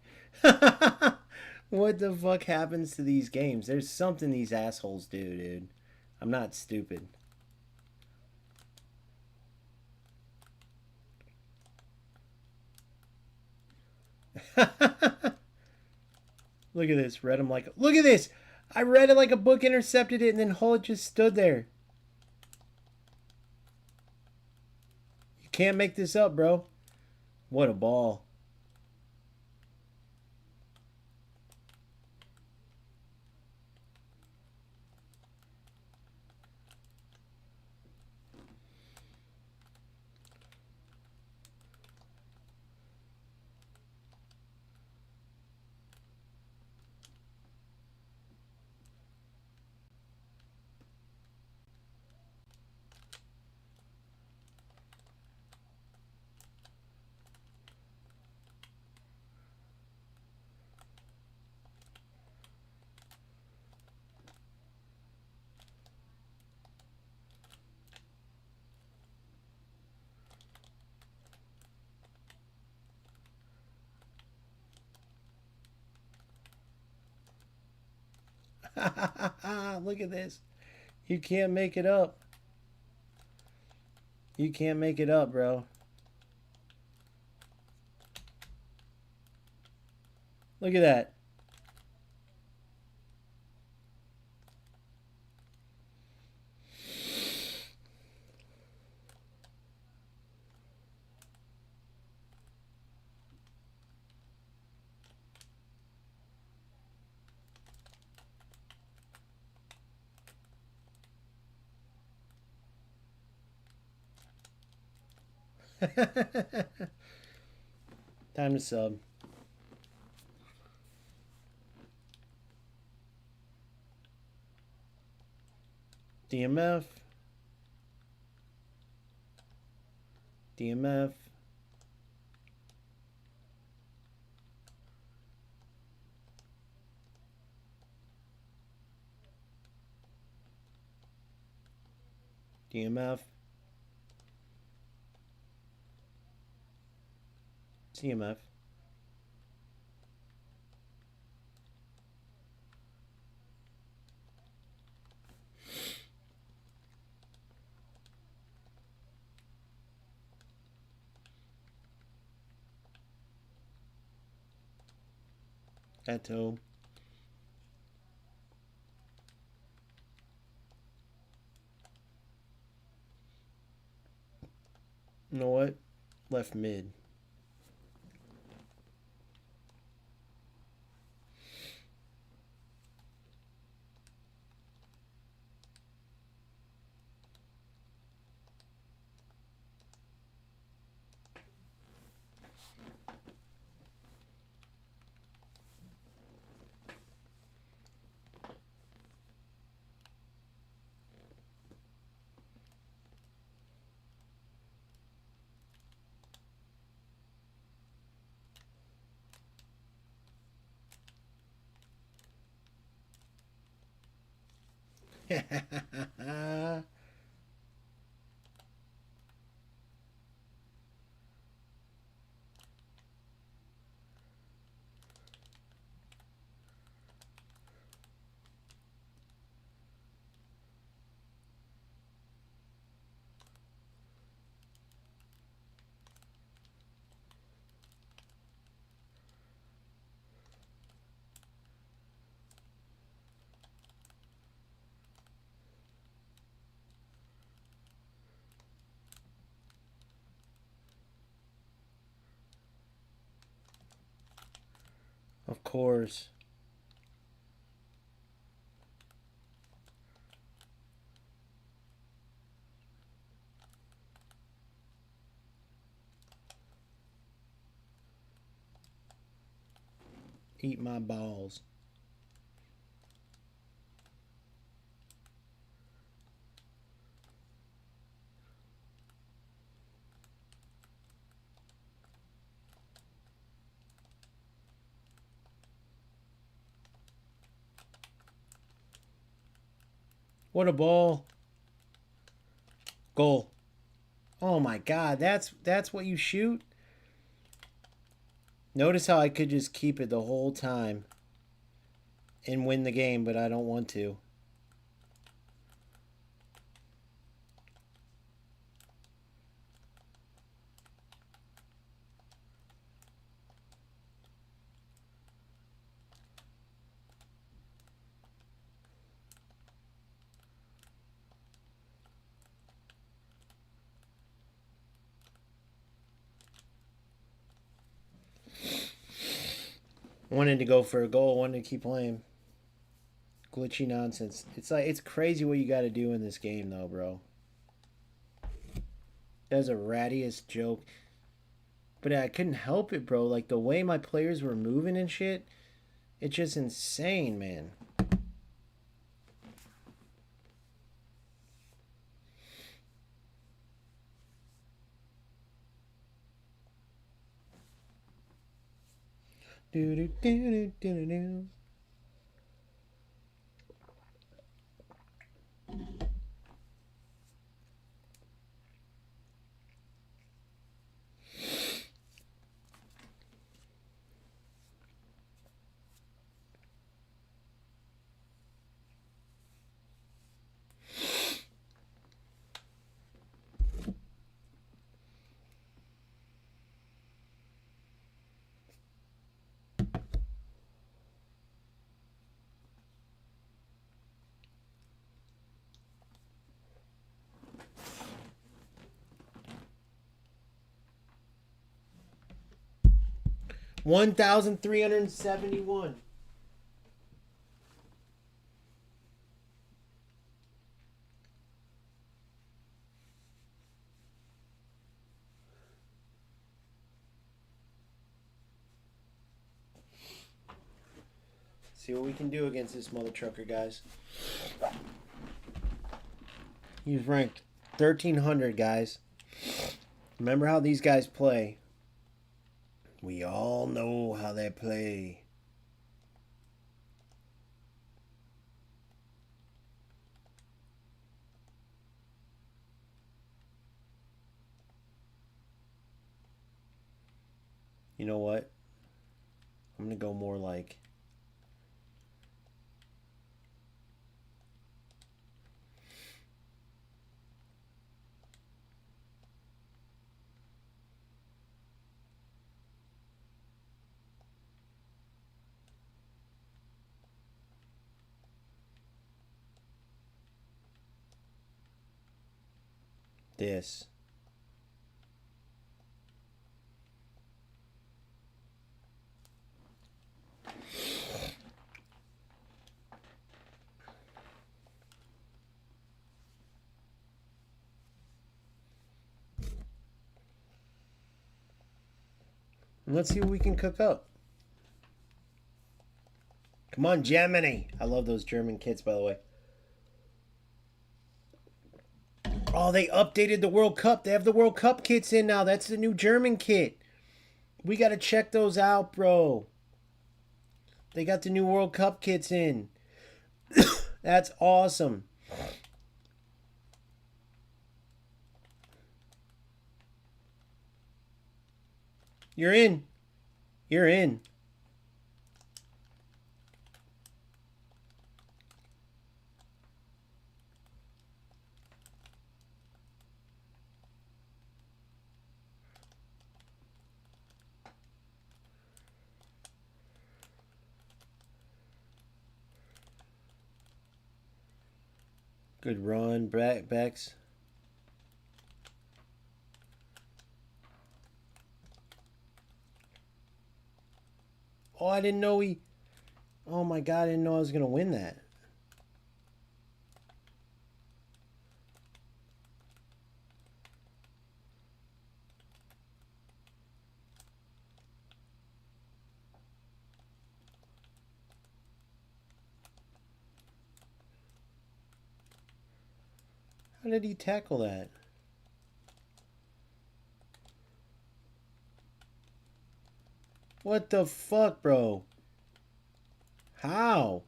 [SPEAKER 1] What the fuck happens to these games? There's something these assholes do, dude. I'm not stupid. Look at this. Read them like... Look at this! I read it like a book, intercepted it, and then Hull just stood there. You can't make this up, bro. What a ball. Look at this. You can't make it up. You can't make it up, bro. Look at that. Time to sub. DMF. DMF. DMF. CMF. Eto. You know what? Left mid. Of course. Eat my balls. What a ball. Goal. Oh my god, that's what you shoot? Notice how I could just keep it the whole time and win the game, but I don't want to. Wanted to go for a goal, wanted to keep playing. Glitchy nonsense. It's crazy what you got to do in this game, though, bro. That was a rattiest joke. But I couldn't help it, bro. Like, the way my players were moving and shit, it's just insane, man. Do do do do do do. $1,371. See what we can do against this mother trucker, guys. He's ranked 1,300, guys. Remember how these guys play. We all know how they play. You know what? I'm going to go more like... this. And let's see what we can cook up. Come on, Germany. I love those German kits, by the way. Oh, they updated the World Cup. They have the World Cup kits in now. That's the new German kit. We got to check those out, bro. They got the new World Cup kits in. That's awesome. You're in. You're in. Good run, Bex. Oh, I didn't know he... Oh my god, I didn't know I was going to win that. How did he tackle that? What the fuck, bro? How?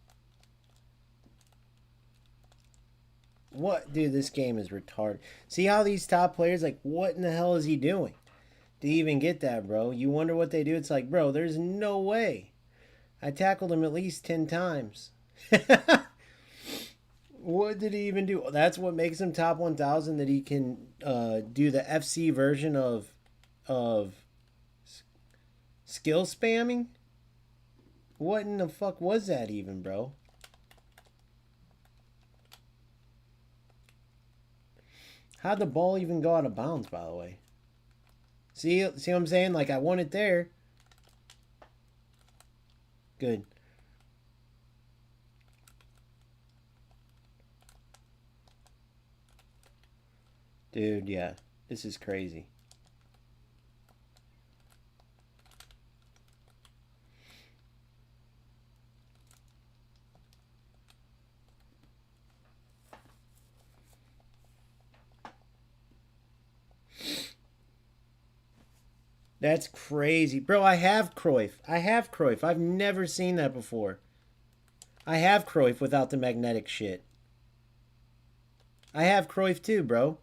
[SPEAKER 1] What? Dude, this game is retarded. See how these top players, like, what in the hell is he doing to even get that, bro? You wonder what they do? It's like, bro, there's no way. I tackled him at least 10 times. What did he even do? That's what makes him top 1,000, that he can do the FC version of skill spamming? What in the fuck was that even, bro? How'd the ball even go out of bounds, by the way? See what I'm saying? Like, I won it there. Good. Dude, yeah. This is crazy. That's crazy. Bro, I have Cruyff. I've never seen that before. I have Cruyff without the magnetic shit. I have Cruyff too, bro.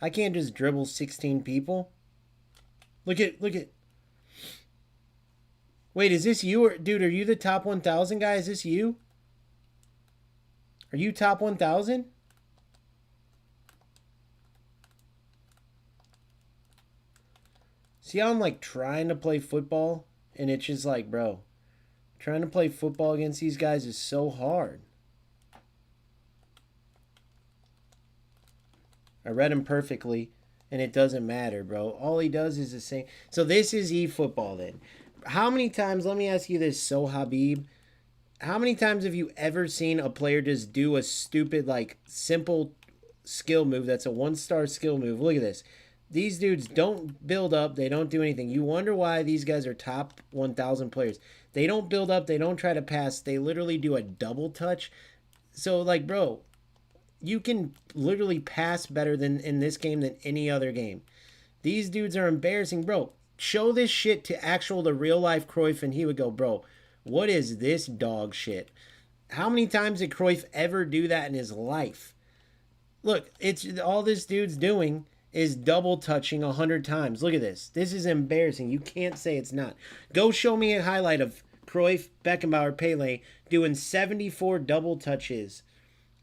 [SPEAKER 1] I can't just dribble 16 people. Look at. Wait, is this you? Dude, are you the top 1,000 guy? Is this you? Are you top 1,000? See how I'm like trying to play football? And it's just like, bro, trying to play football against these guys is so hard. I read him perfectly, and it doesn't matter, bro. All he does is the same. So this is eFootball then. How many times, let me ask you this, so Habib, how many times have you ever seen a player just do a stupid, like, simple skill move that's a one-star skill move? Look at this. These dudes don't build up. They don't do anything. You wonder why these guys are top 1,000 players. They don't build up. They don't try to pass. They literally do a double touch. So, like, bro, you can literally pass better than in this game than any other game. These dudes are embarrassing, bro. Show this shit to actual the real life Cruyff, and he would go, bro, what is this dog shit? How many times did Cruyff ever do that in his life? Look, it's all this dude's doing is double touching 100 times. Look at this. This is embarrassing. You can't say it's not. Go show me a highlight of Cruyff, Beckenbauer, Pele doing 74 double touches.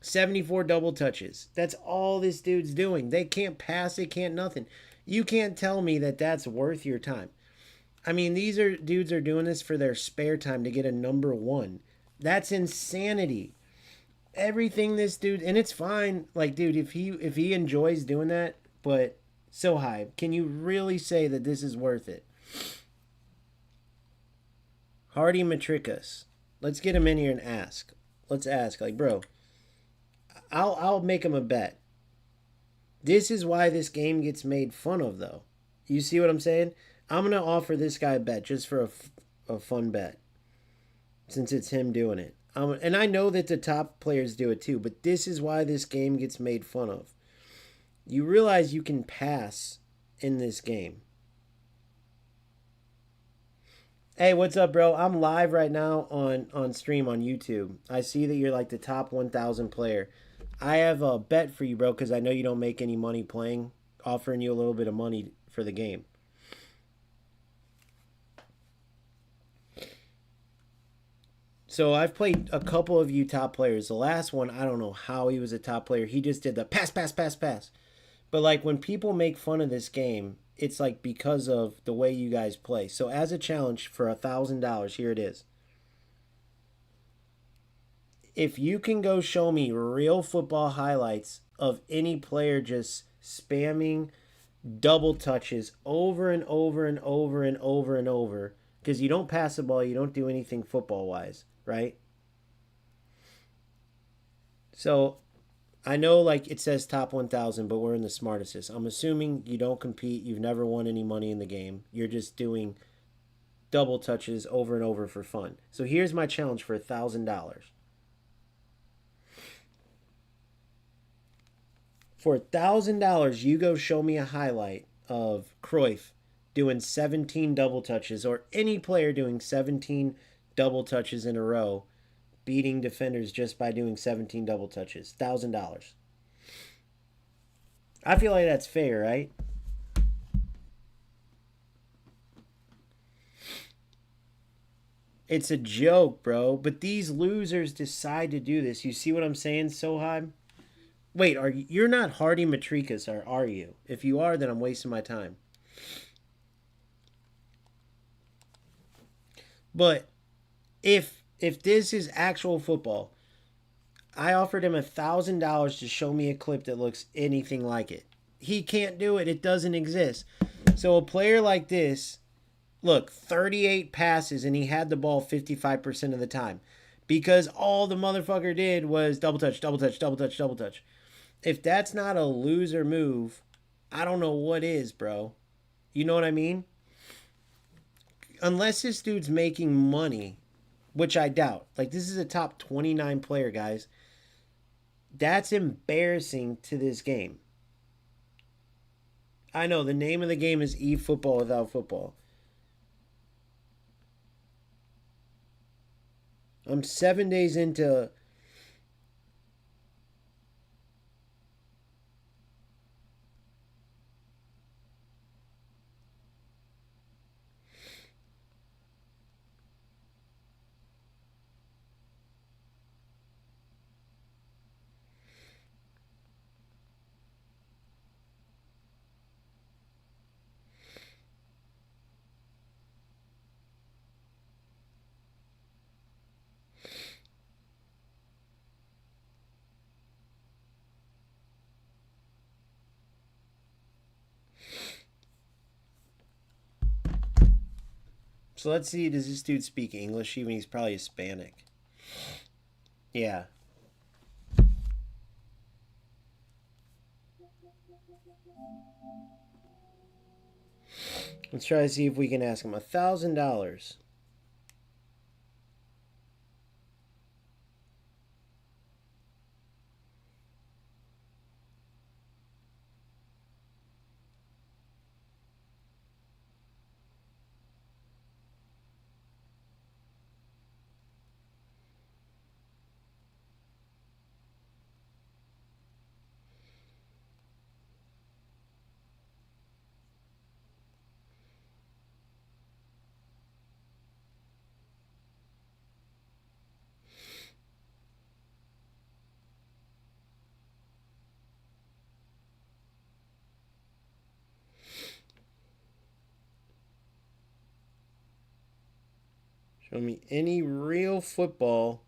[SPEAKER 1] 74 double touches. That's all this dude's doing. They can't pass. They can't nothing. You can't tell me that that's worth your time. I mean, these are dudes are doing this for their spare time to get a number one. That's insanity. Everything this dude, and it's fine. Like, dude, if he enjoys doing that, but so high, can you really say that this is worth it? Hardy Matricus. Let's get him in here and ask. Let's ask, like, bro. I'll make him a bet. This is why this game gets made fun of, though. You see what I'm saying? I'm gonna offer this guy a bet just for a fun bet, since it's him doing it. And I know that the top players do it too, but this is why this game gets made fun of. You realize you can pass in this game. Hey, what's up, bro? I'm live right now on stream on YouTube. I see that you're like the top 1,000 player. I have a bet for you, bro, because I know you don't make any money playing, offering you a little bit of money for the game. So I've played a couple of you top players. The last one, I don't know how he was a top player. He just did the pass, pass, pass, pass. But like when people make fun of this game, it's like because of the way you guys play. So as a challenge for $1,000, here it is. If you can go show me real football highlights of any player just spamming double touches over and over and over and over and over, because you don't pass the ball, you don't do anything football-wise, right? So I know like it says top 1,000, but we're in the Smart Assist. I'm assuming you don't compete. You've never won any money in the game. You're just doing double touches over and over for fun. So here's my challenge for $1,000. For $1,000, you go show me a highlight of Cruyff doing 17 double touches, or any player doing 17 double touches in a row, beating defenders just by doing 17 double touches. $1,000. I feel like that's fair, right? It's a joke, bro. But these losers decide to do this. You see what I'm saying, Sohaib? Wait, you're not Hardy Matricus, or are you? If you are, then I'm wasting my time. But if this is actual football, I offered him $1,000 to show me a clip that looks anything like it. He can't do it. It doesn't exist. So a player like this, look, 38 passes and he had the ball 55% of the time, because all the motherfucker did was double touch, double touch, double touch, double touch. If that's not a loser move, I don't know what is, bro. You know what I mean? Unless this dude's making money, which I doubt. Like, this is a top 29 player, guys. That's embarrassing to this game. I know, the name of the game is eFootball without football. I'm 7 days into... So let's see, does this dude speak English? Even he's probably Hispanic. Yeah. Let's try to see if we can ask him $1,000. Show me any real football.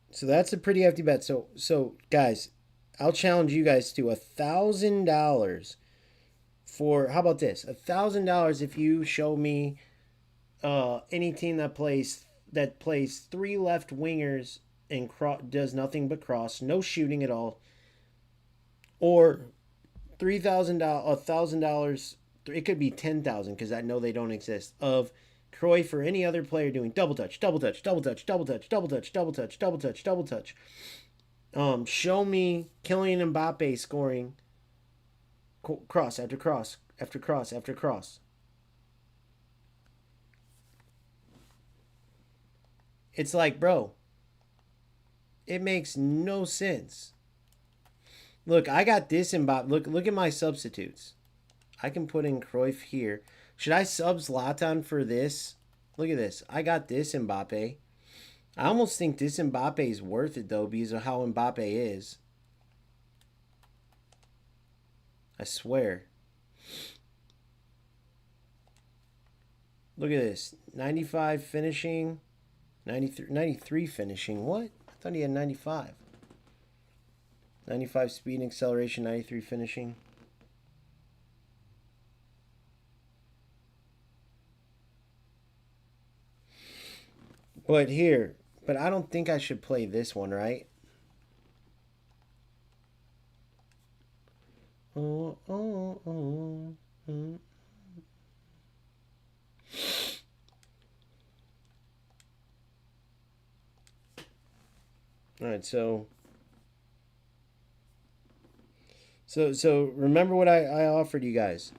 [SPEAKER 1] So that's a pretty hefty bet. So guys, I'll challenge you guys to $1,000 for, how about this? $1,000 if you show me any team that plays three left wingers and does nothing but cross, no shooting at all, or $1,000. It could be 10,000 because I know they don't exist. Of Cruyff or any other player doing double touch, double touch, double touch, double touch, double touch, double touch, double touch, double touch. Show me Kylian Mbappe scoring cross after cross after cross after cross. It's like, bro, it makes no sense. Look, I got this Mbappe. Look at my substitutes. I can put in Cruyff here. Should I sub Zlatan for this? Look at this. I got this Mbappe. I almost think this Mbappe is worth it, though, because of how Mbappe is. I swear. Look at this. 95 finishing. 93 finishing. What? I thought he had 95. 95 speed and acceleration, 93 finishing. But I don't think I should play this one, right? Oh, oh, oh, oh. All right, so remember what I offered you guys.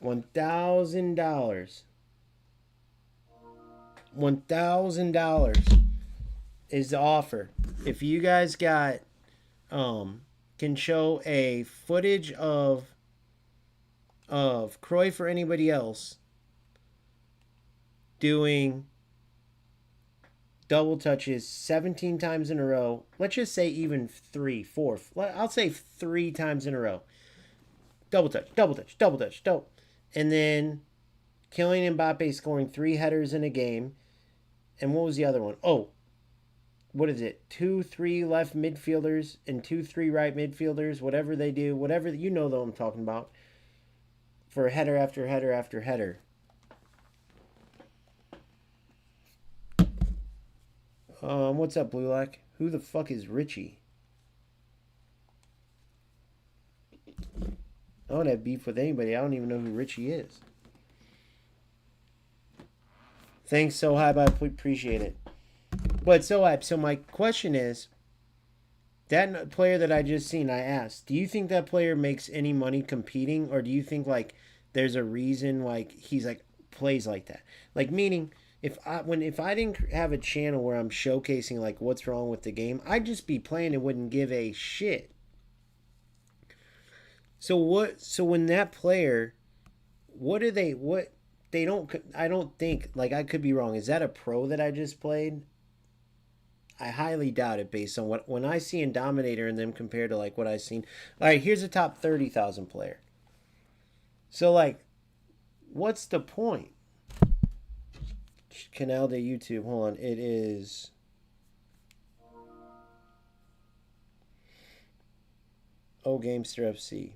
[SPEAKER 1] $1,000. $1,000 is the offer. If you guys got can show a footage of Cruyff or anybody else doing double touches 17 times in a row. Let's just say even 4. I'll say 3 times in a row. Double touch, double touch, double touch, double. And then Kylian Mbappe scoring 3 headers in a game. And what was the other one? Oh, what is it? 2-3 left midfielders and 2-3 right midfielders. Whatever they do, whatever, you know what I'm talking about. For header after header after header. What's up, Blue Lock? Who the fuck is Richie? I don't have beef with anybody. I don't even know who Richie is. Thanks, so hype. I appreciate it. But so hype. So my question is, that player that I just seen, I asked, do you think that player makes any money competing, or do you think like there's a reason like he's like plays like that? Like meaning, if I didn't have a channel where I'm showcasing like what's wrong with the game, I'd just be playing and wouldn't give a shit. So when that player, what they don't, I don't think, like I could be wrong. Is that a pro that I just played? I highly doubt it based on when I see Indominator and them compared to like what I've seen. All right, here's a top 30,000 player. So like What's the point? Canal de YouTube. Hold on. It is... Oh, Gamester FC.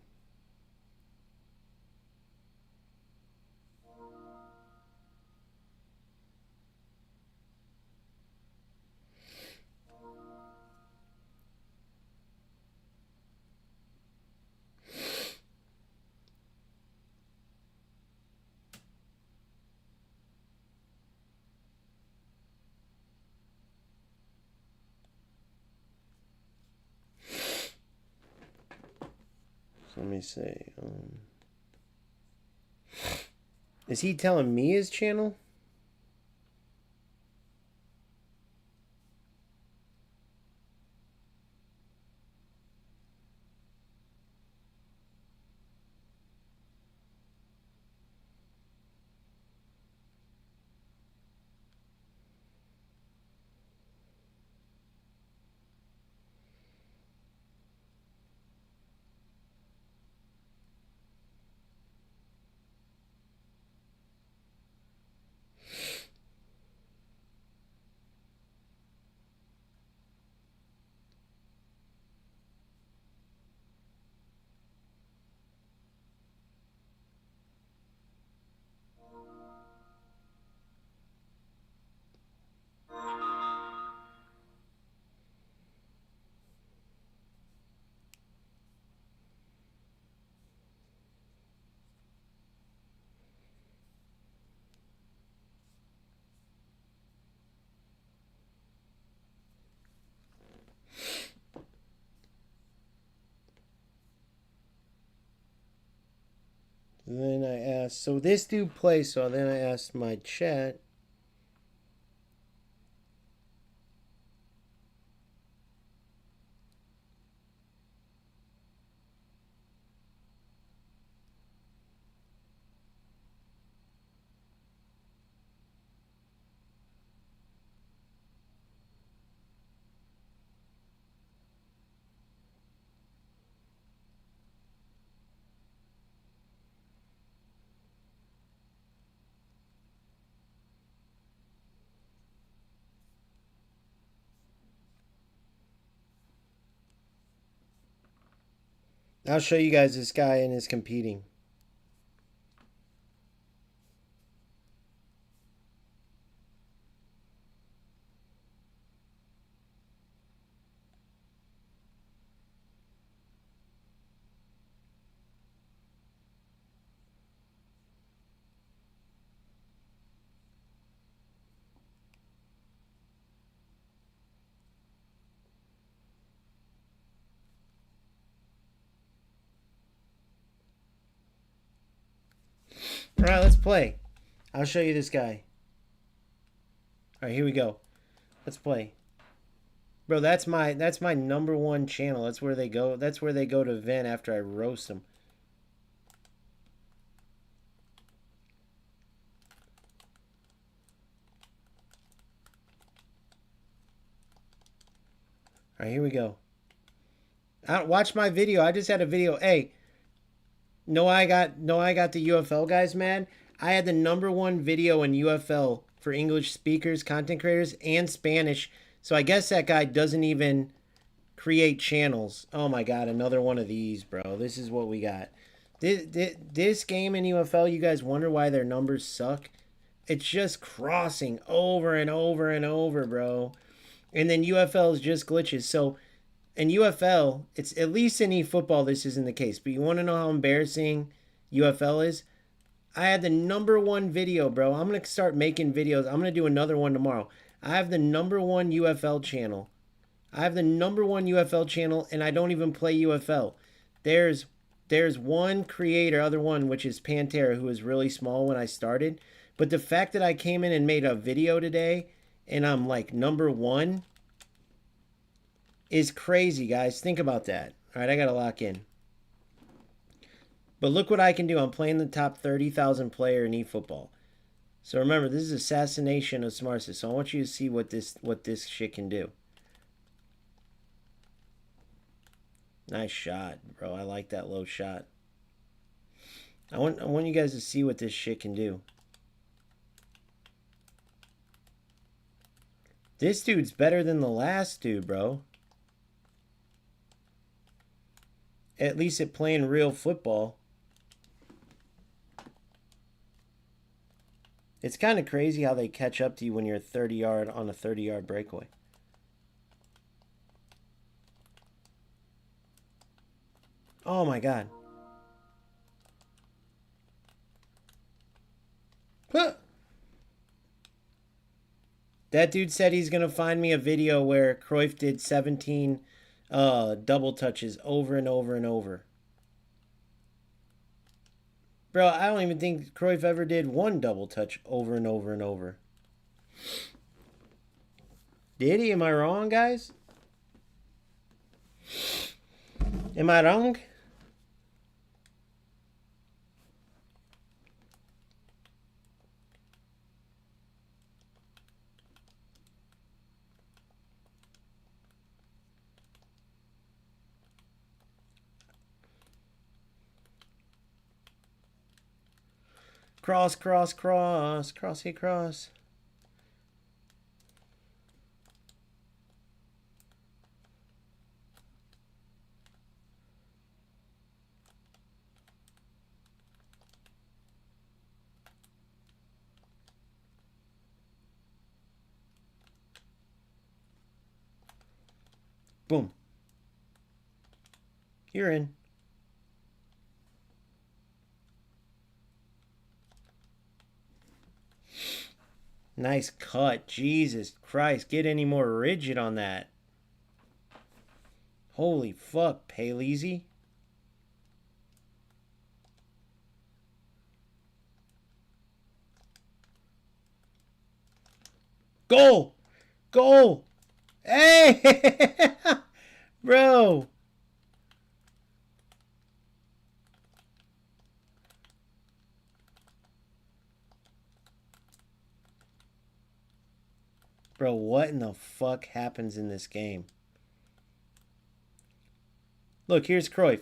[SPEAKER 1] Let me see. Is he telling me his channel? Then I asked, so this dude plays, so then I asked my chat. I'll show you guys this guy and his competing. All right, let's play. I'll show you this guy. All right, here we go. Let's play. Bro, that's my #1 channel. That's where they go. That's where they go to vent after I roast them. All right, here we go. Watch my video. I just had a video. Hey, I got the UFL guys mad. I had the #1 video in UFL for English speakers, content creators, and Spanish. So I guess that guy doesn't even create channels. Oh my god, another one of these, bro. This is what we got. This game in UFL, you guys wonder why their numbers suck? It's just crossing over and over and over, bro. And then UFL is just glitches. So in UFL, it's at least in eFootball this isn't the case. But you want to know how embarrassing UFL is? I had the #1 video, bro. I'm going to start making videos. I'm going to do another one tomorrow. I have the #1 UFL channel. I have the #1 UFL channel, and I don't even play UFL. There's one creator, other one, which is Pantera, who was really small when I started. But the fact that I came in and made a video today, and I'm like #1, is crazy, guys. Think about that. All right, I got to lock in. But look what I can do. I'm playing the top 30,000 player in eFootball. So remember, this is Assassination of Smart Assist. So I want you to see what this shit can do. Nice shot, bro. I like that low shot. I want you guys to see what this shit can do. This dude's better than the last dude, bro. At least at playing real football. It's kind of crazy how they catch up to you when you're 30-yard on a 30-yard breakaway. Oh my god. Huh. That dude said he's going to find me a video where Cruyff did 17 double touches over and over and over. Bro, I don't even think Cruyff ever did one double touch over and over and over. Did he? Am I wrong, guys? Am I wrong? Cross, cross, cross, crossy cross. Boom. You're in. Nice cut. Jesus Christ. Get any more rigid on that. Holy fuck, Palese. Goal! Goal! Hey! Bro! Bro, what in the fuck happens in this game? Look, here's Cruyff.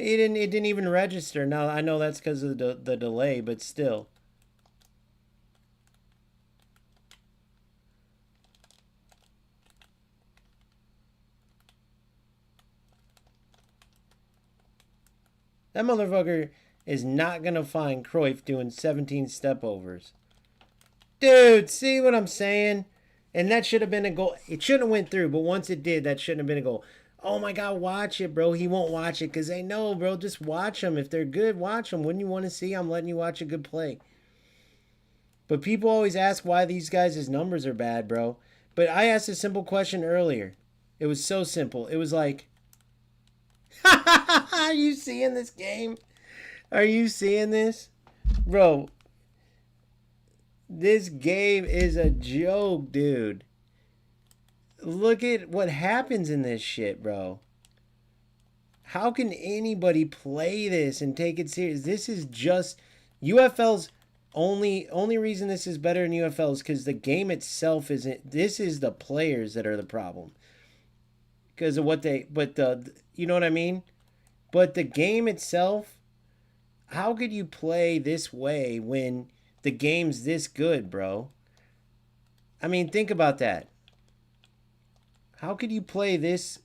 [SPEAKER 1] It didn't even register. Now, I know that's because of the delay, but still. That motherfucker is not going to find Cruyff doing 17 step-overs. Dude, see what I'm saying? And that should have been a goal. It shouldn't have went through, but once it did, that shouldn't have been a goal. Oh my God, watch it, bro. He won't watch it because they know, bro. Just watch them. If they're good, watch them. Wouldn't you want to see? I'm letting you watch a good play. But people always ask why these guys' numbers are bad, bro. But I asked a simple question earlier. It was so simple. It was like, are you seeing this game? Are you seeing this? Bro, this game is a joke, dude. Look at what happens in this shit, bro. How can anybody play this and take it serious? This is just UFL's only reason this is better than UFL is because the game itself isn't. This is the players that are the problem. Because of what they, but you know what I mean? But the game itself, how could you play this way when the game's this good, bro? I mean, think about that. How could you play this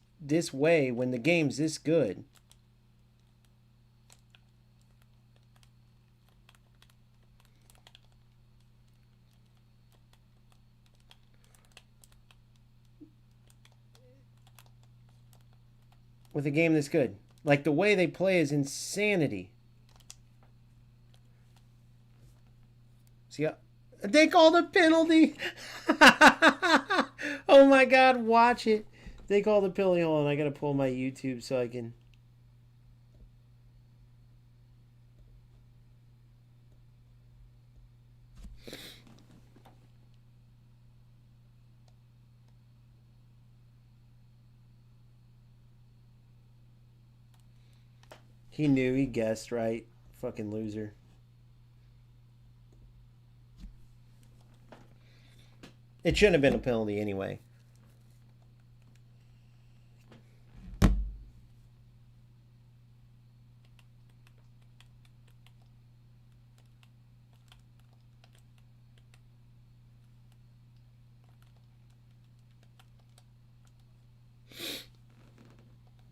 [SPEAKER 1] way when the game's this good? With a game this good. Like, the way they play is insanity. See, they called a penalty. Oh my God, watch it. They called a penalty. Hold on, I gotta pull my YouTube so I can. He knew, he guessed, right? Fucking loser. It shouldn't have been a penalty anyway.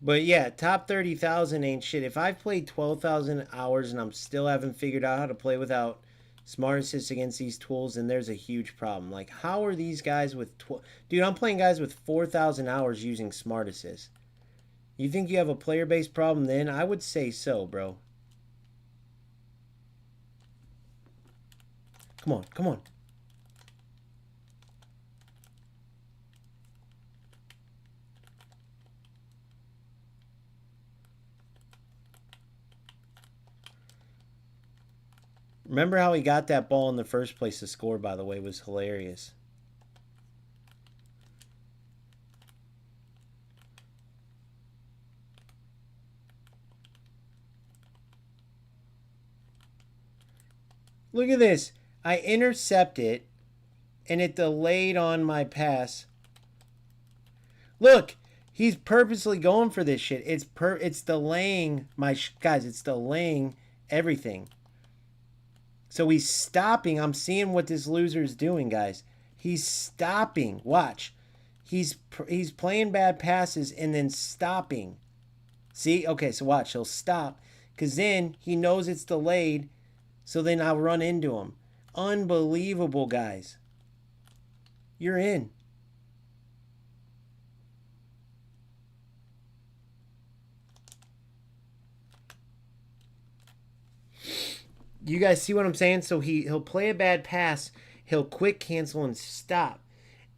[SPEAKER 1] But yeah, top 30,000 ain't shit. If I've played 12,000 hours and I'm still haven't figured out how to play without Smart Assist against these tools, then there's a huge problem. Like, how are these guys with... Dude, I'm playing guys with 4,000 hours using Smart Assist. You think you have a player-based problem then? I would say so, bro. Come on, come on. Remember how he got that ball in the first place to score, by the way, was hilarious. Look at this. I intercept it, and it delayed on my pass. Look, he's purposely going for this shit. It's delaying my... Guys, it's delaying everything. So he's stopping. I'm seeing what this loser is doing, guys. He's stopping. Watch. He's playing bad passes and then stopping. See? Okay, so watch. He'll stop. Because then he knows it's delayed. So then I'll run into him. Unbelievable, guys. You're in. You guys see what I'm saying? So he'll play a bad pass. He'll quick cancel and stop.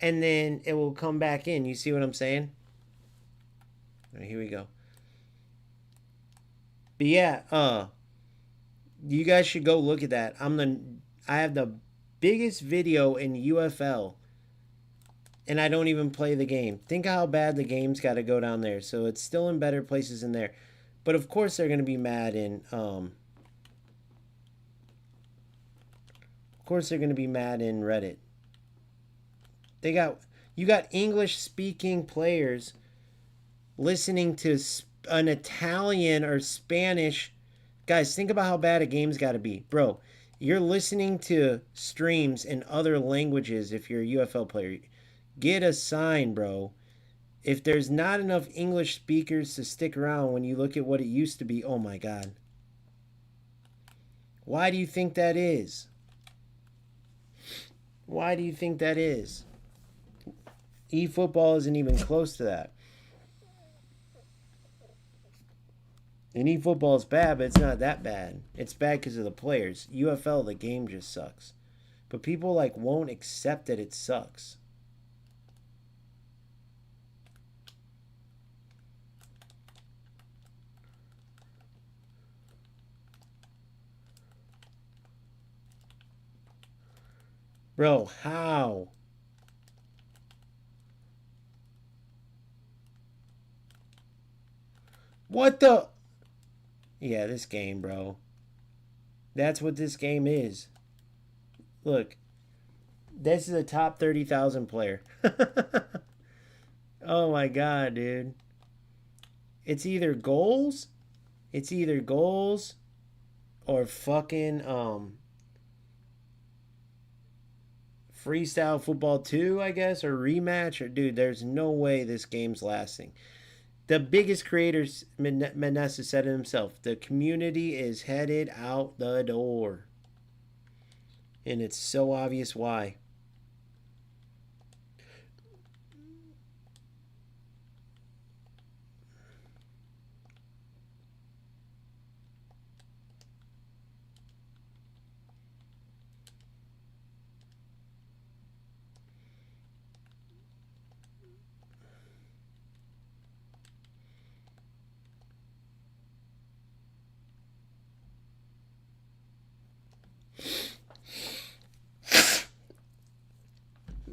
[SPEAKER 1] And then it will come back in. You see what I'm saying? All right, here we go. But yeah, you guys should go look at that. I have the biggest video in UFL, and I don't even play the game. Think how bad the game's got to go down there. So it's still in better places in there. But of course they're going to be mad in of course they're going to be mad in Reddit. You got English speaking players listening to an Italian or Spanish. Guys, think about how bad a game's got to be. Bro, you're listening to streams in other languages if you're a UFL player. Get a sign, bro. If there's not enough English speakers to stick around when you look at what it used to be, oh my God. Why do you think that is? Why do you think that is? eFootball isn't even close to that. And eFootball is bad, but it's not that bad. It's bad because of the players. UFL, the game just sucks. But people like won't accept that it sucks. Bro, how? What the? Yeah, this game, bro. That's what this game is. Look. This is a top 30,000 player. Oh my God, dude. It's either goals. It's either goals or fucking Freestyle Football 2, I guess, or rematch. Or dude, there's no way this game's lasting. The biggest creators, Manessa said it himself, the community is headed out the door. And it's so obvious why.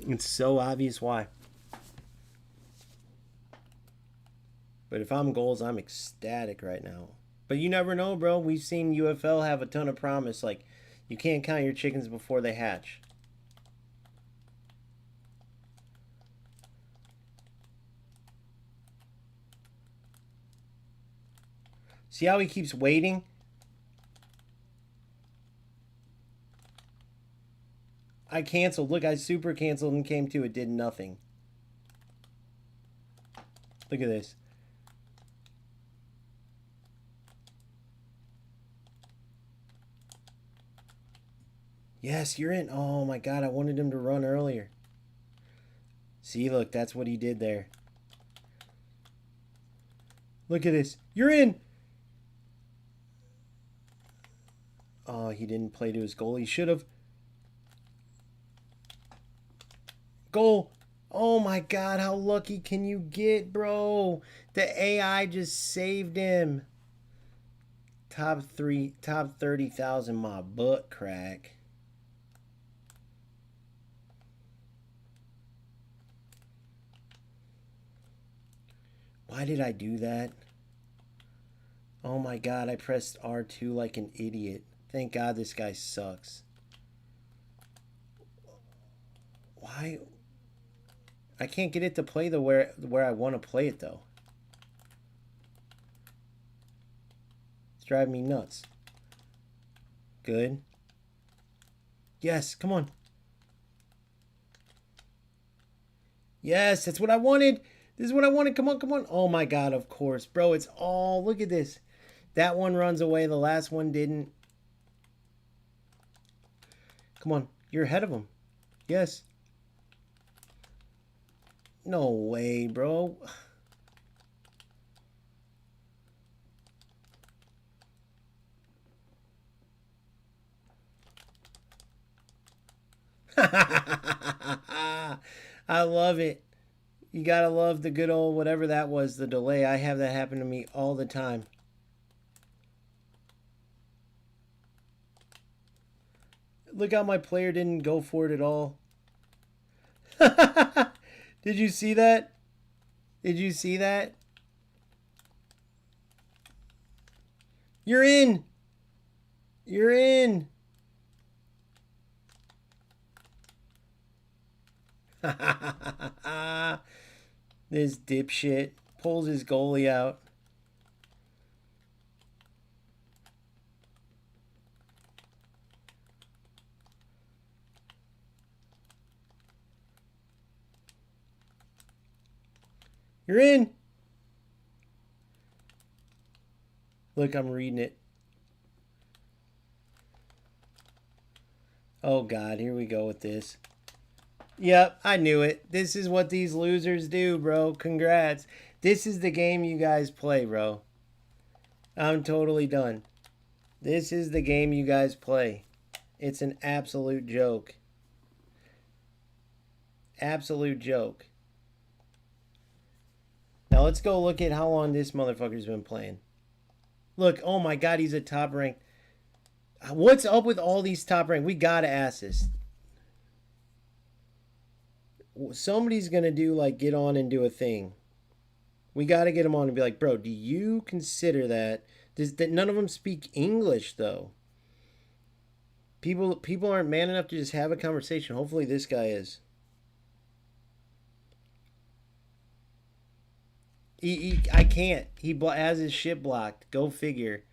[SPEAKER 1] It's so obvious why. But if I'm goals, I'm ecstatic right now. But you never know, bro. We've seen UFL have a ton of promise. Like, you can't count your chickens before they hatch. See how he keeps waiting? I canceled. Look, I super canceled and came to. It did nothing. Look at this. Yes, you're in. Oh my god, I wanted him to run earlier. See, look, that's what he did there. Look at this. You're in. Oh, he didn't play to his goal. He should have. Goal. Oh my god, how lucky can you get, bro? The AI just saved him. Top 30,000 my butt crack. Why did I do that? Oh my god, I pressed R2 like an idiot. Thank god this guy sucks. Why? I can't get it to play the where I want to play it though. It's driving me nuts. Good. Yes, come on. Yes, that's what I wanted. This is what I wanted. Come on, come on. Oh my god, of course. Bro, it's all... Look at this. That one runs away. The last one didn't. Come on. You're ahead of him. Yes. No way, bro. I love it. You gotta love the good old whatever that was, the delay. I have that happen to me all the time. Look how my player didn't go for it at all. Did you see that? Did you see that? You're in. You're in. This dipshit pulls his goalie out. You're in. Look, I'm reading it. Oh, God, here we go with this. Yep, I knew it. This is what these losers do, bro. Congrats. This is the game you guys play, bro. I'm totally done. This is the game you guys play. It's an absolute joke. Absolute joke. Now let's go look at how long this motherfucker's been playing. Look, oh my god, he's a top rank. What's up with all these top rank? We gotta assist. Somebody's gonna do like get on and do a thing. We gotta get him on and be like, bro, do you consider that? That none of them speak English though. People aren't man enough to just have a conversation. Hopefully this guy is. I can't. He has his shit blocked. Go figure.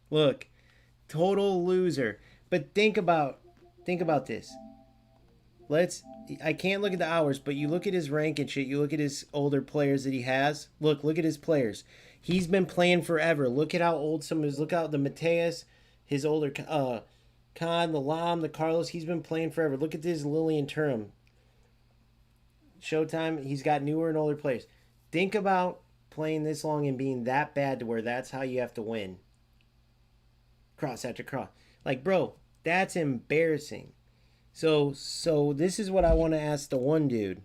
[SPEAKER 1] Look, total loser. But think about this. I can't look at the hours, but you look at his rank and shit. You look at his older players that he has. Look at his players. He's been playing forever. Look at how old some of his. Look out the Mateus, his older Khan, the Lam, the Carlos. He's been playing forever. Look at this Lillian Turum. Showtime, he's got newer and older players. Think about playing this long and being that bad to where that's how you have to win. Cross after cross. Like, bro, that's embarrassing. So this is what I want to ask the one dude.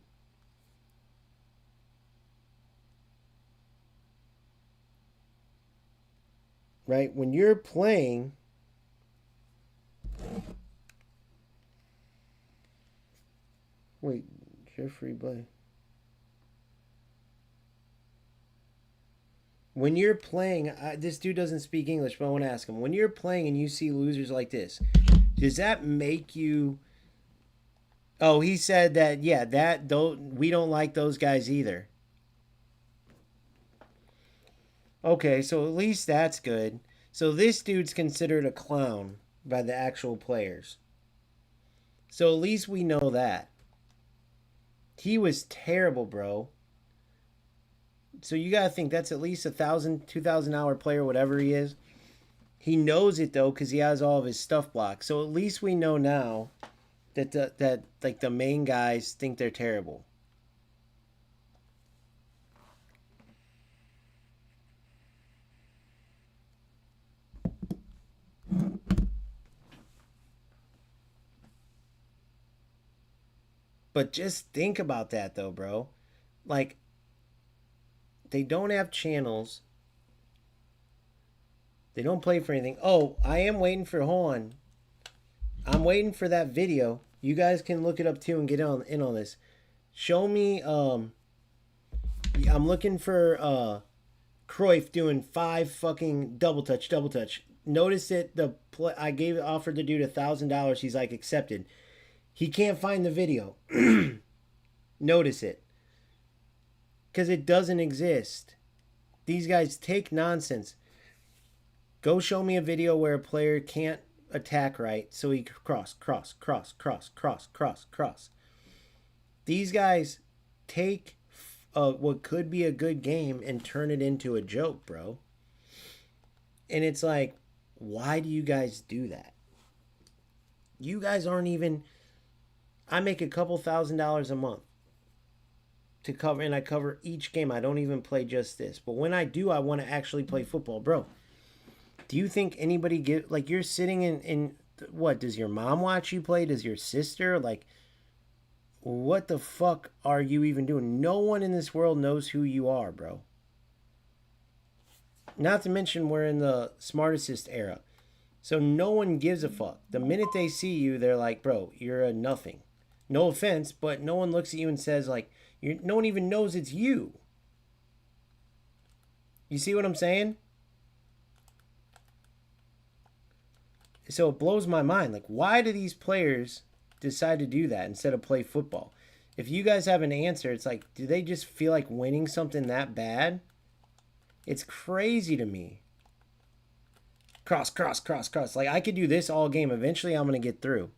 [SPEAKER 1] Right? When you're playing... Wait... Free play. When you're playing, this dude doesn't speak English, but I want to ask him. When you're playing and you see losers like this, does that make you... Oh, he said that, yeah, we don't like those guys either. Okay, so at least that's good. So this dude's considered a clown by the actual players. So at least we know that. He was terrible, bro. So you gotta think that's at least 1,000, 2,000 hour player, whatever he is. He knows it though because he has all of his stuff blocked. So at least we know now that that like the main guys think they're terrible. But just think about that though, bro. Like they don't have channels. They don't play for anything. Oh, I am waiting for hold on. I'm waiting for that video. You guys can look it up too and get in on this. Show me I'm looking for Cruyff doing 5 fucking double touch. Notice it. I gave offered the dude $1,000. He's like accepted. He can't find the video. Notice it, because it doesn't exist. These guys take nonsense. Go show me a video where a player can't attack right, so he cross. These guys take what could be a good game and turn it into a joke, bro. And it's like, why do you guys do that? You guys aren't even... I make a couple $1,000s a month to cover, and I cover each game. I don't even play just this. But when I do, I want to actually play football. Bro, do you think anybody like, you're sitting in what, does your mom watch you play? Does your sister? Like, what the fuck are you even doing? No one in this world knows who you are, bro. Not to mention we're in the Smart Assist era. So no one gives a fuck. The minute they see you, they're like, bro, you're a nothing. No offense, but no one looks at you and says, like, no one even knows it's you. You see what I'm saying? So it blows my mind. Like, why do these players decide to do that instead of play football? If you guys have an answer, it's like, do they just feel like winning something that bad? It's crazy to me. Cross. Like, I could do this all game. Eventually, I'm going to get through.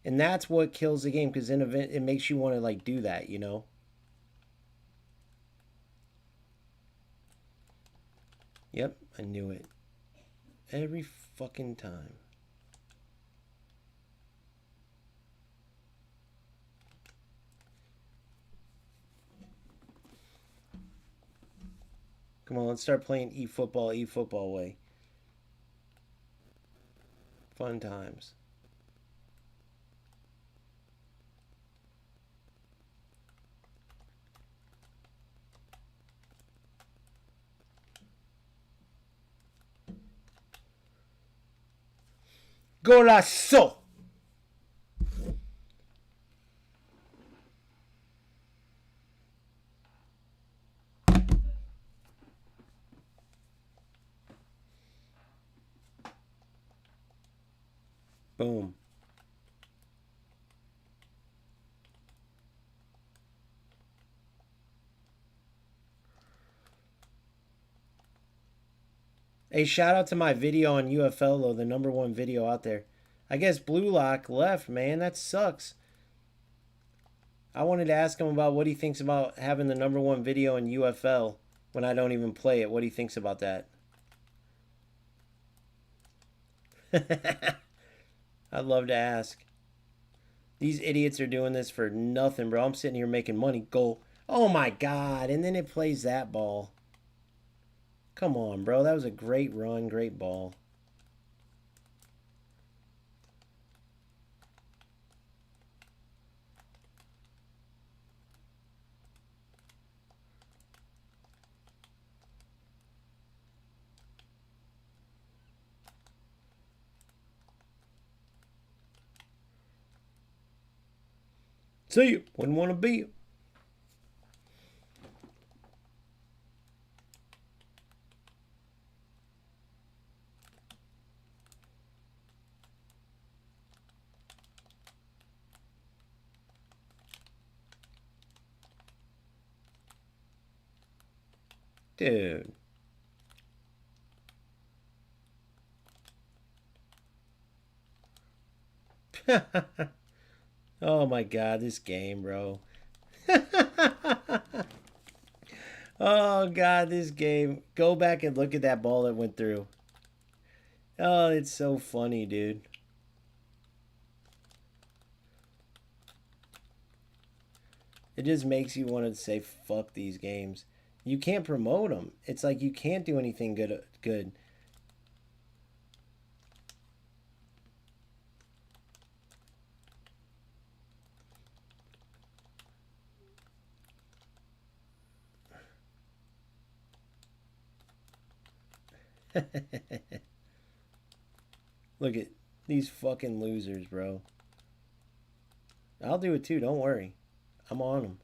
[SPEAKER 1] And that's what kills the game, because then it makes you want to, like, do that, you know? Yep, I knew it. Every fucking time. Come on, let's start playing eFootball way. Fun times. Golazo! Boom. Hey, shout out to my video on UFL, though, the #1 video out there. I guess Blue Lock left, man. That sucks. I wanted to ask him about what he thinks about having the #1 video in UFL when I don't even play it. What he thinks about that. I'd love to ask. These idiots are doing this for nothing, bro. I'm sitting here making money. Goal. Oh, my God. And then it plays that ball. Come on, bro. That was a great run, great ball. See you. Wouldn't want to be you. Dude. Oh my God, this game, bro. Oh, God, this game. Go back and look at that ball that went through. Oh, it's so funny, dude. It just makes you want to say, fuck these games. You can't promote them. It's like you can't do anything good. Look at these fucking losers, bro. I'll do it too. Don't worry. I'm on them.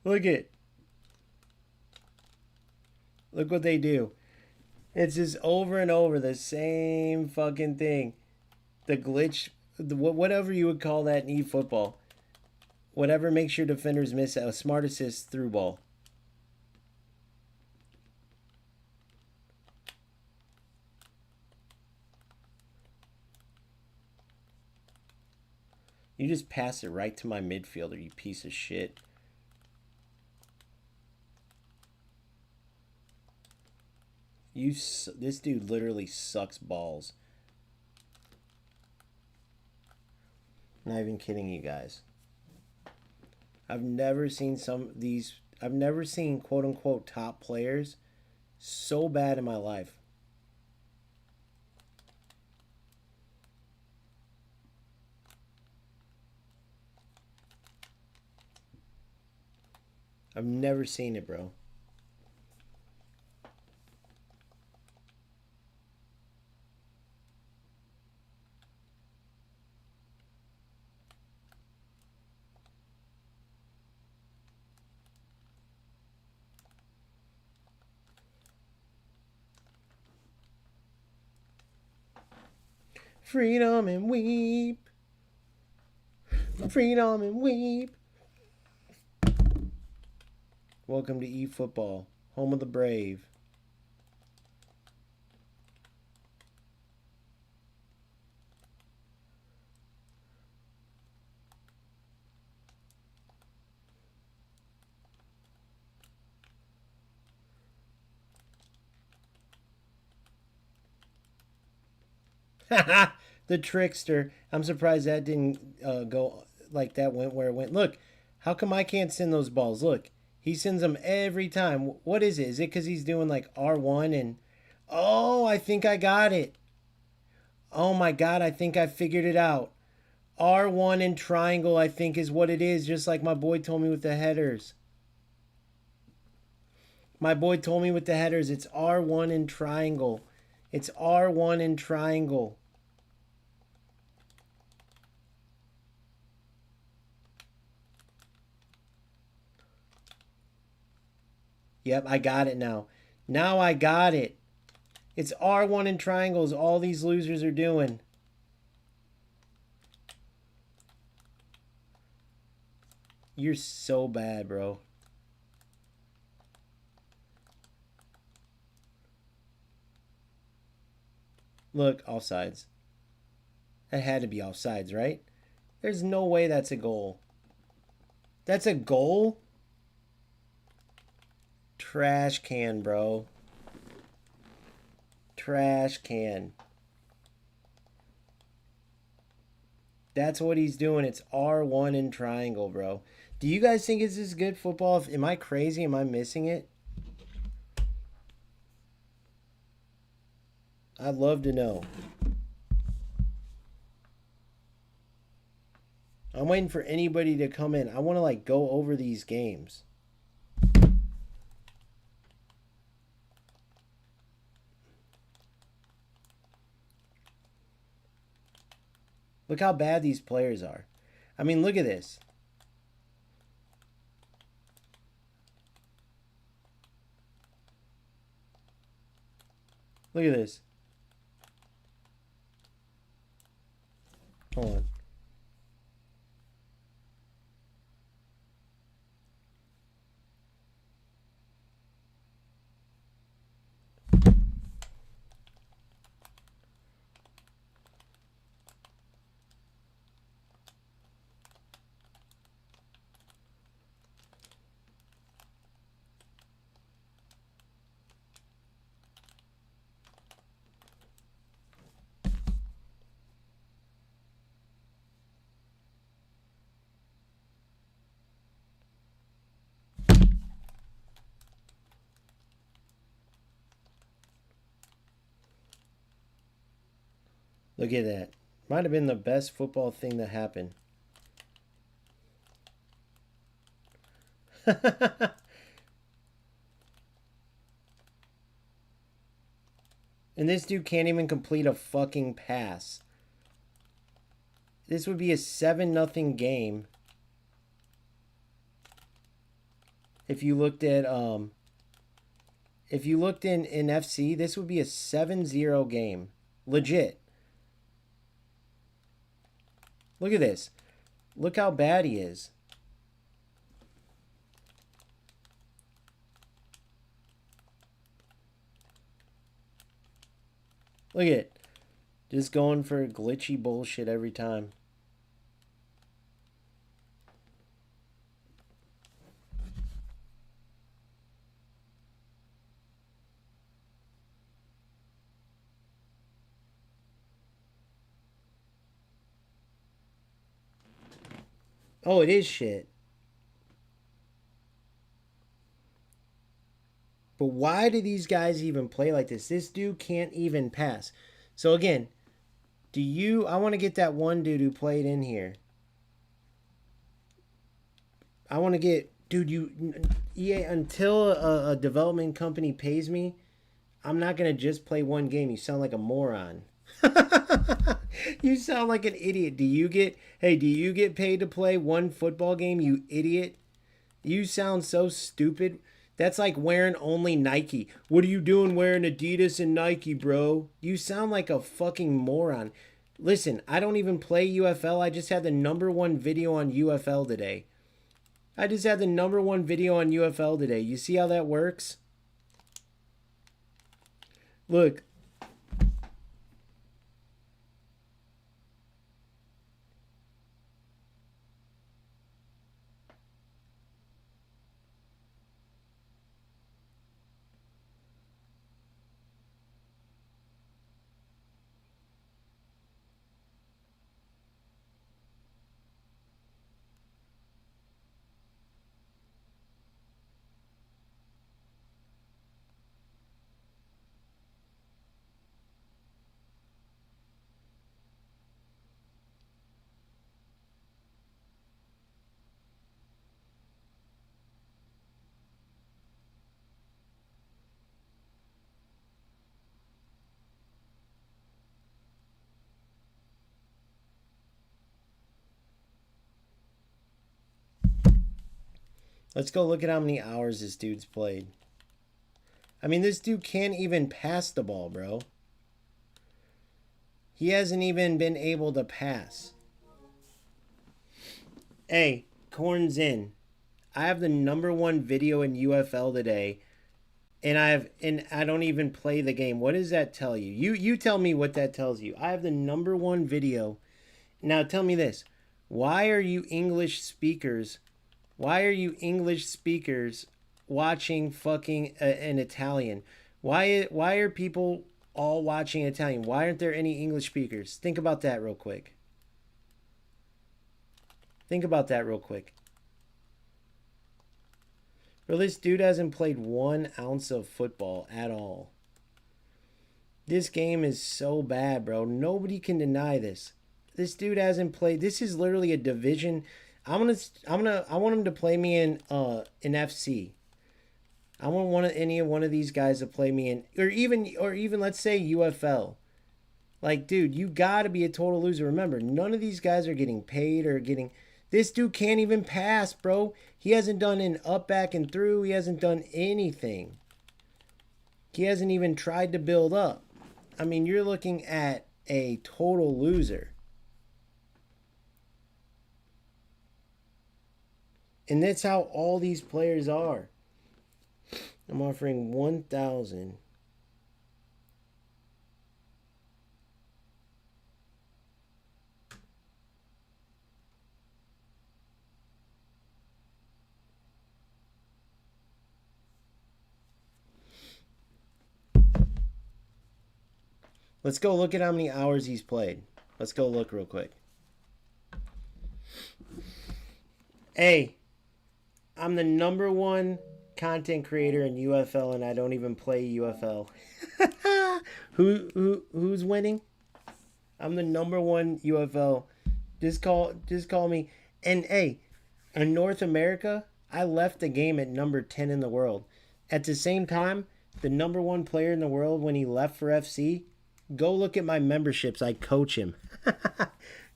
[SPEAKER 1] Look at. Look what they do. It's just over and over the same fucking thing. The glitch, whatever you would call that in eFootball. Whatever makes your defenders miss a smart assist through ball. You just pass it right to my midfielder, you piece of shit. This dude literally sucks balls. Not even kidding you guys. I've never seen I've never seen quote unquote top players so bad in my life. I've never seen it, bro. Freedom and weep. Freedom and weep. Welcome to eFootball, home of the brave. The trickster. I'm surprised that didn't go like that went where it went. Look, how come I can't send those balls? Look, he sends them every time. What is it? Is it because he's doing like R1 and... Oh, I think I got it. Oh my God, I think I figured it out. R1 and triangle, I think, is what it is, just like my boy told me with the headers. My boy told me with the headers, it's R1 and triangle. It's R1 and triangle. Yep, I got it now. Now I got it. It's R1 and triangles all these losers are doing. You're so bad, bro. Look, offsides. That had to be offsides, right? There's no way that's a goal. That's a goal? Trash can, bro. Trash can. That's what he's doing. It's R1 in triangle, bro. Do you guys think this is good football? Am I crazy? Am I missing it? I'd love to know. I'm waiting for anybody to come in. I want to like go over these games. Look how bad these players are. I mean, look at this. Look at this. Hold on. Look at that. Might have been the best football thing that happened. And this dude can't even complete a fucking pass. This would be a 7-0 game. If you looked at if you looked in FC, this would be a 7-0 game. Legit. Look at this. Look how bad he is. Look at it. Just going for glitchy bullshit every time. Oh, it is shit. But why do these guys even play like this? This dude can't even pass. So again, I want to get that one dude who played in here. I want to get, dude, EA, until a development company pays me, I'm not going to just play one game. You sound like a moron. You sound like an idiot. Do you get paid to play one football game, you idiot? You sound so stupid. That's like wearing only Nike. What are you doing wearing Adidas and Nike, bro? You sound like a fucking moron. Listen, I don't even play UFL. I just had the #1 video on UFL today. You see how that works? Look. Let's go look at how many hours this dude's played. I mean, this dude can't even pass the ball, bro. He hasn't even been able to pass. Hey, Corn's in. I have the #1 video in UFL today, and I don't even play the game. What does that tell you? You tell me what that tells you. I have the #1 video. Now tell me this. Why are you English speakers watching fucking an Italian? Why are people all watching Italian? Why aren't there any English speakers? Think about that real quick. Bro, this dude hasn't played 1 ounce of football at all. This game is so bad, bro. Nobody can deny this. This dude hasn't played. This is literally a division. I want him to play me in FC. I want any one of these guys to play me in, or even let's say UFL. Like, dude, you gotta be a total loser. Remember, none of these guys are getting paid or getting. This dude can't even pass, bro. He hasn't done an up, back, and through. He hasn't done anything. He hasn't even tried to build up. I mean, you're looking at a total loser. And that's how all these players are. I'm offering 1,000. Let's go look at how many hours he's played. Let's go look real quick. Hey, I'm the #1 content creator in UFL, and I don't even play UFL. Who's winning? I'm the number one UFL. Just call me. And hey, in North America, I left the game at number 10 in the world. At the same time, the number one player in the world when he left for FC, go look at my memberships. I coach him.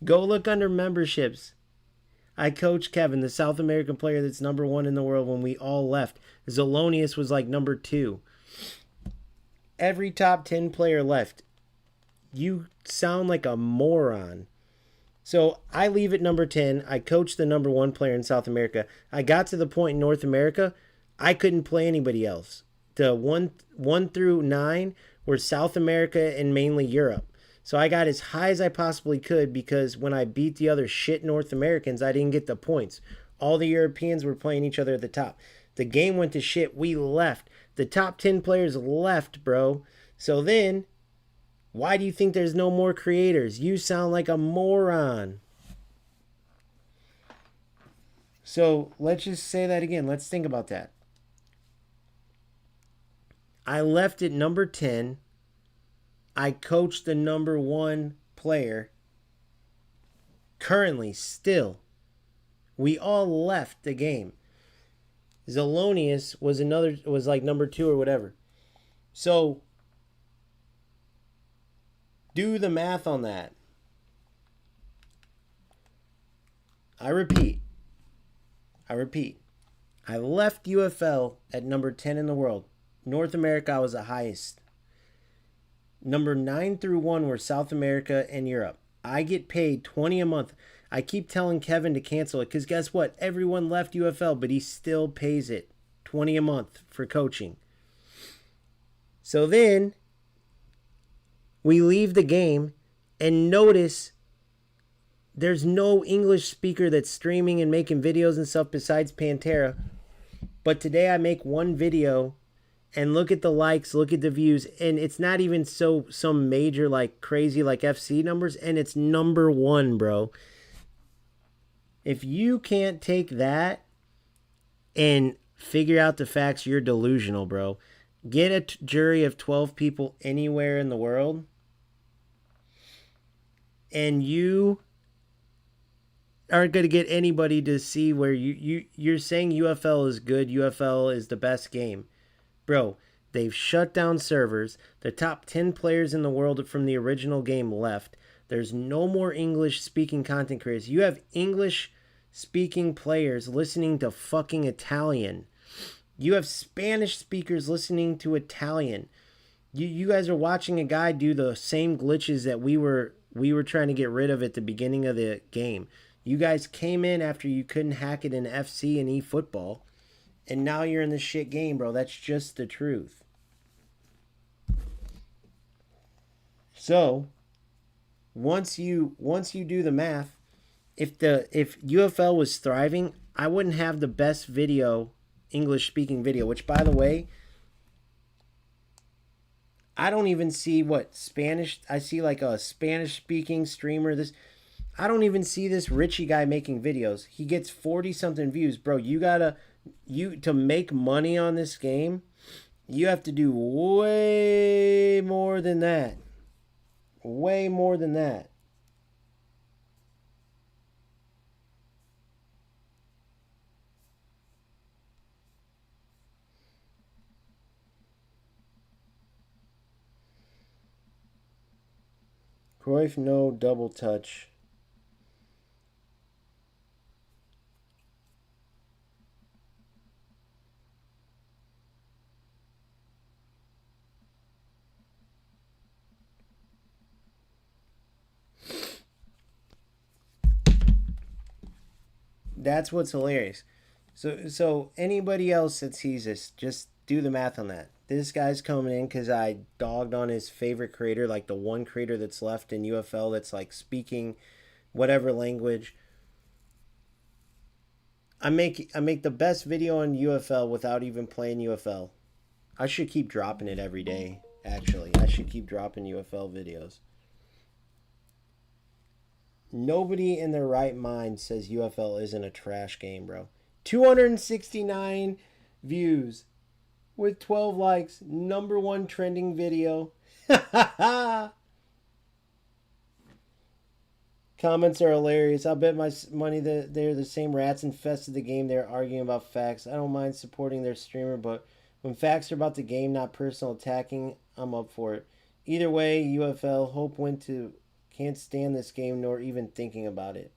[SPEAKER 1] Go look under memberships. I coach Kevin, the South American player that's number one in the world when we all left. Zelonius was like number 2. Every top 10 player left. You sound like a moron. So I leave at number 10. I coach the number 1 player in South America. I got to the point in North America, I couldn't play anybody else. The 1 through 9 were South America and mainly Europe. So I got as high as I possibly could because when I beat the other shit North Americans, I didn't get the points. All the Europeans were playing each other at the top. The game went to shit. We left. The top 10 players left, bro. So then, why do you think there's no more creators? You sound like a moron. So let's just say that again. Let's think about that. I left at number 10. I coached the number 1 player. Currently, still. We all left the game. Zelonius was like number 2 or whatever. So, do the math on that. I repeat. I left UFL at number 10 in the world. North America, I was the highest. Number 9 through 1 were South America and Europe. I get paid $20 a month. I keep telling Kevin to cancel it because guess what? Everyone left UFL, but he still pays it. $20 a month for coaching. So then we leave the game and notice there's no English speaker that's streaming and making videos and stuff besides Pantera. But today I make one video and look at the likes, look at the views, and it's not even some major like crazy like FC numbers, and it's number 1, bro. If you can't take that and figure out the facts, you're delusional, bro. Get a jury of 12 people anywhere in the world, and you aren't going to get anybody to see where you're saying UFL is good, UFL is the best game. Bro, they've shut down servers. The top 10 players in the world from the original game left. There's no more English-speaking content creators. You have English-speaking players listening to fucking Italian. You have Spanish speakers listening to Italian. You guys are watching a guy do the same glitches that we were trying to get rid of at the beginning of the game. You guys came in after you couldn't hack it in FC and eFootball. And now you're in this shit game, bro. That's just the truth. So, once you do the math, if UFL was thriving, I wouldn't have the best video, English speaking video, which by the way, I don't even see what Spanish. I see like a Spanish speaking streamer. I don't even see this Richie guy making videos. He gets 40 something views, bro. To make money on this game, you have to do way more than that. Way more than that. Cruyff, no double touch. That's what's hilarious. So anybody else that sees this, just do the math on that. This guy's coming in because I dogged on his favorite creator, like the one creator that's left in UFL that's like speaking whatever language. I make the best video on UFL without even playing UFL. I should keep dropping it every day, actually. I should keep dropping UFL videos. Nobody in their right mind says UFL isn't a trash game, bro. 269 views with 12 likes. Number 1 trending video. Comments are hilarious. I'll bet my money that they're the same rats infested the game. They're arguing about facts. I don't mind supporting their streamer, but when facts are about the game, not personal attacking, I'm up for it. Either way, UFL, hope went to can't stand this game nor even thinking about it.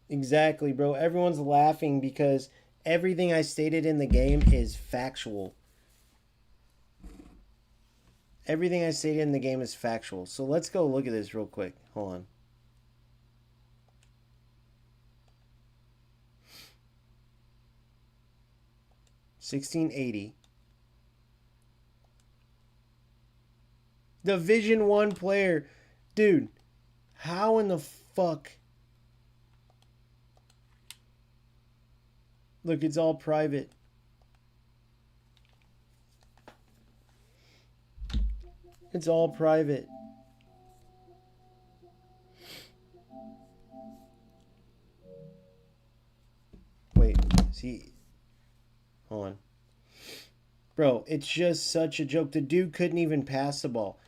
[SPEAKER 1] Exactly, bro. Everyone's laughing because everything I stated in the game is factual. Everything I stated in the game is factual. So let's go look at this real quick. Hold on. $16.80. Division 1 player. Dude, how in the fuck? Look, it's all private. It's all private. Wait, see. Hold on. Bro, it's just such a joke. The dude couldn't even pass the ball.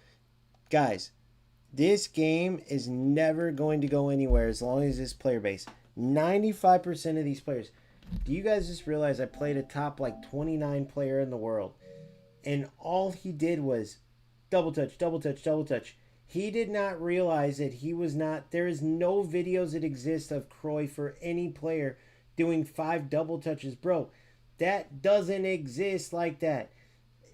[SPEAKER 1] Guys, this game is never going to go anywhere as long as this player base. 95% of these players. Do you guys just realize I played a top like 29 player in the world? And all he did was double touch, double touch, double touch. He did not realize that he was not. There is no videos that exist of Cruyff for any player doing 5 double touches. Bro, that doesn't exist like that.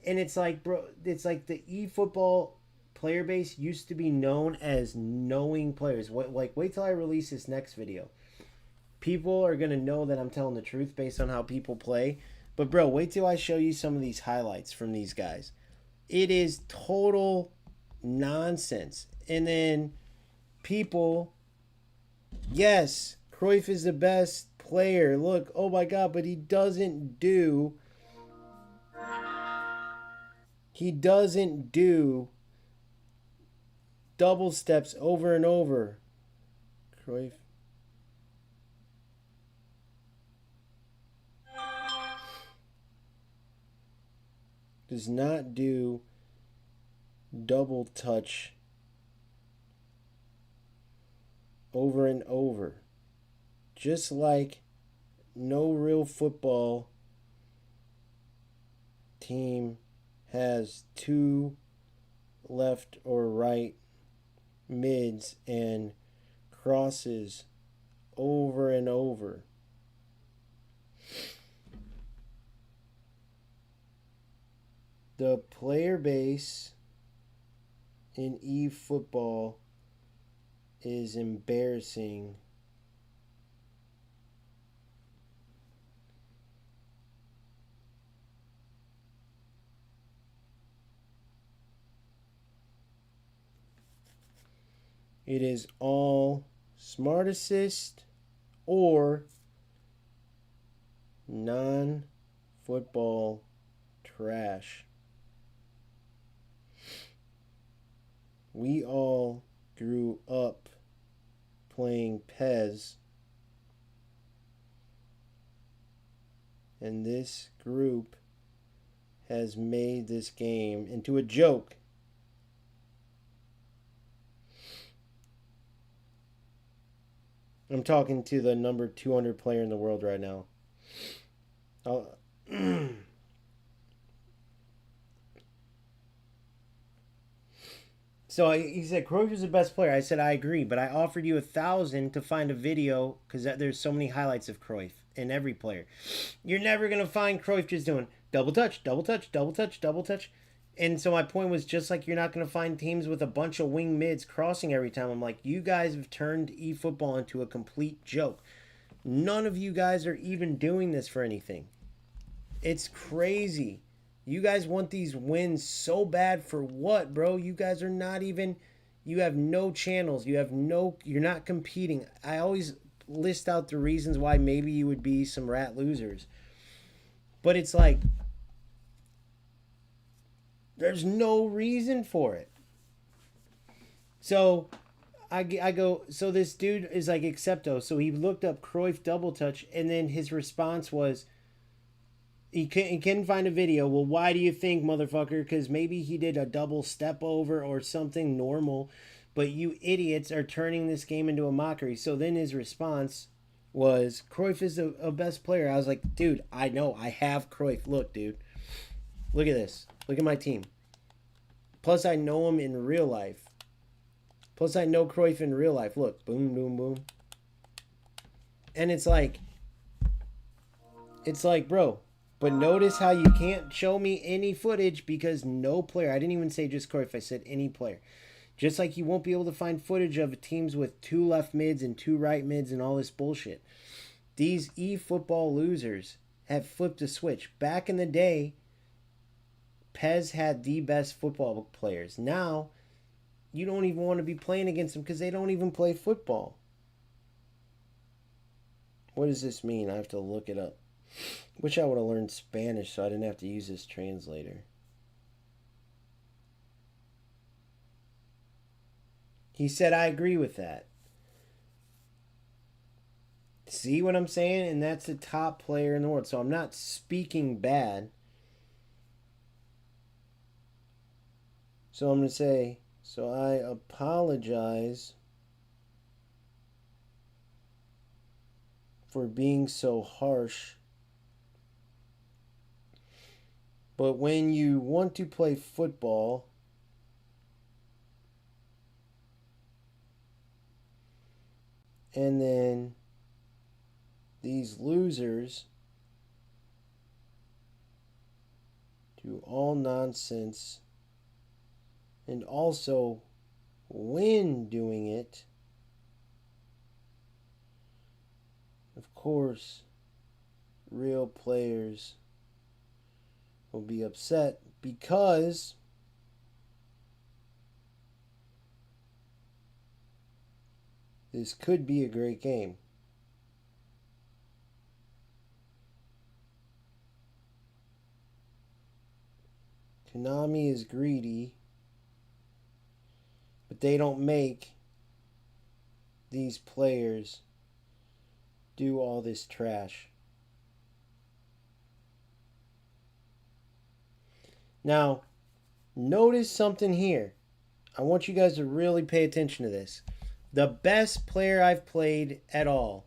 [SPEAKER 1] And it's like, bro, it's like the eFootball player base used to be known as knowing players. Wait till I release this next video. People are going to know that I'm telling the truth based on how people play. But, bro, wait till I show you some of these highlights from these guys. It is total nonsense. And then people, yes, Cruyff is the best player. Look, oh my God, but he doesn't do double steps over and over. Cruyff. Does not do double touch over and over. Just like no real football team has 2 left or right mids and crosses over and over. The player base in eFootball is embarrassing. It is all Smart Assist or non-football trash. We all grew up playing Pez, and this group has made this game into a joke. I'm talking to the number 200 player in the world right now. So he said Cruyff is the best player. I said I agree, but I offered you 1,000 to find a video because there's so many highlights of Cruyff in every player. You're never gonna find Cruyff just doing double touch, double touch, double touch, double touch. And so my point was just like you're not gonna find teams with a bunch of wing mids crossing every time. I'm like, you guys have turned eFootball into a complete joke. None of you guys are even doing this for anything. It's crazy. You guys want these wins so bad for what, bro? You guys are not even, you have no channels. You're not competing. I always list out the reasons why maybe you would be some rat losers. But it's like, there's no reason for it. So I go, so this dude is like, Accepto. So he looked up Cruyff double touch, and then his response was, he couldn't find a video. Well, why do you think, motherfucker? Because maybe he did a double step over or something normal. but you idiots are turning this game into a mockery. So then his response was, Cruyff is a best player. I was like, dude, I know. I have Cruyff. Look, dude. Look at this. Look at my team. Plus, I know him in real life. Plus, I know Cruyff in real life. Look. Boom, boom, boom. And it's like, bro. But notice how you can't show me any footage because no player. I didn't even say just Cruyff. I said any player. Just like you won't be able to find footage of teams with 2 left mids and 2 right mids and all this bullshit. These eFootball losers have flipped a switch. Back in the day, Pez had the best football players. Now, you don't even want to be playing against them because they don't even play football. What does this mean? I have to look it up. Wish I would have learned Spanish so I didn't have to use this translator. He said, I agree with that. See what I'm saying? And that's the top player in the world. So I'm not speaking bad. So I'm going to say, so I apologize for being so harsh. But when you want to play football, and then these losers do all nonsense and also win doing it, of course, real players will be upset because this could be a great game. Konami is greedy, but they don't make these players do all this trash. Now, notice something here. I want you guys to really pay attention to this. The best player I've played at all,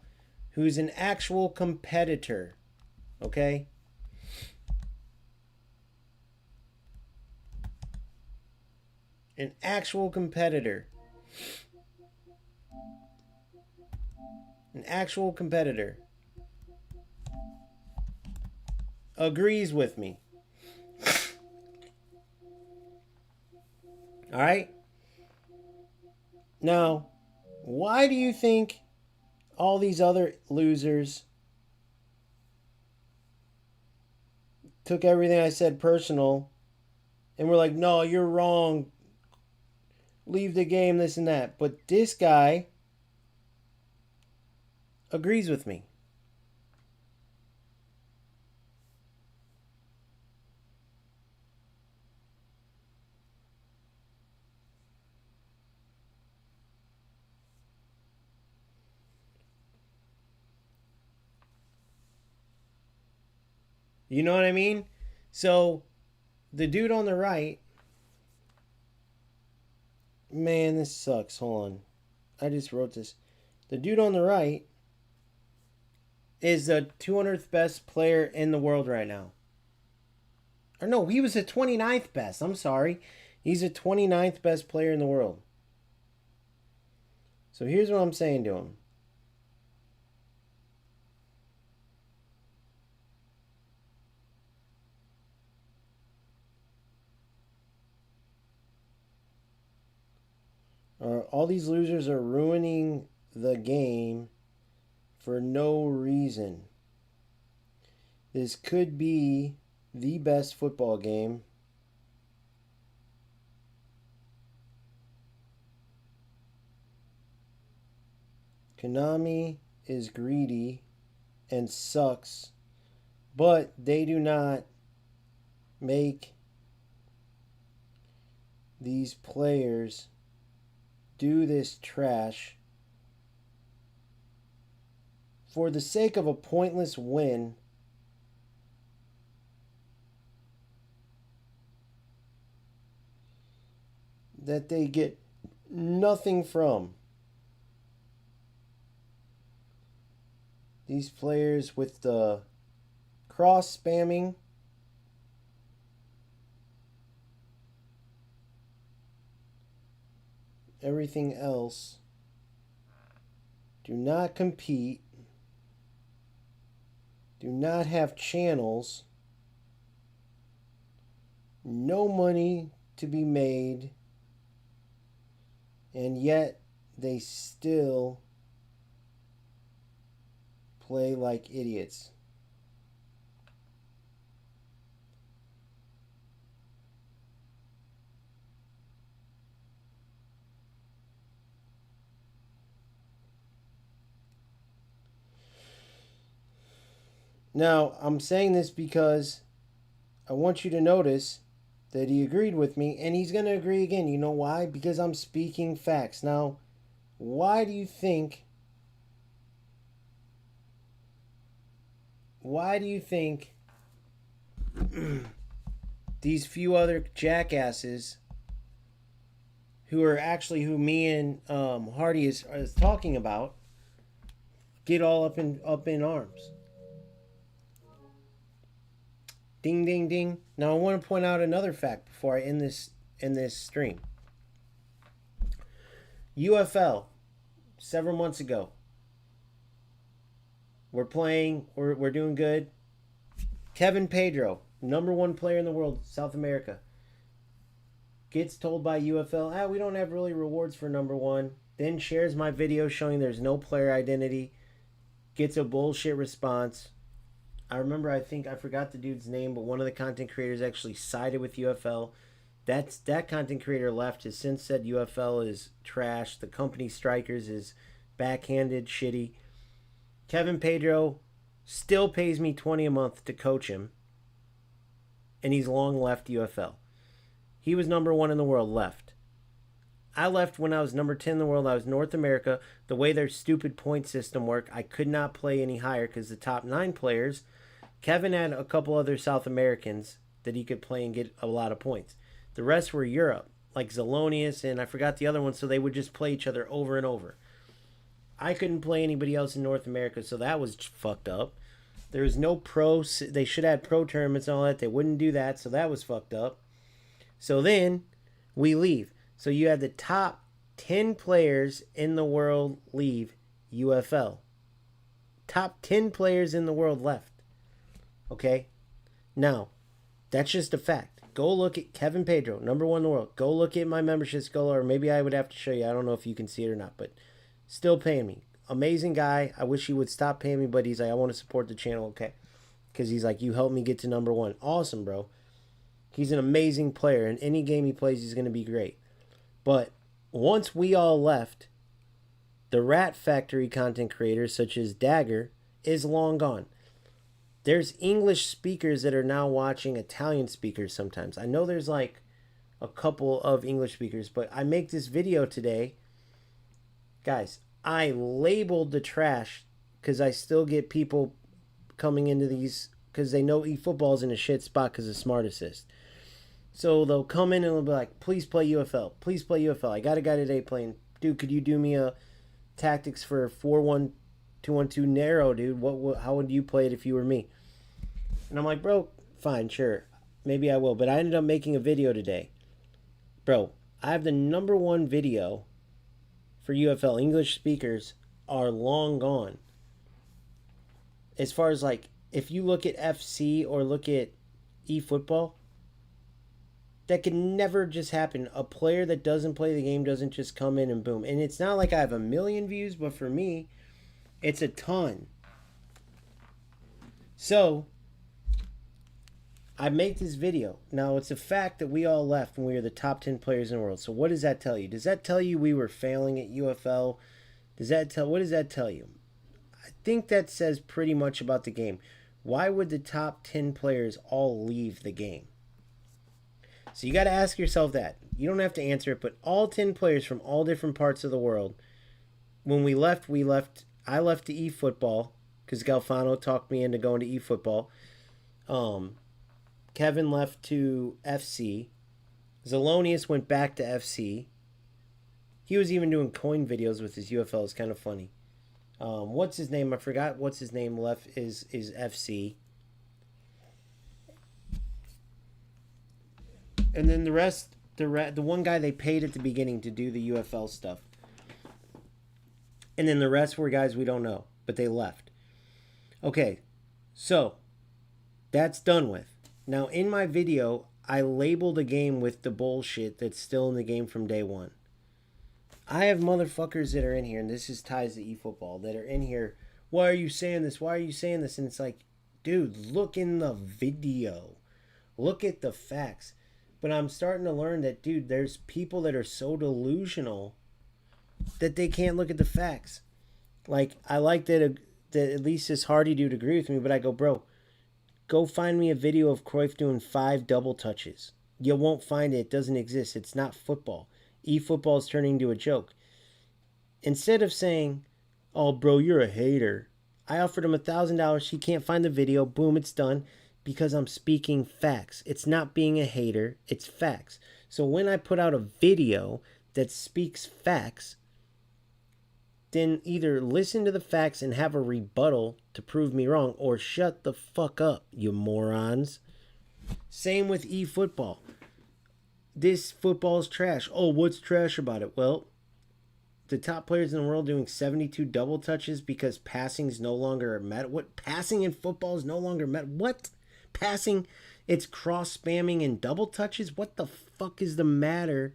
[SPEAKER 1] who's an actual competitor, okay? An actual competitor. An actual competitor agrees with me. All right? Now, why do you think all these other losers took everything I said personal and were like, no, you're wrong. Leave the game, this and that. But this guy agrees with me. You know what I mean? So, the dude on the right... Man, this sucks. Hold on. I just wrote this. The dude on the right is the 200th best player in the world right now. Or no, he was the 29th best. I'm sorry. He's the 29th best player in the world. So here's what I'm saying to him. All these losers are ruining the game for no reason. This could be the best football game. Konami is greedy and sucks, but they do not make these players do this trash for the sake of a pointless win. That they get nothing from. These players with the cross spamming. Everything else. Do not compete. Do not have channels. No money to be made. And yet they still play like idiots. Now, I'm saying this because I want you to notice that he agreed with me, and he's going to agree again. You know why? Because I'm speaking facts. Now, why do you think these few other jackasses who me and Hardy is talking about get all up in arms? Ding, ding, ding. Now I want to point out another fact before I end this stream. UFL, several months ago. We're playing. We're doing good. Kevin Pedro, #1 player in the world, South America, gets told by UFL, we don't have really rewards for #1. Then shares my video showing there's no player identity. Gets a bullshit response. I remember, I forgot the dude's name, but one of the content creators actually sided with UFL. That content creator left, has since said UFL is trash. The company Strikers is backhanded, shitty. Kevin Pedro still pays me $20 a month to coach him, and he's long left UFL. He was #1 in the world, left. I left when I was #10 in the world. I was North America. The way their stupid point system worked, I could not play any higher because the top 9 players, Kevin had a couple other South Americans that he could play and get a lot of points. The rest were Europe, like Zelonius, and I forgot the other one, so they would just play each other over and over. I couldn't play anybody else in North America, so that was fucked up. There was no pro. They should have had pro tournaments and all that. They wouldn't do that, so that was fucked up. So then we leave. So you had the top 10 players in the world leave UFL. Top 10 players in the world left. Okay? Now, that's just a fact. Go look at Kevin Pedro, #1 in the world. Go look at my membership skull, or maybe I would have to show you. I don't know if you can see it or not, but still paying me. Amazing guy. I wish he would stop paying me, but he's like, I want to support the channel, okay? Because he's like, you helped me get to #1. Awesome, bro. He's an amazing player. In any game he plays, he's going to be great. But once we all left, the Rat Factory content creators, such as Dagger, is long gone. There's English speakers that are now watching Italian speakers sometimes. I know there's like a couple of English speakers, but I make this video today. Guys, I labeled the trash because I still get people coming into these because they know eFootball's in a shit spot because of Smart Assist. So they'll come in and they'll be like, please play UFL. Please play UFL. I got a guy today playing. Dude, could you do me a tactics for 4-1-2-1-2 narrow, dude? How would you play it if you were me? And I'm like, bro, fine, sure. Maybe I will. But I ended up making a video today. Bro, I have the #1 video for UFL. English speakers are long gone. As far as like, if you look at FC or look at eFootball, that can never just happen. A player that doesn't play the game doesn't just come in and boom. And it's not like I have 1 million views, but for me, it's a ton. So, I make this video. Now, it's a fact that we all left when we were the top 10 players in the world. So what does that tell you? Does that tell you we were failing at UFL? What does that tell you? I think that says pretty much about the game. Why would the top 10 players all leave the game? So you got to ask yourself that. You don't have to answer it, but all 10 players from all different parts of the world, when we left, I left to eFootball because Galfano talked me into going to eFootball. Kevin left to FC. Zelonius went back to FC. He was even doing coin videos with his UFL. It's kind of funny. What's his name? I forgot what's his name left is FC. And then the rest, the one guy they paid at the beginning to do the UFL stuff. And then the rest were guys we don't know, but they left. Okay, so that's done with. Now in my video, I labeled a game with the bullshit that's still in the game from day one. I have motherfuckers that are in here, and this is ties to eFootball, that are in here. Why are you saying this? Why are you saying this? And it's like, dude, look in the video. Look at the facts. But I'm starting to learn that, dude, there's people that are so delusional that they can't look at the facts. Like, I like that at least this Hardy dude agree with me, but I go, bro, go find me a video of Cruyff doing 5 double touches. You won't find it. It doesn't exist. It's not football. eFootball is turning into a joke. Instead of saying, oh, bro, you're a hater, I offered him $1,000. He can't find the video. Boom, it's done. Because I'm speaking facts. It's not being a hater. It's facts. So when I put out a video that speaks facts, then either listen to the facts and have a rebuttal to prove me wrong, or shut the fuck up, you morons. Same with eFootball. This football's trash. Oh, what's trash about it? Well, the top players in the world doing 72 double touches because passing's no longer a meta. What? Passing in football is no longer meta. What? Passing, it's cross spamming and double touches? What the fuck is the matter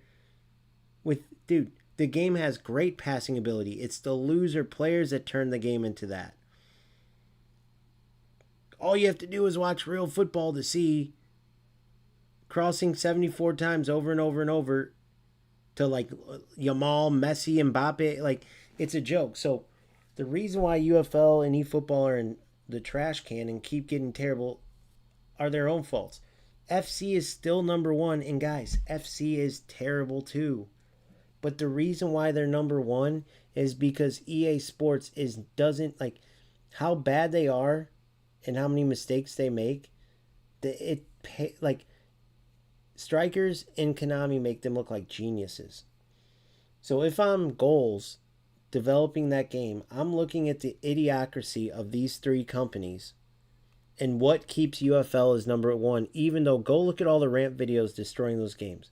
[SPEAKER 1] with... Dude, the game has great passing ability. It's the loser players that turn the game into that. All you have to do is watch real football to see crossing 74 times over and over and over to like Yamal, Messi, Mbappe. Like, it's a joke. So the reason why UFL and eFootball are in the trash can and keep getting terrible are their own faults. FC is still number one, and guys, FC is terrible too. But the reason why they're number one is because EA Sports doesn't like how bad they are and how many mistakes they make. Like Strikers and Konami make them look like geniuses. So if I'm goals developing that game, I'm looking at the idiocracy of these 3 companies and what keeps UFL as number one, even though go look at all the rant videos destroying those games.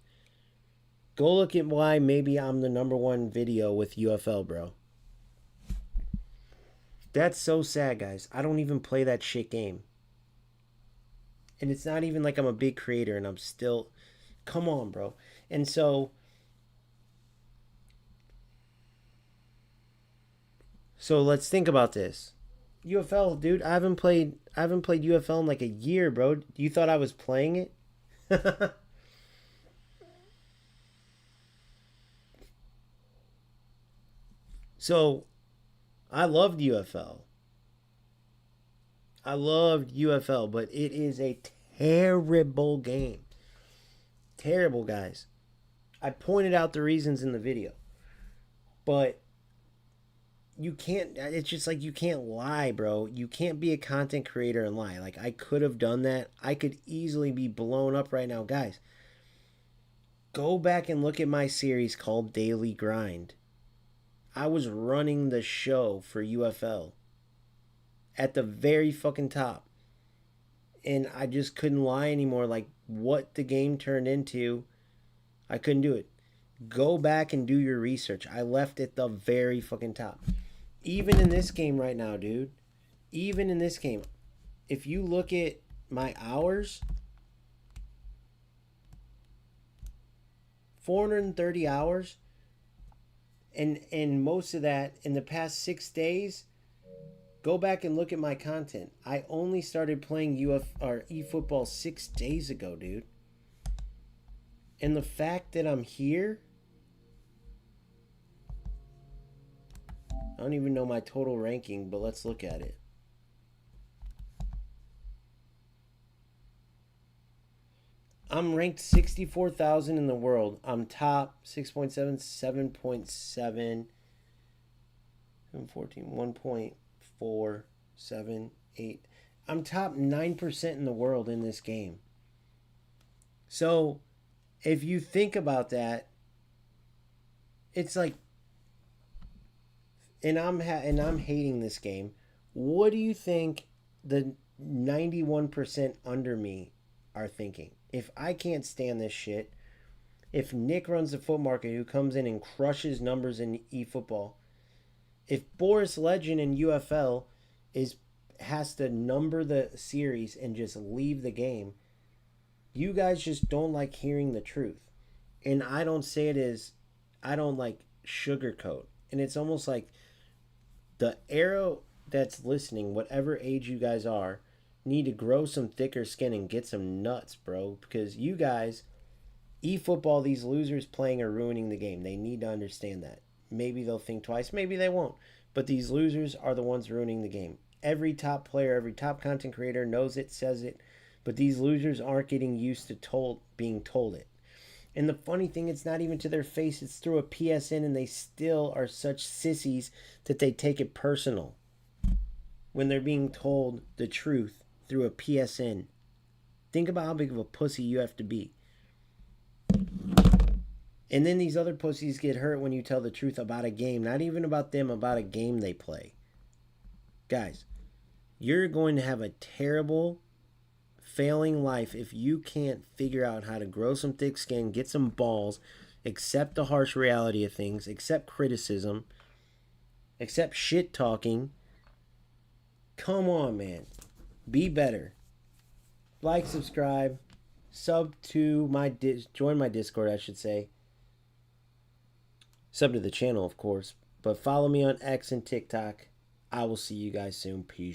[SPEAKER 1] Go look at why maybe I'm the number one video with UFL, bro. That's so sad, guys. I don't even play that shit game. And it's not even like I'm a big creator and I'm still... Come on, bro. And so let's think about this. UFL, dude, I haven't played UFL in like a year, bro. You thought I was playing it? So, I loved UFL. But it is a terrible game. Terrible, guys. I pointed out the reasons in the video. But you can't, it's just like you can't lie, bro. You can't be a content creator and lie. Like, I could have done that. I could easily be blown up right now. Guys, go back and look at my series called Daily Grind. I was running the show for UFL at the very fucking top. And I just couldn't lie anymore. Like, what the game turned into, I couldn't do it. Go back and do your research. I left at the very fucking top. Even in this game right now, dude. Even in this game. If you look at my hours, 430 hours. And most of that in the past 6 days, go back and look at my content. I only started playing eFootball 6 days ago, dude. And the fact that I'm here, I don't even know my total ranking, but let's look at it. I'm ranked 64,000 in the world. I'm top 6.7, 7.7, 714, 1.4, 7, 8. I'm top 9% in the world in this game. So, if you think about that, it's like, and I'm hating this game. What do you think the 91% under me are thinking? If I can't stand this shit, if Nick runs the foot market who comes in and crushes numbers in eFootball, if Boris Legend in UFL is has to number the series and just leave the game, you guys just don't like hearing the truth. And I don't say it as, I don't like sugarcoat. And it's almost like the arrow that's listening, whatever age you guys are, need to grow some thicker skin and get some nuts, bro. Because you guys, eFootball, these losers playing are ruining the game. They need to understand that. Maybe they'll think twice, maybe they won't. But these losers are the ones ruining the game. Every top player, every top content creator knows it, says it, but these losers aren't getting used to being told it. And the funny thing, it's not even to their face, it's through a PSN, and they still are such sissies that they take it personal when they're being told the truth through a PSN. Think about how big of a pussy you have to be. And then these other pussies get hurt when you tell the truth about a game. Not even about them, about a game they play. Guys, you're going to have a terrible, failing life if you can't figure out how to grow some thick skin, get some balls, accept the harsh reality of things, accept criticism, accept shit talking. Come on, man. Be better. Like, subscribe, sub to my join my Discord, I should say. Sub to the channel, of course, but follow me on X and TikTok. I will see you guys soon. Peace.